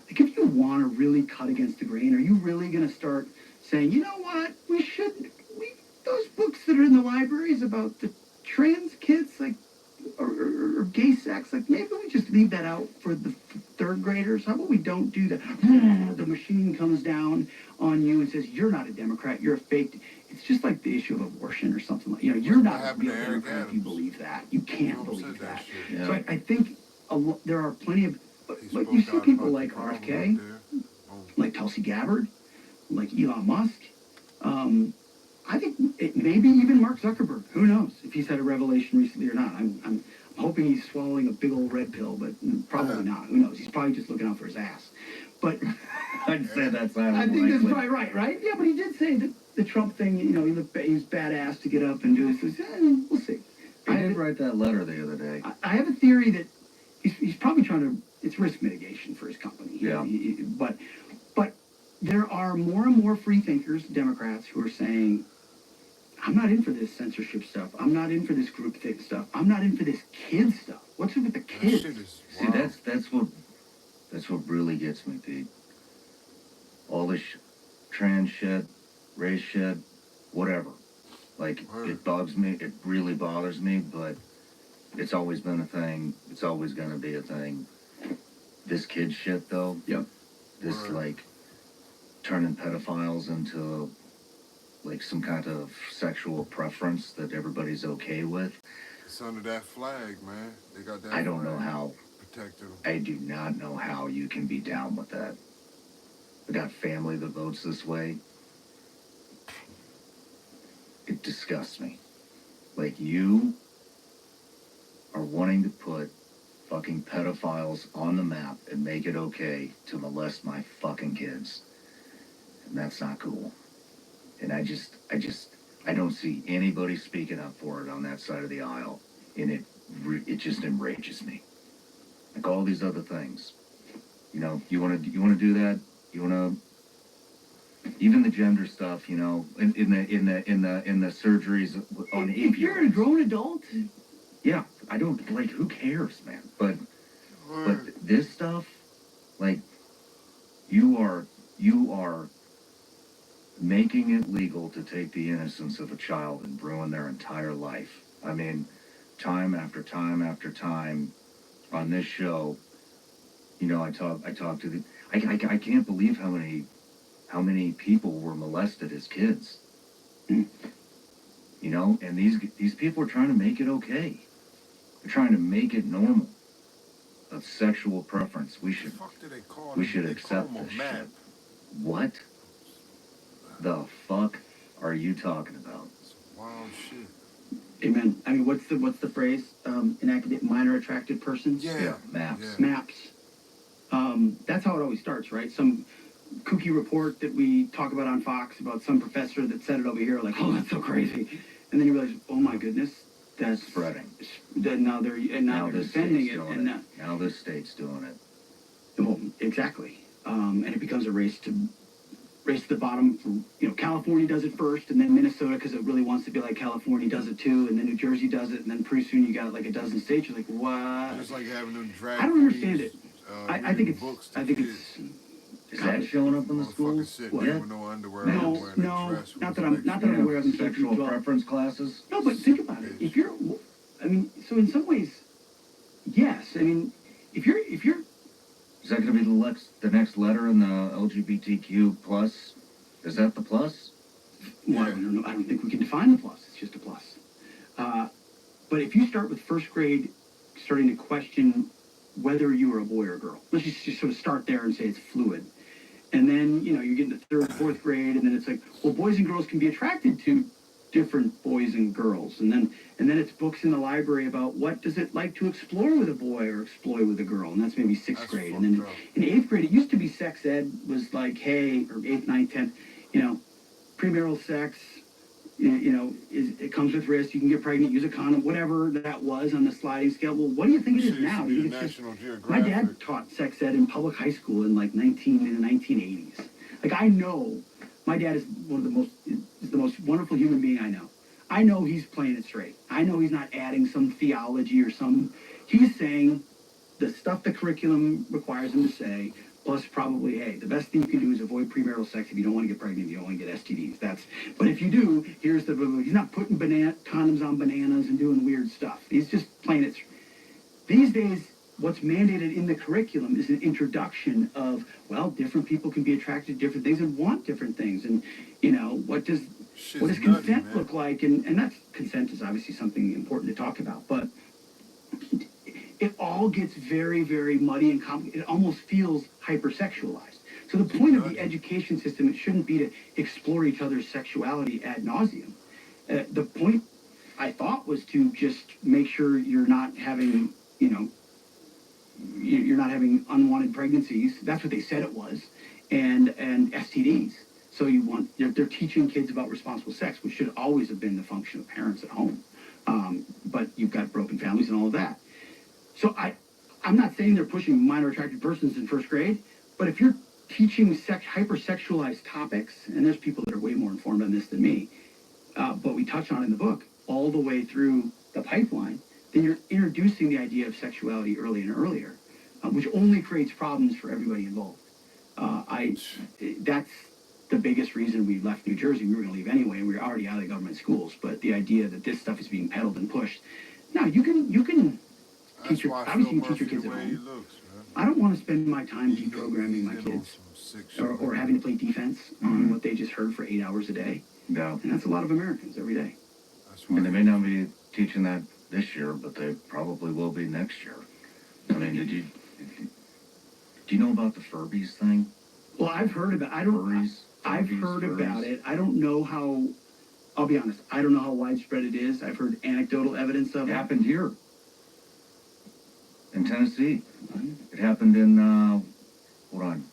Like, if you want to really cut against the grain, are you really going to start saying, you know what, those books that are in the libraries about the trans kids, like, or gay sex. Like maybe we just leave that out for the third graders. How about we don't do that? The machine comes down on you and says you're not a Democrat. You're a fake. It's just like the issue of abortion or something like you're What not a happened real to Eric Democrat if you Adams? believe that. You can't Trump believe said that that. shit. Yeah. So I think there are plenty of. He Like spoke you see out people about like the problem RFK, up there. like Tulsi Gabbard, like Elon Musk. I think maybe even Mark Zuckerberg. Who knows if he's had a revelation recently or not? I'm hoping he's swallowing a big old red pill, but probably not. Who knows? He's probably just looking out for his ass. But I'd say that's highly I think that's likely. probably right? Yeah, but he did say that the Trump thing. You know, he's badass to get up and do this. We'll see. I did write that letter the other day. I have a theory that he's probably trying to. It's risk mitigation for his company. Yeah. But there are more and more free thinkers, Democrats, who are saying, I'm not in for this censorship stuff. I'm not in for this groupthink stuff. I'm not in for this kid stuff. What's it with the That kids? shit is See, wild. that's what really gets me, Pete. All this trans shit, race shit, whatever. Like, Word. it bugs me. It really bothers me, but it's always been a thing. It's always gonna be a thing. This kid shit, though. Yep. This, Word. like, turning pedophiles into, like, some kind of sexual preference that everybody's okay with. It's under that flag, man. They got that I don't know flag how. protecting them. I do not know how you can be down with that. I got family that votes this way. It disgusts me. Like, you are wanting to put fucking pedophiles on the map and make it okay to molest my fucking kids. And that's not cool. And I don't see anybody speaking up for it on that side of the aisle. And it just enrages me. Like all these other things. You know, you wanna do that? You wanna even the gender stuff, you know, in the surgeries on If you're a grown adult, yeah, I don't like who cares, man. But Word. this stuff, like you are making it legal to take the innocence of a child and ruin their entire life. I mean, time after time after time on this show, you know, I talk to the I can't believe how many people were molested as kids. You know, and these people are trying to make it okay. They're trying to make it normal. A sexual preference. We should What the fuck do they call we them? should They accept call them this a map. shit. What the fuck are you talking about? It's wild shit. amen. I mean, what's the phrase? An academic minor attracted person. Yeah. Maps. Yeah. Maps. That's how it always starts, right? Some kooky report that we talk about on Fox about some professor that said it over here, like, oh, that's so crazy, and then you realize, oh my goodness, that's Spreading. Now they're Now they're this defending state's it, doing and it. Now this state's doing it. well, exactly, and it becomes a race to the bottom. You know, California does it first, and then Minnesota, because it really wants to be like California, does it too, and then New Jersey does it, and then pretty soon you got like a dozen states. You're like, what? Just like having them drag I don't understand queens, it. I think reading it's. books to I think kids. it's. Is that showing up in the Motherfuckers schools? sitting What? there Yeah. with no underwear No, on, wearing a no, dress. not with that a I'm leg not that I'm strap. aware of in Sexual K-12. preference classes? No, but think about it. If you're, I mean, so in some ways, yes. I mean, if you're, Is that going to be the next letter in the LGBTQ plus? Is that the plus? well, I Yeah. don't know. I don't think we can define the plus. It's just a plus. But if you start with first grade, starting to question whether you are a boy or a girl, let's just sort of start there and say it's fluid. And then, you know, you're getting to third, fourth grade, and then it's like, well, boys and girls can be attracted to different boys and girls. And then it's books in the library about what does it like to explore with a boy or explore with a girl. And that's maybe sixth That's grade. And then fucked up. in eighth grade, it used to be sex ed was like, hey, or eighth, ninth, 10th, you know, premarital sex, you know, it comes with risk. You can get pregnant, use a condom, whatever that was on the sliding scale. Well, what do you think it is Shit used now? to Do you be think the it's just National my Geographic. dad taught sex ed in public high school in like in the 1980s. Like I know my dad is the most wonderful human being I know. I know he's playing it straight. I know he's not adding some theology or some. He's saying the stuff the curriculum requires him to say. Plus, probably, hey, the best thing you can do is avoid premarital sex if you don't want to get pregnant, you don't want to get STDs. But if you do, here's the boo-boo. He's not putting condoms on bananas and doing weird stuff. He's just playing it. These days, what's mandated in the curriculum is an introduction of, well, different people can be attracted to different things and want different things. And, what does consent look like? And that's, consent is obviously something important to talk about. But it all gets very, very muddy and complicated. It almost feels hypersexualized. So the point of the education system, it shouldn't be to explore each other's sexuality ad nauseum. The point, I thought, was to just make sure you're not having, you're not having unwanted pregnancies. That's what they said it was. And STDs. So they're teaching kids about responsible sex, which should always have been the function of parents at home. But you've got broken families and all of that. So I'm not saying they're pushing minor attracted persons in first grade, but if you're teaching hypersexualized topics, and there's people that are way more informed on this than me, but we touch on in the book all the way through the pipeline, then you're introducing the idea of sexuality early and earlier, which only creates problems for everybody involved. That's the biggest reason we left New Jersey. We were going to leave anyway, and we were already out of the government schools. But the idea that this stuff is being peddled and pushed, now you can. Obviously, you teach your kids at home. I don't want to spend my time deprogramming my kids or having to play defense on what they just heard for 8 hours a day. Yeah. And that's a lot of Americans every day. And they may not be teaching that this year, but they probably will be next year. I mean, do you know about the Furbies thing? Well, I've heard about. I've heard about it. I don't know how. I'll be honest. I don't know how widespread it is. I've heard anecdotal evidence of it. It happened here. In Tennessee. It happened in, hold on,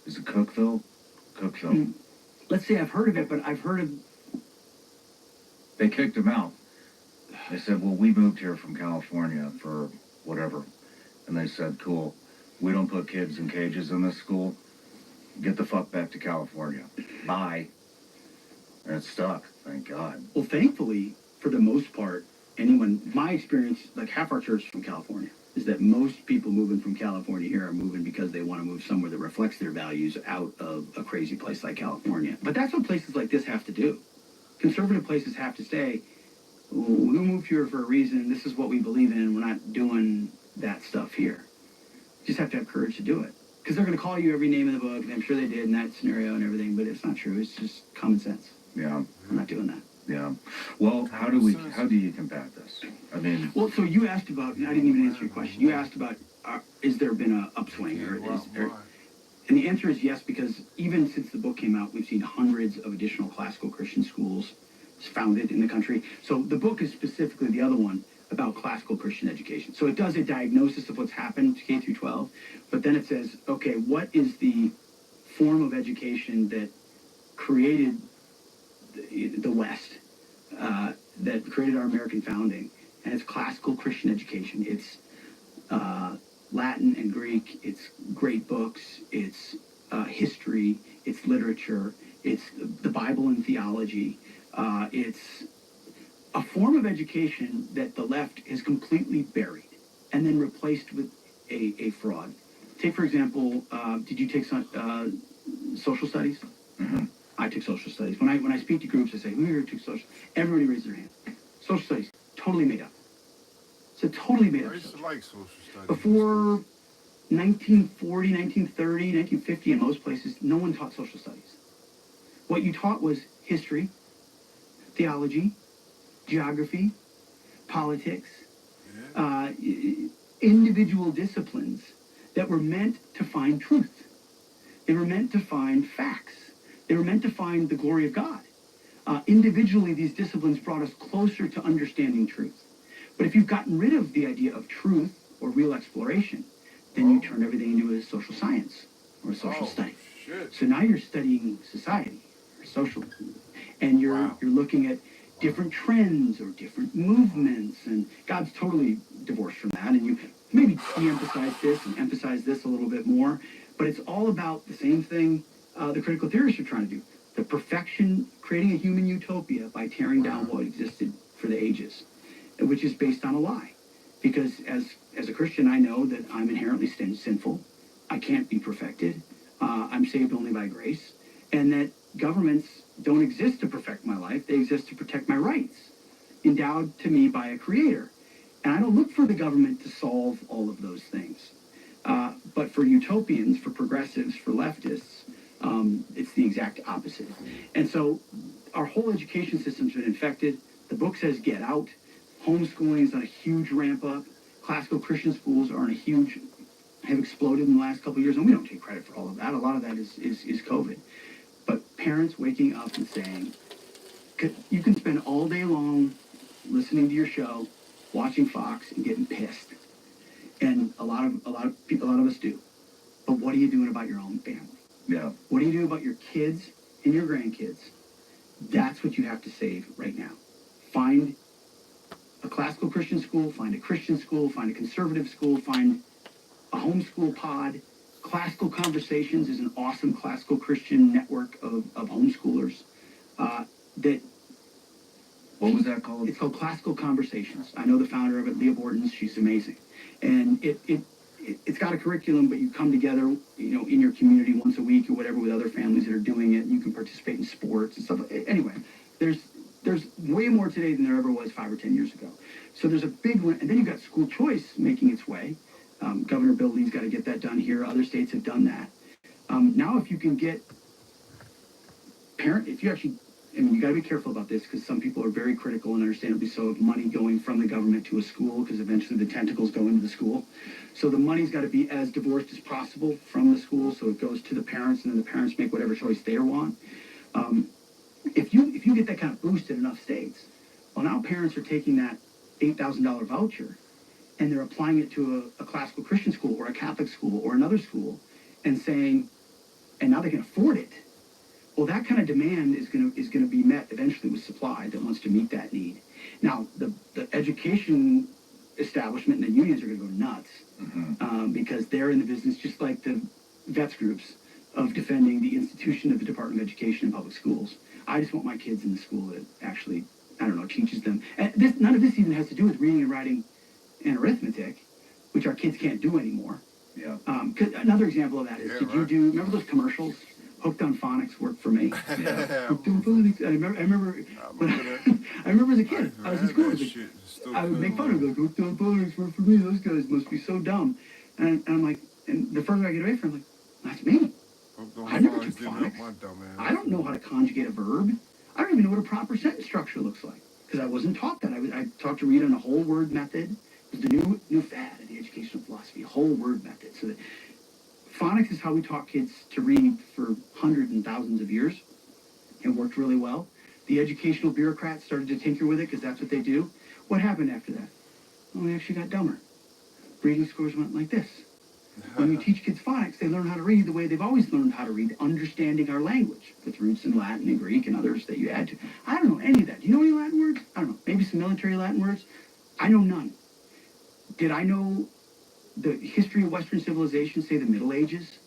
is it Cookville? Cookville. Let's say I've heard of it, but I've heard of... They kicked him out. They said, well, we moved here from California for whatever. And they said, cool, we don't put kids in cages in this school. Get the fuck back to California. Bye. And it stuck, thank God. Well, thankfully, for the most part, my experience, like half our church is from California, is that most people moving from California here are moving because they want to move somewhere that reflects their values out of a crazy place like California. But that's what places like this have to do. Conservative places have to say, we moved here for a reason, this is what we believe in, we're not doing that stuff here. You just have to have courage to do it. Because they're going to call you every name in the book, and I'm sure they did in that scenario and everything, but it's not true, it's just common sense. Yeah. I'm not doing that. Yeah. Well, how do you combat this? I mean... Well, so you asked about, I didn't even answer your question. You asked about, is there been an upswing? And the answer is yes, because even since the book came out, we've seen hundreds of additional classical Christian schools founded in the country. So the book is specifically the other one about classical Christian education. So it does a diagnosis of what's happened to K through 12, but then it says, okay, what is the form of education that created the West, that created our American founding? And it's classical Christian education. It's Latin and Greek. It's great books. It's history. It's literature. It's the Bible and theology. It's a form of education that the left has completely buried and then replaced with a fraud. Take, for example, did you take social studies? Mm-hmm. I took social studies. When I speak to groups, I say, who here took social? Everybody raises their hand. Social studies, totally made up. It's a totally made up. I used to like social studies. Before 1940, 1930, 1950, in most places, no one taught social studies. What you taught was history, theology, geography, politics, individual disciplines that were meant to find truth. They were meant to find facts. They were meant to find the glory of God. Individually, these disciplines brought us closer to understanding truth. But if you've gotten rid of the idea of truth or real exploration, then you turn everything into a social science or a social study. Shit. So now you're studying society or social, and you're looking at different trends or different movements, and God's totally divorced from that, and you maybe de-emphasize this and emphasize this a little bit more, but it's all about the same thing the critical theorists are trying to do. The perfection, creating a human utopia by tearing down what existed for the ages, which is based on a lie. Because as a Christian, I know that I'm inherently sinful. I can't be perfected. I'm saved only by grace, and that governments don't exist to perfect my life. They exist to protect my rights, endowed to me by a creator. And I don't look for the government to solve all of those things. But for utopians, for progressives, for leftists, it's the exact opposite. And so our whole education system's been infected. The book says get out. Homeschooling is on a huge ramp up. Classical Christian schools are on a huge, have exploded in the last couple of years, and we don't take credit for all of that. A lot of that is COVID. But parents waking up and saying, you can spend all day long listening to your show, watching Fox, and getting pissed. And a lot of people, a lot of us do. But what are you doing about your own family? Yeah. What do you do about your kids and your grandkids? That's what you have to save right now. Find a classical Christian school, find a Christian school, find a conservative school, find a homeschool pod. Classical Conversations is an awesome classical Christian network of homeschoolers that. What was that called? It's called Classical Conversations. I know the founder of it, Leah Bortons. She's amazing. And it's got a curriculum, but you come together, in your community once a week or whatever with other families that are doing it. And you can participate in sports and stuff. Anyway, there's way more today than there ever was 5 or 10 years ago. So there's a big one. And then you've got school choice making its way. Governor Bill Lee's got to get that done here. Other states have done that. Now, if you can get you got to be careful about this because some people are very critical and understandably so of money going from the government to a school because eventually the tentacles go into the school. So the money's got to be as divorced as possible from the school so it goes to the parents and then the parents make whatever choice they want. If you get that kind of boost in enough states, well, now parents are taking that $8,000 voucher and they're applying it to a classical Christian school or a Catholic school or another school and saying, and now they can afford it. Well, that kind of demand is going to be met eventually with supply that wants to meet that need. Now, the education establishment and the unions are going to go nuts because they're in the business, just like the vets groups, of defending the institution of the Department of Education in public schools. I just want my kids in the school that actually, teaches them. And none of this even has to do with reading and writing and arithmetic, which our kids can't do anymore. Yeah. Another example of that is, remember those commercials? Hooked on Phonics worked for me. Yeah. Hooked on Phonics. I remember as a kid, I was in school. I would make fun of them. Hooked on Phonics worked for me. Those guys must be so dumb. And I'm like, and the further I get away from it, I'm like, that's me. I never took phonics. I don't know how to conjugate a verb. I don't even know what a proper sentence structure looks like because I wasn't taught that. I taught to read on a whole word method. It was the new fad in the educational philosophy, whole word method. So that phonics is how we taught kids to read for hundreds and thousands of years. It worked really well. The educational bureaucrats started to tinker with it because that's what they do. What happened after that? Well, they actually got dumber. Reading scores went like this. When you teach kids phonics, they learn how to read the way they've always learned how to read, understanding our language, with roots in Latin and Greek and others that you add to. I don't know any of that. Do you know any Latin words? I don't know. Maybe some military Latin words? I know none. Did I know the history of Western civilization, say the Middle Ages,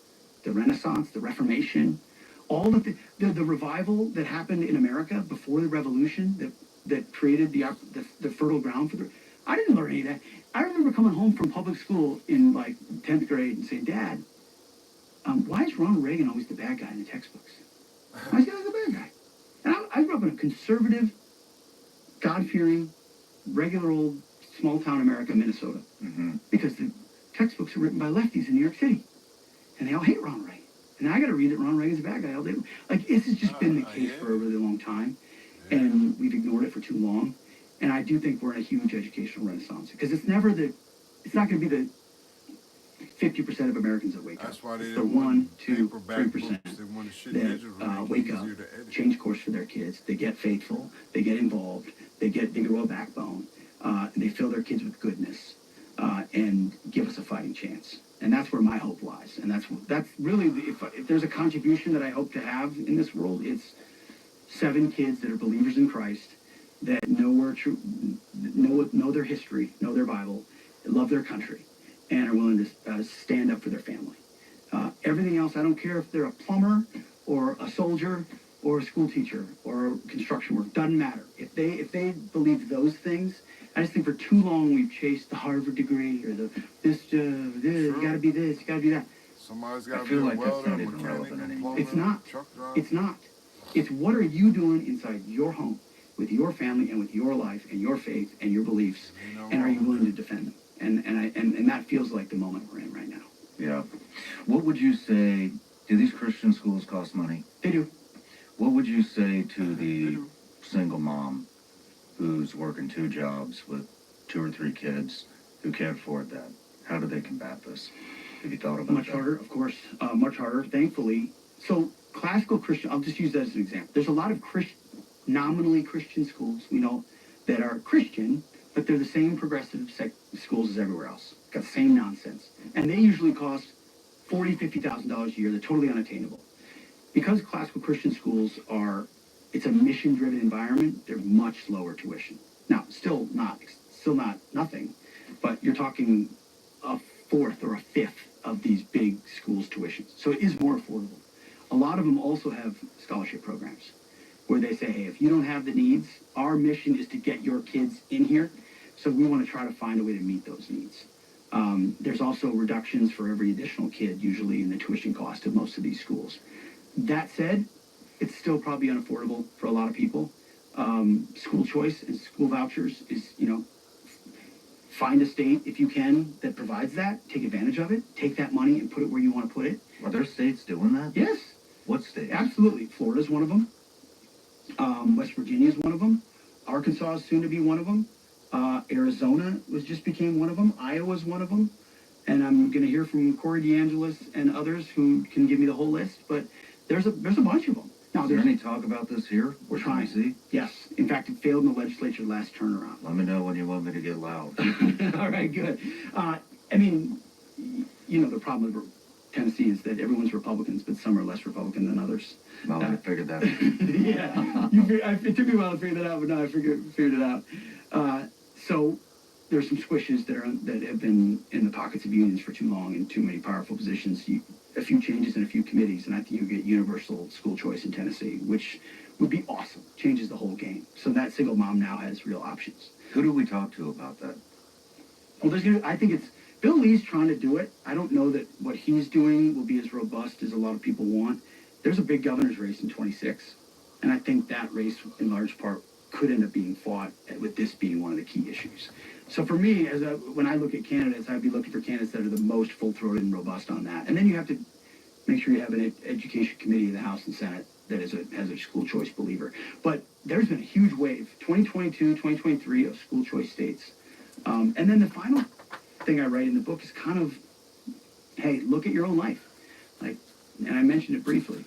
the Renaissance, the Reformation, all of the revival that happened in America before the Revolution that created the fertile ground for I didn't learn any of that. I remember coming home from public school in like 10th grade and saying, Dad, why is Ronald Reagan always the bad guy in the textbooks? Why is he always the bad guy? And I grew up in a conservative, God-fearing, regular old small-town America, Minnesota, because the textbooks are written by lefties in New York City, and they all hate Ronald Reagan. And I got to read that Ronald Reagan's a bad guy all day. Like, this has just been the case for a really long time, and we've ignored it for too long. And I do think we're in a huge educational renaissance because it's not going to be the 50% of Americans that wake up. That's why they it's the 1, 2, 3% that wake up, change course for their kids. They get faithful. They get involved. They grow a backbone. And they fill their kids with goodness and give us a fighting chance. And that's where my hope lies. And that's really if there's a contribution that I hope to have in this world, it's 7 kids that are believers in Christ, that know their history, know their Bible, love their country, and are willing to stand up for their family. Everything else, I don't care if they're a plumber or a soldier or a school teacher or construction work, doesn't matter. If they believe those things, I just think for too long we've chased the Harvard degree or you gotta be this, you gotta be that. Somebody's I got to feel be a like that's welder, not even mechanic, relevant a anymore. plumber, It's not. truck driver. It's not. It's what are you doing inside your home with your family and with your life and your faith and your beliefs, and are you willing to defend them? And that feels like the moment we're in right now. Yeah. What would you say, do these Christian schools cost money? They do. What would you say to the single mom who's working 2 jobs with 2 or 3 kids who can't afford that? How do they combat this? Have you thought about Much that? harder, of course. Much harder, thankfully. So classical Christian, I'll just use that as an example. There's a lot of nominally Christian schools we know that are Christian, but they're the same progressive schools as everywhere else. Got the same nonsense. And they usually cost $40,000, $50,000 a year. They're totally unattainable. Because classical Christian schools it's a mission-driven environment, they're much lower tuition. Now, still not nothing, but you're talking a fourth or a fifth of these big schools' tuitions. So it is more affordable. A lot of them also have scholarship programs where they say, hey, if you don't have the needs, our mission is to get your kids in here. So we want to try to find a way to meet those needs. There's also reductions for every additional kid, usually in the tuition cost of most of these schools. That said, it's still probably unaffordable for a lot of people. School choice and school vouchers is, find a state, if you can, that provides that. Take advantage of it. Take that money and put it where you want to put it. Are there states doing that? Yes. What states? Absolutely. Florida's one of them. West Virginia is one of them. Arkansas is soon to be one of them. Arizona just became one of them. Iowa's one of them. And I'm going to hear from Corey DeAngelis and others who can give me the whole list. But there's a bunch of them. Now, Is there any talk about this here? We're trying. See? Yes. In fact, it failed in the legislature last turnaround. Let me know when you want me to get loud. All right, good. The problem with Tennessee is that everyone's Republicans, but some are less Republican than others. Well, I figured that. Yeah. It took me a while to figure that out, but now I figured it out. So there's some squishes that have been in the pockets of unions for too long in too many powerful positions. A few changes in a few committees, and I think you get universal school choice in Tennessee, which would be awesome. Changes the whole game. So that single mom now has real options. Who do we talk to about that? Well, I think it's Bill Lee's trying to do it. I don't know that what he's doing will be as robust as a lot of people want. There's a big governor's race in 26, and I think that race, in large part, could end up being fought with this being one of the key issues. So for me, when I look at candidates, I'd be looking for candidates that are the most full-throated and robust on that. And then you have to make sure you have an education committee in the House and Senate that has a school choice believer. But there's been a huge wave, 2022, 2023, of school choice states. And then the final thing I write in the book is kind of, hey, look at your own life. And I mentioned it briefly.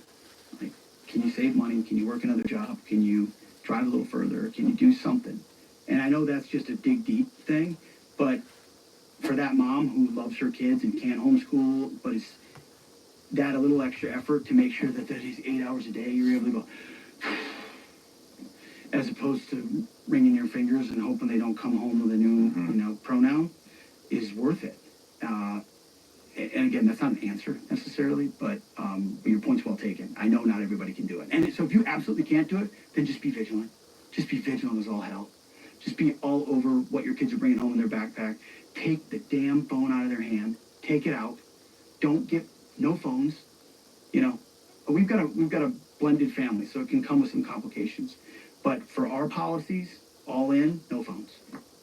Can you save money? Can you work another job? Can you drive a little further? Can you do something? And I know that's just a dig deep thing, but for that mom who loves her kids and can't homeschool, but is that a little extra effort to make sure that these 8 hours a day you're able to go, as opposed to wringing your fingers and hoping they don't come home with a new, pronoun, is worth it. And again, that's not an answer necessarily, but your point's well taken. I know not everybody can do it. And so if you absolutely can't do it, then just be vigilant. Just be vigilant as all hell. Just be all over what your kids are bringing home in their backpack. Take the damn phone out of their hand. Take it out. Don't get no phones. We've got a blended family, so it can come with some complications. But for our policies, all in, no phones.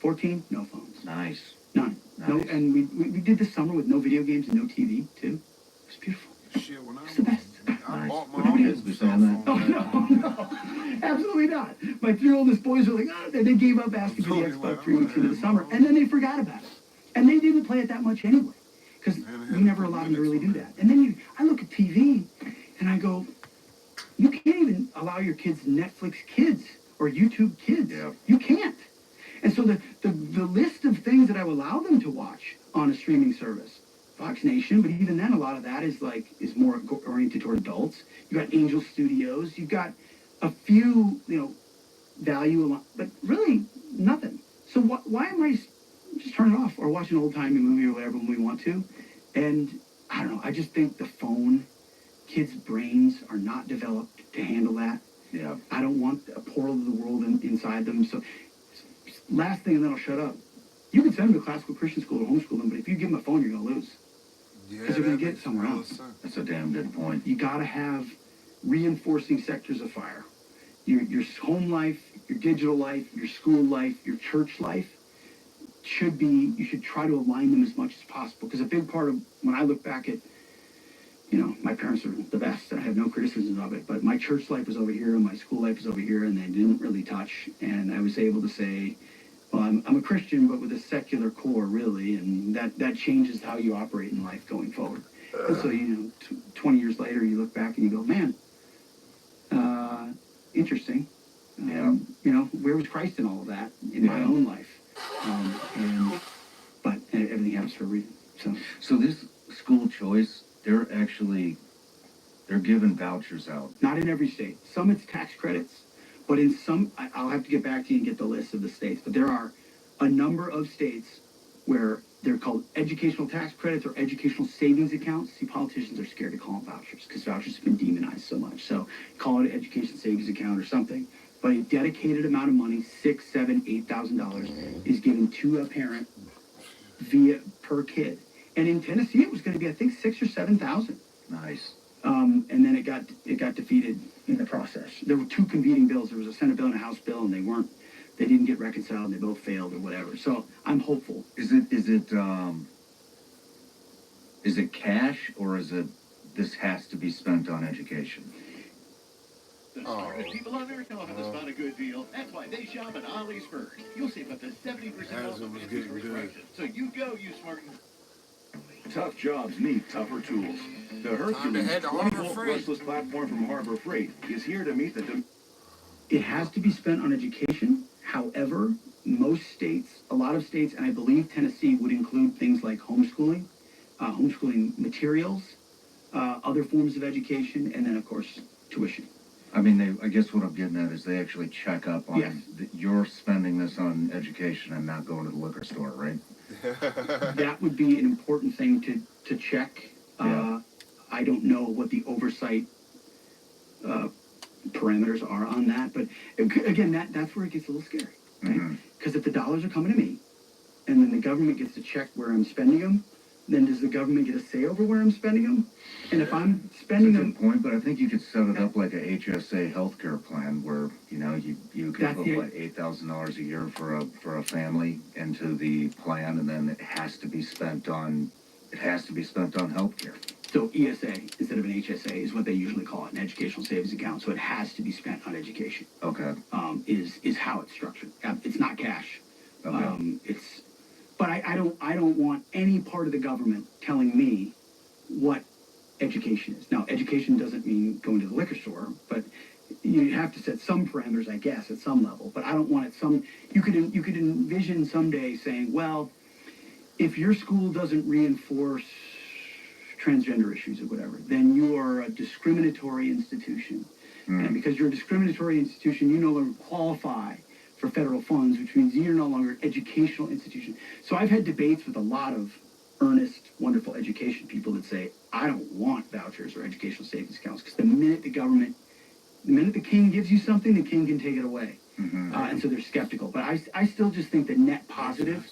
14, no phones. Nice. None. Nice. No, and we did this summer with no video games and no TV too. It was beautiful. Shit, when It's the best. I bought my Nobody own has been cell saying that. phone. No, absolutely not. My 3 oldest boys were like, they gave up asking for the Xbox 3 weeks into the summer, and then they forgot about it. And they didn't play it that much anyway, because we never allowed them to really do that. And then I look at TV, and I go, you can't even allow your kids Netflix Kids or YouTube Kids. Yeah. You can't. And so the list of things that I will allow them to watch on a streaming service, Fox Nation, but even then a lot of that is more oriented toward adults. You got Angel Studios, you've got a few, value, but really nothing. So why am I just turn it off or watch an old-timey movie or whatever when we want to? And I don't know, I just think the phone, kids' brains are not developed to handle that. Yeah. I don't want a portal to the world inside them. So last thing, and then I'll shut up. You can send them to classical Christian school or homeschool them, but if you give them a phone, you're going to lose. Yeah, because they're going that to get makes somewhere real else. sense. That's a damn good point. You got to have reinforcing sectors of fire. Your home life, your digital life, your school life, your church life should be, you should try to align them as much as possible. Because a big part of, when I look back at, my parents are the best, and I have no criticism of it, but my church life was over here, and my school life was over here, and they didn't really touch. And I was able to say, well, I'm a Christian, but with a secular core, really, and that changes how you operate in life going forward. And so, 20 years later, you look back and you go, man, interesting. Where was Christ in all of that in my own life? But everything happens for a reason. So this school choice, they're giving vouchers out. Not in every state. Some it's tax credits, but in some, I'll have to get back to you and get the list of the states. But there are a number of states where they're called educational tax credits or educational savings accounts. See, politicians are scared to call them vouchers because vouchers have been demonized so much. So call it an education savings account or something. But a dedicated amount of money, $6,000, $7,000, $8,000, is given to a parent per kid. And in Tennessee, it was going to be, I think, 6,000 or 7,000. Nice. And then it got defeated in the process. There were two competing bills. There was a Senate bill and a House bill, and they didn't get reconciled, and they both failed or whatever. So I'm hopeful. Is it cash, or is it this has to be spent on education? The smartest people on earth know how to spot a good deal. That's why they shop at Ollie's first. You'll save up to 70% off As it of was Andy's getting first good. prices. So you go, you smart. Tough jobs need tougher tools. The Time to Hercules head to Harbor 20-volt Freight. brushless platform from Harbor Freight is here to meet the It has to be spent on education. However, most states, a lot of states, and I believe Tennessee would include things like homeschooling, homeschooling materials, other forms of education, and then, of course, tuition. I mean, I guess what I'm getting at is they actually check up on Yes. you're spending this on education and not going to the liquor store, right? That would be an important thing to check. Yeah. I don't know what the oversight parameters are on that, but again, that's where it gets a little scary, right? Because if the dollars are coming to me, and then the government gets to check where I'm spending them, then does the government get a say over where I'm spending them? And if I'm That's a spending good them, point, but I think you could set it up like a HSA healthcare plan where you could That's put the- what $8,000 a year for a family into the plan, and then it has to be spent on healthcare. so ESA instead of an HSA is what they usually call it, an educational savings account. So it has to be spent on education. Okay. Is how it's structured. It's not cash. Okay. But I don't want any part of the government telling me what education is. Now, education doesn't mean going to the liquor store, but you have to set some parameters, I guess, at some level. But I don't want it you could envision someday saying, well, if your school doesn't reinforce transgender issues or whatever, then you are a discriminatory institution. And because you're a discriminatory institution, you no longer qualify for federal funds, which means you're no longer an educational institution. So I've had debates with a lot of earnest, wonderful education people that say, I don't want vouchers or educational savings accounts, because the minute the king gives you something, the king can take it away. And so they're skeptical. But I still just think the net positive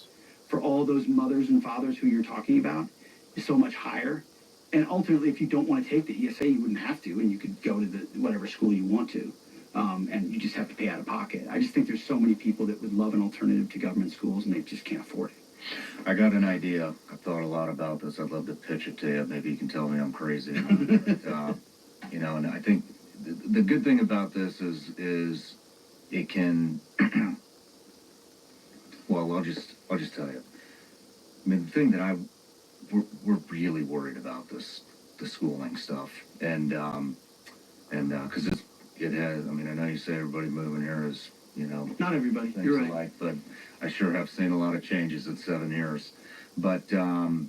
for all those mothers and fathers who you're talking about is so much higher. And ultimately, if you don't want to take the ESA, you wouldn't have to, and you could go to whatever school you want to. And you just have to pay out of pocket. I just think there's so many people that would love an alternative to government schools, and they just can't afford it. I got an idea. I've thought a lot about this. I'd love to pitch it to you. Maybe you can tell me I'm crazy. But, and I think the good thing about this is it can. Well, I'll just tell you. I mean, the thing that we're really worried about the schooling stuff, and because it has. I mean, I know you say everybody moving here is Not everybody. things You're right. alike, but I sure have seen a lot of changes in 7 years. But the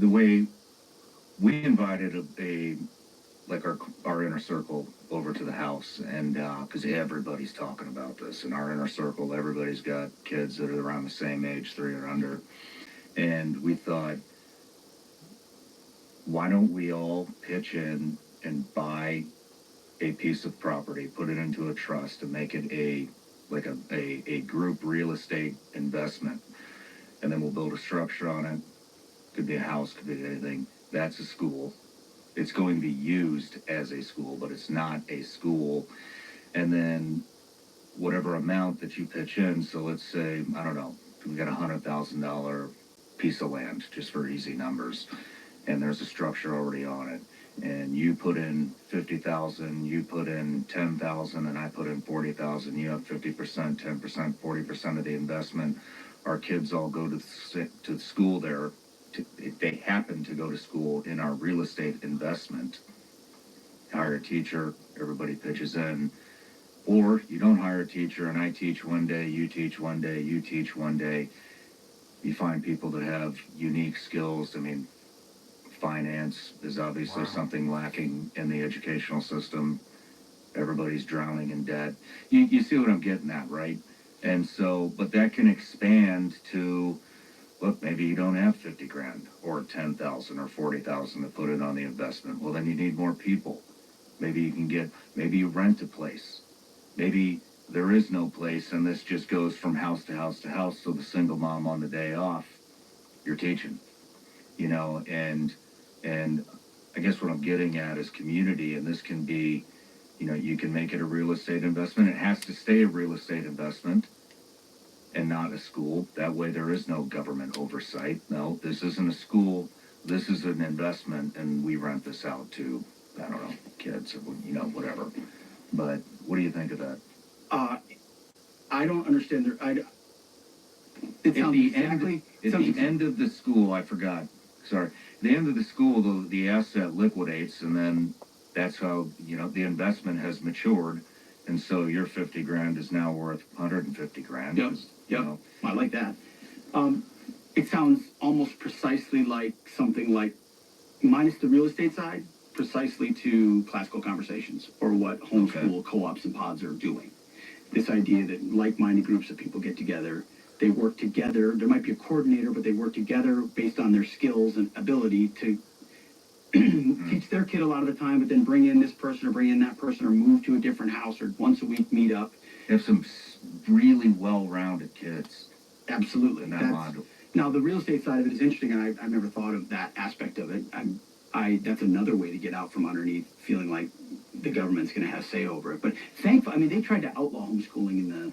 way we invited our inner circle over to the house, and because everybody's talking about this in our inner circle, everybody's got kids that are around the same age, 3 or under, and we thought, why don't we all pitch in and buy a piece of property, put it into a trust, and make it a group real estate investment, and then we'll build a structure on it, could be a house, could be anything. That's a school. It's going to be used as a school, but it's not a school. And then whatever amount that you pitch in, so let's say, I don't know, we got $100,000 piece of land, just for easy numbers, and there's a structure already on it, and you put in 50,000, you put in 10,000, and I put in 40,000. You have 50%, 10%, 40% of the investment. Our kids all go to the school there. If they happen to go to school in our real estate investment, hire a teacher, everybody pitches in. Or you don't hire a teacher, and I teach one day, you teach one day, you teach one day. You find people that have unique skills. I mean, finance is obviously something lacking in the educational system. Everybody's drowning in debt. You see what I'm getting at, right? And so, but that can expand to, look, maybe you don't have 50 grand or 10,000 or 40,000 to put in on the investment. Well, then you need more people. Maybe you can get, maybe you rent a place. Maybe there is no place, and this just goes from house to house to house. So the single mom on the day off, you're teaching, you know, and I guess what I'm getting at is community, and this can be, you know, you can make it a real estate investment. It has to stay a real estate investment and not a school. That way there is no government oversight. No, this isn't a school. This is an investment, and we rent this out to, I don't know, kids or, you know, whatever. But what do you think of that? I don't understand their. It sounds exactly. At the end of the school, I forgot. Sorry. At the end of the school, the asset liquidates, and then that's how, you know, the investment has matured, and so your 50 grand is now worth 150 grand. Yep. You know. I like that. It sounds almost precisely like something like, minus the real estate side, precisely to classical conversations or what homeschool co-ops and pods are doing. This idea that like-minded groups of people get together, they work together. There might be a coordinator, but they work together based on their skills and ability to teach their kid a lot of the time, but then bring in this person or bring in that person or move to a different house or once a week meet up. Have some really well-rounded kids. Absolutely. In that module. Now, the real estate side of it is interesting, and I've never thought of that aspect of it. That's another way to get out from underneath feeling like the government's going to have say over it. But thankfully, I mean, they tried to outlaw homeschooling in the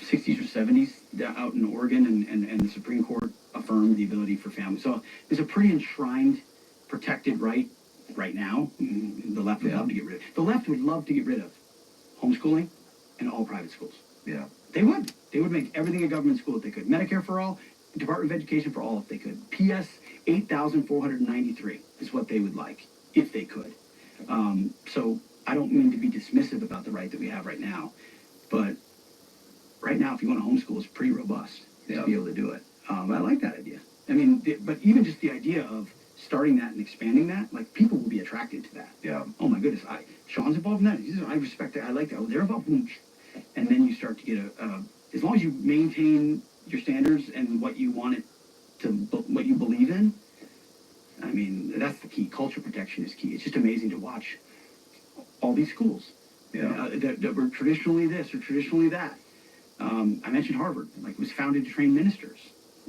60s or 70s out in Oregon, and the Supreme Court affirmed the ability for families. So it's a pretty enshrined, protected right now. The left would love to get rid of it. The left would love to get rid of homeschooling and all private schools. Yeah. They would. They would make everything a government school if they could. Medicare for all, Department of Education for all if they could. PS 8,493 is what they would like if they could. So I don't mean to be dismissive about the right that we have right now, but right now, if you want to homeschool, it's pretty robust to be able to do it. I like that idea. I mean, but even just the idea of starting that and expanding that, like, people will be attracted to that. Yeah. Oh my goodness, Sean's involved in that. I respect that. I like that. Oh, they're involved in, and then you start to get as long as you maintain your standards and what you want it to, what you believe in. I mean, that's the key. Culture protection is key. It's just amazing to watch all these schools that were traditionally this or traditionally that. I mentioned Harvard. Like, it was founded to train ministers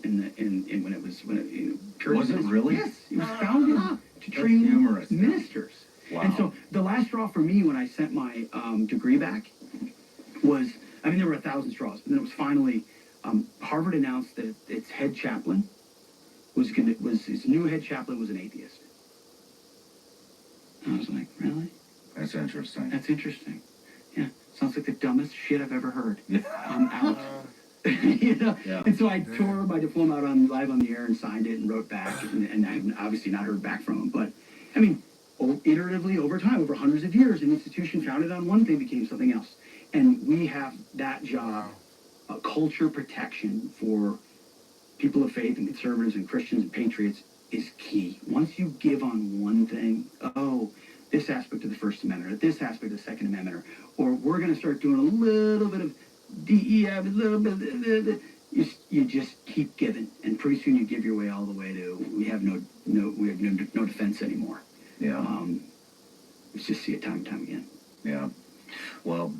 when it was Was it really? Yes, it was founded to train ministers. Wow. And so the last straw for me when I sent my degree back was, I mean, there were 1,000 straws, but then it was finally Harvard announced that its head chaplain its new head chaplain was an atheist. And I was like, really? That's interesting. That's interesting. Yeah, sounds like the dumbest shit I've ever heard. I'm out. You know? Yeah. And so I tore my diploma out live on the air and signed it and wrote back, and I've obviously not heard back from him. But, I mean, iteratively over time, over hundreds of years, an institution founded on one thing became something else. And we have that job, culture protection for people of faith and conservatives and Christians and patriots is key. Once you give on one thing, this aspect of the First Amendment, or this aspect of the Second Amendment, or we're going to start doing a little bit of DEI, a little bit, you just keep giving, and pretty soon you give your way all the way to we have no defense anymore. Yeah. Let's just see it time and time again. Yeah. Well,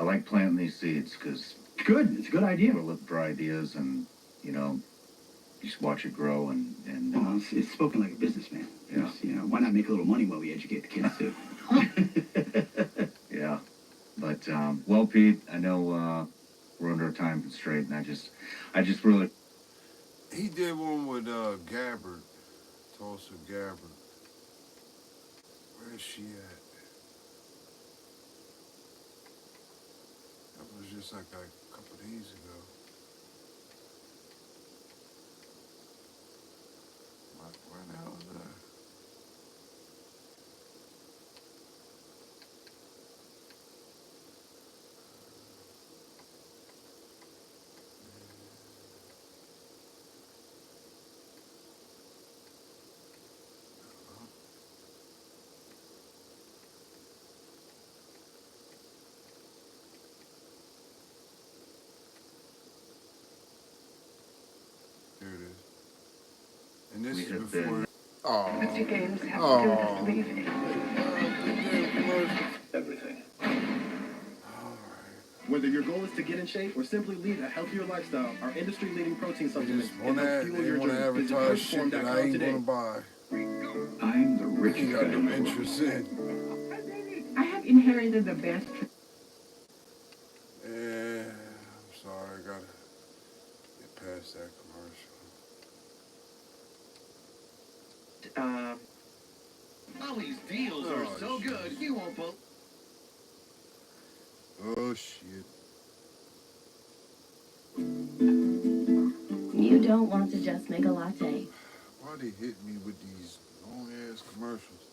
I like planting these seeds because it's good. It's a good idea. we're looking for ideas, and you know, just watch it grow Well, it's spoken like a businessman. Yeah. Why not make a little money while we educate the kids too? yeah. But well, Pete, I know we're under a time constraint, and I just really. He did one with Gabbard, Tulsa Gabbard. Where is she at? That was just like a couple days ago. Where the hell is that? There it is. And this is before. Oh. Mr. Games have to do this leaving. Everything. Whether your goal is to get in shape or simply lead a healthier lifestyle, our industry-leading protein supplements can help fuel your journey. Visit Advertise shit that I firstform.com ain't today. gonna buy. I'm the You richest got guy no in the world. interest in. I have inherited the best. Yeah, I'm sorry, I gotta get past that commercial. Ollie's deals are so good, you won't believe. Oh shit. You don't want to just make a latte. Why they hit me with these long ass commercials?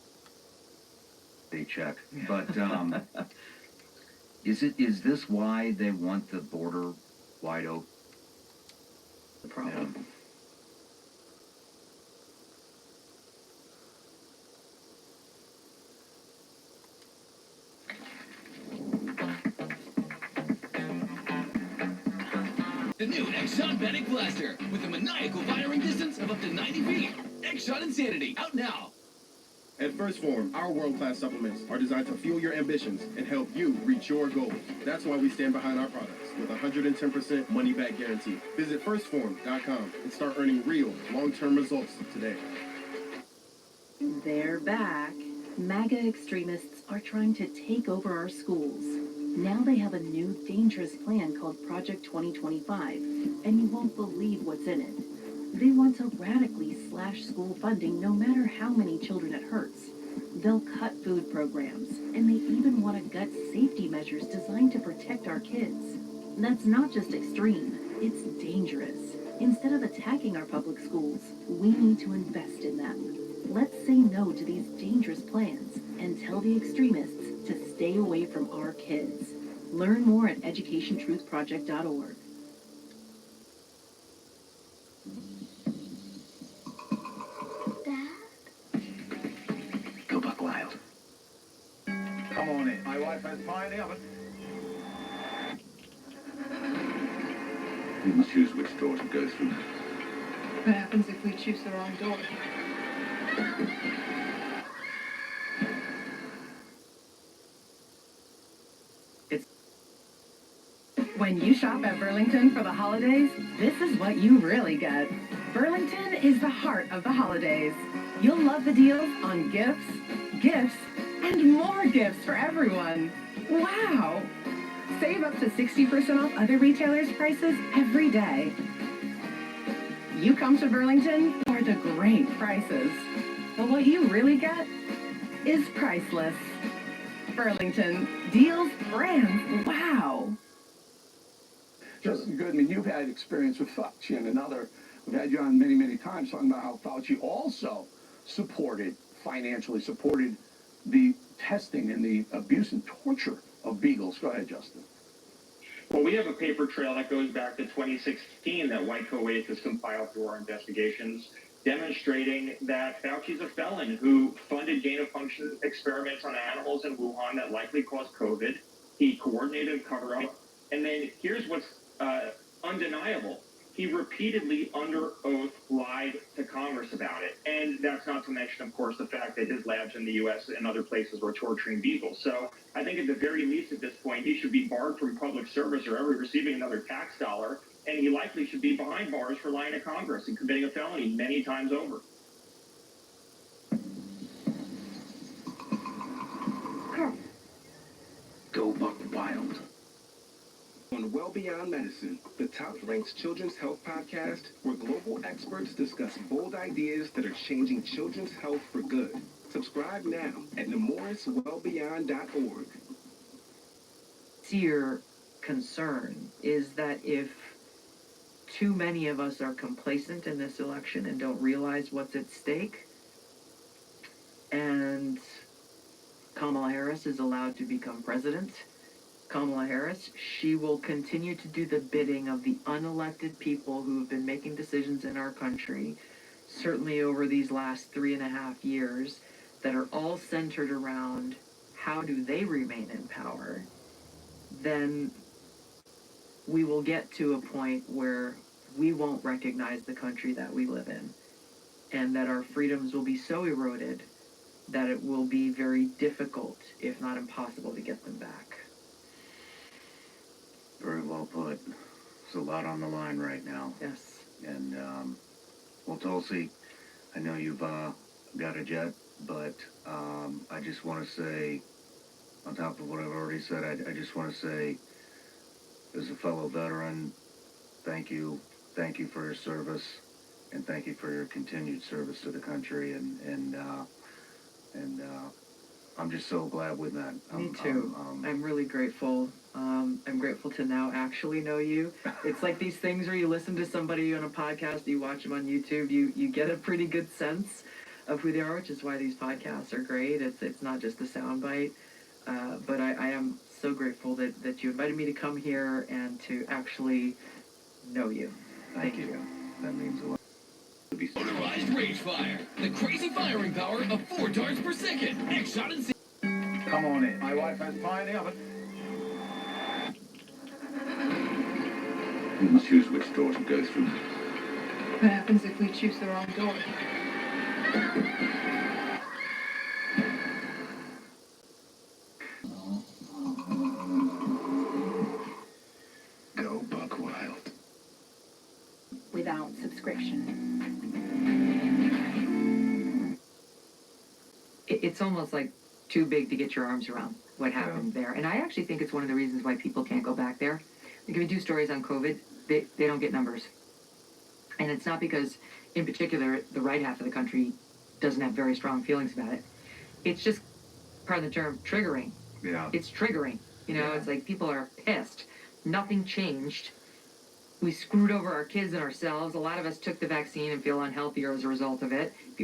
They check. But is this why they want the border wide open? The problem. The new Exxon Panic Blaster with a maniacal firing distance of up to 90 feet. Exxon Insanity, out now. At First Form, our world-class supplements are designed to fuel your ambitions and help you reach your goals. That's why we stand behind our products with a 110% money-back guarantee. Visit firstform.com and start earning real, long-term results today. They're back. MAGA extremists are trying to take over our schools. Now they have a new dangerous plan called Project 2025, and you won't believe what's in it. They want to radically slash school funding no matter how many children it hurts. They'll cut food programs, and they even want to gut safety measures designed to protect our kids. That's not just extreme, it's dangerous. Instead of attacking our public schools, we need to invest in them. Let's say no to these dangerous plans and tell the extremists to stay away from our kids. Learn more at educationtruthproject.org. Dad? Go buck wild. Come on in. My wife has pie in the oven. We must choose which door to go through. What happens if we choose the wrong door? When you shop at Burlington for the holidays, this is what you really get. Burlington is the heart of the holidays. You'll love the deals on gifts, and more gifts for everyone. Wow! Save up to 60% off other retailers' prices every day. You come to Burlington for the great prices. But what you really get is priceless. Burlington, deals, brands, wow! Justin Goodman, you've had experience with Fauci and another. We've had you on many, many times talking about how Fauci also financially supported the testing and the abuse and torture of beagles. Go ahead, Justin. Well, we have a paper trail that goes back to 2016 that White Coalition has compiled through our investigations, demonstrating that Fauci's a felon who funded gain-of-function experiments on animals in Wuhan that likely caused COVID. He coordinated a cover-up. And then here's what's undeniable. He repeatedly, under oath, lied to Congress about it. And that's not to mention, of course, the fact that his labs in the U.S. and other places were torturing beagles. So I think at the very least at this point, he should be barred from public service or ever receiving another tax dollar. and he likely should be behind bars for lying to Congress and committing a felony many times over. Go Buck Wild. On Well Beyond Medicine, the top-ranked children's health podcast, where global experts discuss bold ideas that are changing children's health for good. Subscribe now at nemoriswellbeyond.org. Sincere concern is that if too many of us are complacent in this election and don't realize what's at stake, and Kamala Harris is allowed to become president, Kamala Harris, she will continue to do the bidding of the unelected people who have been making decisions in our country, certainly over these last 3.5 years, that are all centered around how do they remain in power. Then we will get to a point where we won't recognize the country that we live in, and that our freedoms will be so eroded that it will be very difficult, if not impossible, to get them back. Very well put. There's a lot on the line right now. Yes. And, well, Tulsi, I know you've got a jet, but I just want to say, on top of what I've already said, I just want to say, as a fellow veteran, thank you. Thank you for your service, and thank you for your continued service to the country. And I'm just so glad with that. Me too. I'm really grateful. I'm grateful to now actually know you. It's like these things where you listen to somebody on a podcast, you watch them on YouTube, you get a pretty good sense of who they are, which is why these podcasts are great. It's not just a soundbite. But I am so grateful that you invited me to come here and to actually know you. Thank you. That means a lot. Motorized Rage Fire, the crazy firing power of 4 darts per second. X-Shot and Come on in. My wife has pie in the oven. We must choose which door to go through. What happens if we choose the wrong door? Go Buck Wild. Without subscription. It's almost like too big to get your arms around what happened there. And I actually think it's one of the reasons why people can't go back there. Like if we do stories on COVID, they don't get numbers. And it's not because, in particular, the right half of the country doesn't have very strong feelings about it. It's just, pardon the term, triggering. Yeah. It's triggering. You know, it's like people are pissed. Nothing changed. We screwed over our kids and ourselves. A lot of us took the vaccine and feel unhealthier as a result of it.